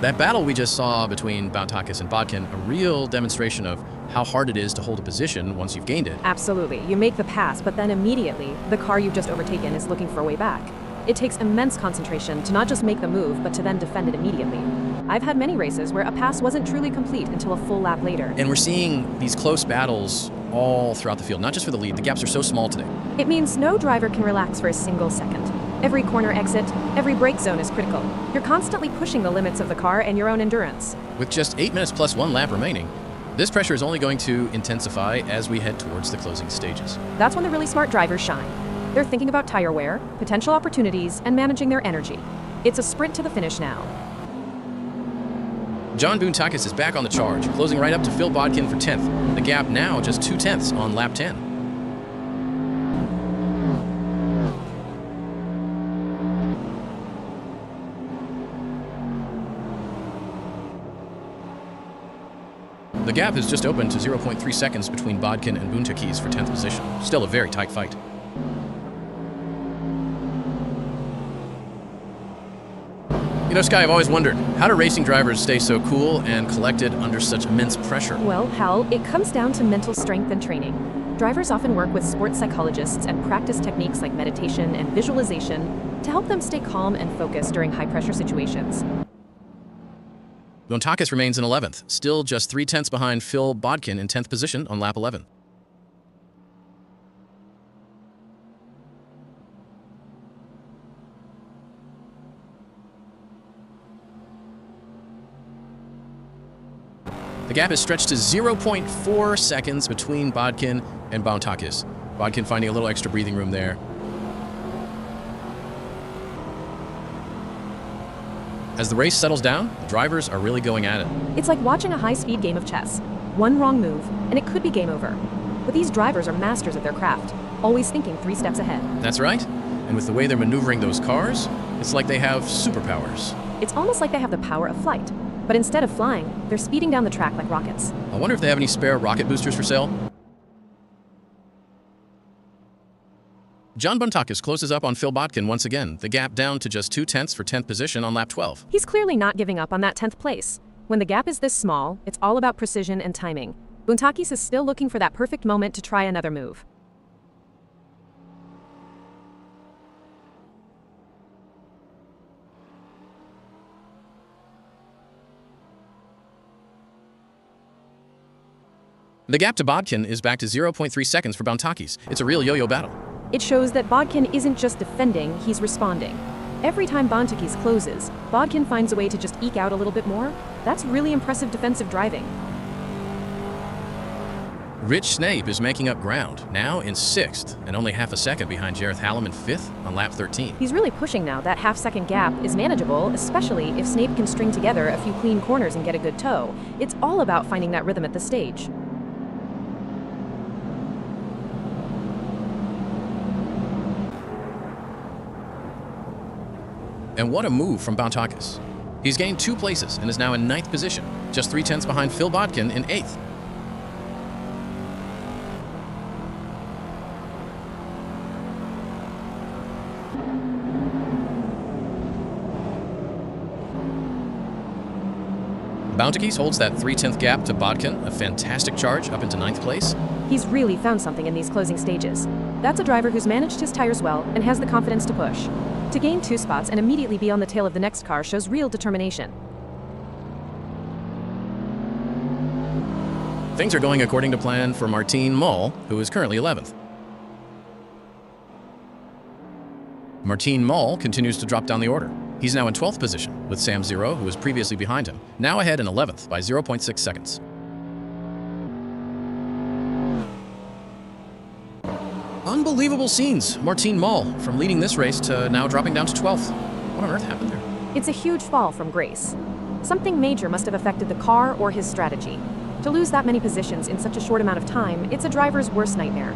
That battle we just saw between Boontakis and Bodkin, a real demonstration of how hard it is to hold a position once you've gained it. Absolutely. You make the pass, but then immediately, the car you've just overtaken is looking for a way back. It takes immense concentration to not just make the move, but to then defend it immediately. I've had many races where a pass wasn't truly complete until a full lap later. And we're seeing these close battles all throughout the field, not just for the lead. The gaps are so small today. It means no driver can relax for a single second. Every corner exit, every brake zone is critical. You're constantly pushing the limits of the car and your own endurance. With just 8 minutes plus 1 lap remaining, this pressure is only going to intensify as we head towards the closing stages. That's when the really smart drivers shine. They're thinking about tire wear, potential opportunities, and managing their energy. It's a sprint to the finish now. John Boontakis is back on the charge, closing right up to Phil Bodkin for 10th. The gap now just 2/10 on lap 10. The gap has just opened to 0.3 seconds between Bodkin and Boontakis for 10th position. Still a very tight fight. You know, Sky, I've always wondered, how do racing drivers stay so cool and collected under such immense pressure? Well, Hal, it comes down to mental strength and training. Drivers often work with sports psychologists and practice techniques like meditation and visualization to help them stay calm and focused during high-pressure situations. Boontakis remains in 11th, still just 3/10 behind Phil Bodkin in 10th position on lap 11. The gap is stretched to 0.4 seconds between Bodkin and Boontakis. Bodkin finding a little extra breathing room there. As the race settles down, the drivers are really going at it. It's like watching a high-speed game of chess. One wrong move, and it could be game over. But these drivers are masters at their craft, always thinking 3 steps ahead. That's right. And with the way they're maneuvering those cars, it's like they have superpowers. It's almost like they have the power of flight. But instead of flying, they're speeding down the track like rockets. I wonder if they have any spare rocket boosters for sale. John Boontakis closes up on Phil Bodkin once again, the gap down to just 2/10 for 10th position on lap 12. He's clearly not giving up on that 10th place. When the gap is this small, it's all about precision and timing. Boontakis is still looking for that perfect moment to try another move. The gap to Bodkin is back to 0.3 seconds for Boontakis. It's a real yo-yo battle. It shows that Bodkin isn't just defending, he's responding. Every time Boontakis closes, Bodkin finds a way to just eke out a little bit more. That's really impressive defensive driving. Rich Snape is making up ground, now in 6th, and only half a second behind Jareth Hallam in 5th on lap 13. He's really pushing now. That half-second gap is manageable, especially if Snape can string together a few clean corners and get a good tow. It's all about finding that rhythm at the stage. And what a move from Bantakis. He's gained 2 places and is now in 9th position, just 3/10 behind Phil Bodkin in 8th. Bantakis holds that 3/10 gap to Bodkin, a fantastic charge up into 9th place. He's really found something in these closing stages. That's a driver who's managed his tires well and has the confidence to push. To gain 2 spots and immediately be on the tail of the next car shows real determination. Things are going according to plan for Martin Moll, who is currently 11th. Martin Moll continues to drop down the order. He's now in 12th position, with Sam Zero, who was previously behind him, now ahead in 11th by 0.6 seconds. Unbelievable scenes. Martin Moll, from leading this race to now dropping down to 12th. What on earth happened there? It's a huge fall from grace. Something major must have affected the car or his strategy. To lose that many positions in such a short amount of time, it's a driver's worst nightmare.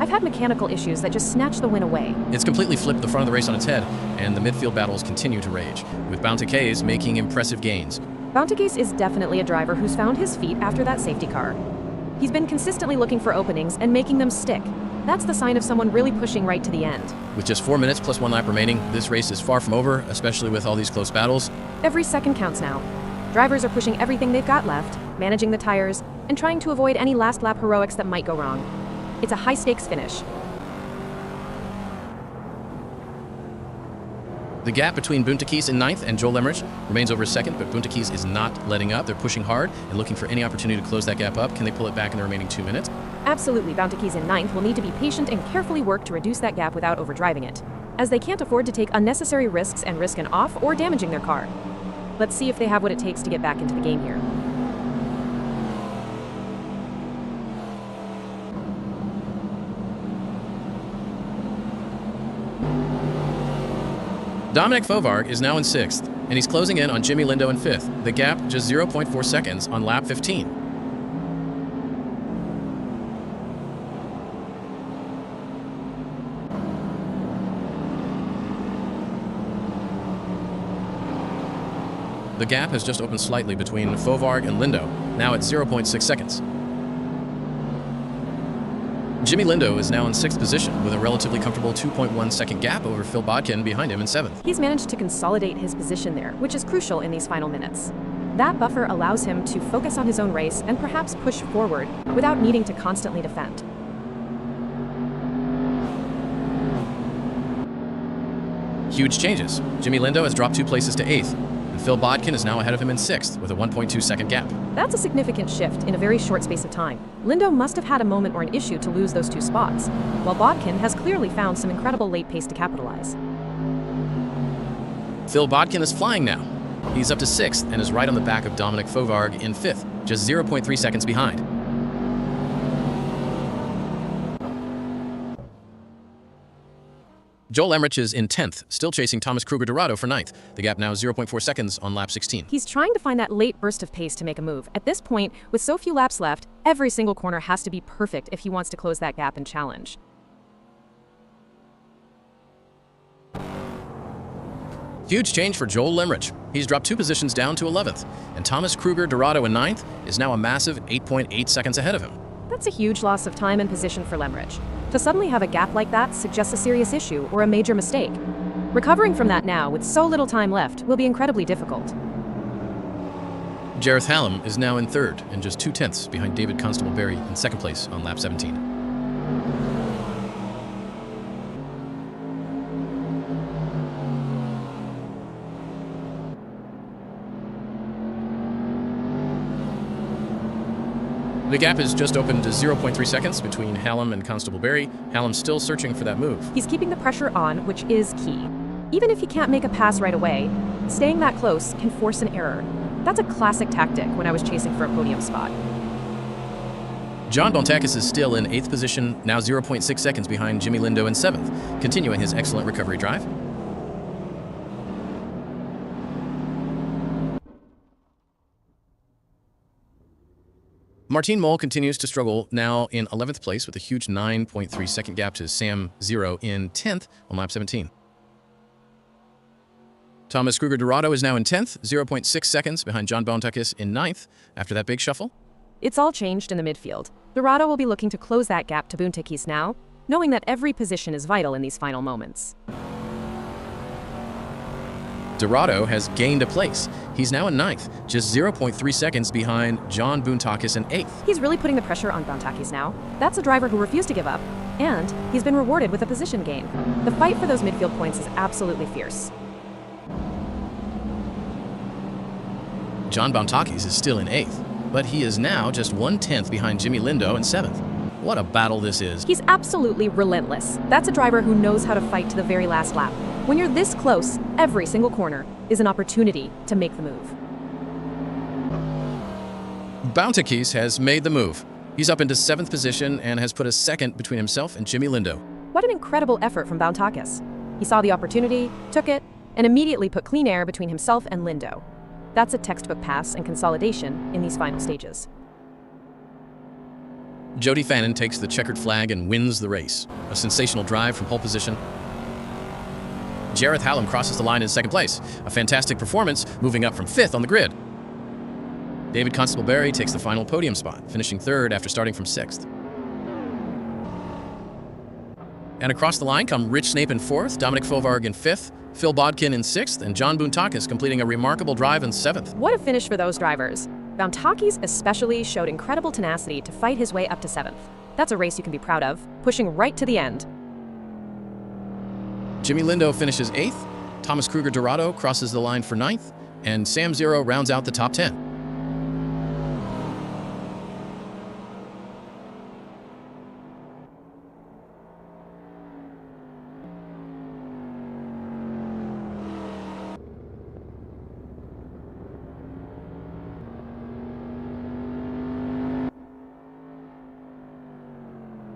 I've had mechanical issues that just snatch the win away. It's completely flipped the front of the race on its head, and the midfield battles continue to rage, with Bantakis making impressive gains. Bantakis is definitely a driver who's found his feet after that safety car. He's been consistently looking for openings and making them stick. That's the sign of someone really pushing right to the end. With just 4 minutes plus 1 lap remaining, this race is far from over, especially with all these close battles. Every second counts now. Drivers are pushing everything they've got left, managing the tires, and trying to avoid any last lap heroics that might go wrong. It's a high-stakes finish. The gap between Bantakis in 9th and Joel Emmerich remains over a second, but Bantakis is not letting up. They're pushing hard and looking for any opportunity to close that gap up. Can they pull it back in the remaining 2 minutes? Absolutely, Bantakis in 9th will need to be patient and carefully work to reduce that gap without overdriving it, as they can't afford to take unnecessary risks and risk an off or damaging their car. Let's see if they have what it takes to get back into the game here. Dominic Fovarg is now in 6th, and he's closing in on Jimmy Lindo in 5th. The gap just 0.4 seconds on lap 15. The gap has just opened slightly between Fovarg and Lindo, now at 0.6 seconds. Jimmy Lindo is now in 6th position with a relatively comfortable 2.1 second gap over Phil Bodkin behind him in 7th. He's managed to consolidate his position there, which is crucial in these final minutes. That buffer allows him to focus on his own race and perhaps push forward without needing to constantly defend. Huge changes. Jimmy Lindo has dropped 2 places to 8th, and Phil Bodkin is now ahead of him in 6th with a 1.2 second gap. That's a significant shift in a very short space of time. Lindo must have had a moment or an issue to lose those 2 spots, while Bodkin has clearly found some incredible late pace to capitalize. Phil Bodkin is flying now. He's up to 6th and is right on the back of Dominic Fovarg in 5th, just 0.3 seconds behind. Joel Emmerich is in 10th, still chasing Thomas Kruger-Dorado for 9th. The gap now 0.4 seconds on lap 16. He's trying to find that late burst of pace to make a move. At this point, with so few laps left, every single corner has to be perfect if he wants to close that gap and challenge. Huge change for Joel Emmerich. He's dropped 2 positions down to 11th, and Thomas Kruger-Dorado in 9th is now a massive 8.8 seconds ahead of him. That's a huge loss of time and position for Lemrich. To suddenly have a gap like that suggests a serious issue or a major mistake. Recovering from that now, with so little time left, will be incredibly difficult. Jareth Hallam is now in 3rd and just 0.2 behind David Constable-Berry in 2nd place on lap 17. The gap is just opened to 0.3 seconds between Hallam and Constable-Berry. Hallam's still searching for that move. He's keeping the pressure on, which is key. Even if he can't make a pass right away, staying that close can force an error. That's a classic tactic when I was chasing for a podium spot. John Bontakis is still in 8th position, now 0.6 seconds behind Jimmy Lindo in 7th, continuing his excellent recovery drive. Martin Mole continues to struggle, now in 11th place with a huge 9.3 second gap to Sam 0 in 10th on lap 17. Thomas Kruger-Dorado is now in 10th, 0.6 seconds behind John Bontakis in 9th after that big shuffle. It's all changed in the midfield. Dorado will be looking to close that gap to Bontakis now, knowing that every position is vital in these final moments. Dorado has gained a place. He's now in 9th, just 0.3 seconds behind John Bontakis in 8th. He's really putting the pressure on Bontakis now. That's a driver who refused to give up, and he's been rewarded with a position gain. The fight for those midfield points is absolutely fierce. John Bontakis is still in 8th, but he is now just 1/10 behind Jimmy Lindo in 7th. What a battle this is. He's absolutely relentless. That's a driver who knows how to fight to the very last lap. When you're this close, every single corner is an opportunity to make the move. Bontakis has made the move. He's up into 7th position and has put a second between himself and Jimmy Lindo. What an incredible effort from Bontakis. He saw the opportunity, took it, and immediately put clean air between himself and Lindo. That's a textbook pass and consolidation in these final stages. Jody Fannin takes the checkered flag and wins the race. A sensational drive from pole position. Jareth Hallam crosses the line in 2nd place. A fantastic performance, moving up from 5th on the grid. David Constable-Berry takes the final podium spot, finishing 3rd after starting from 6th. And across the line come Rich Snape in 4th, Dominic Fovarg in 5th, Phil Bodkin in 6th, and John Bontakis completing a remarkable drive in 7th. What a finish for those drivers. Bontakis especially showed incredible tenacity to fight his way up to 7th. That's a race you can be proud of, pushing right to the end. Jimmy Lindo finishes 8th, Thomas Kruger-Dorado crosses the line for 9th, and Sam 0 rounds out the top 10.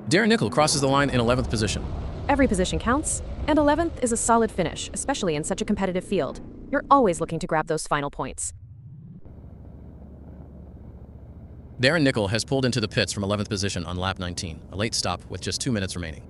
Darren Nickel crosses the line in 11th position. Every position counts, and 11th is a solid finish, especially in such a competitive field. You're always looking to grab those final points. Darren Nickel has pulled into the pits from 11th position on lap 19, a late stop with just 2 minutes remaining.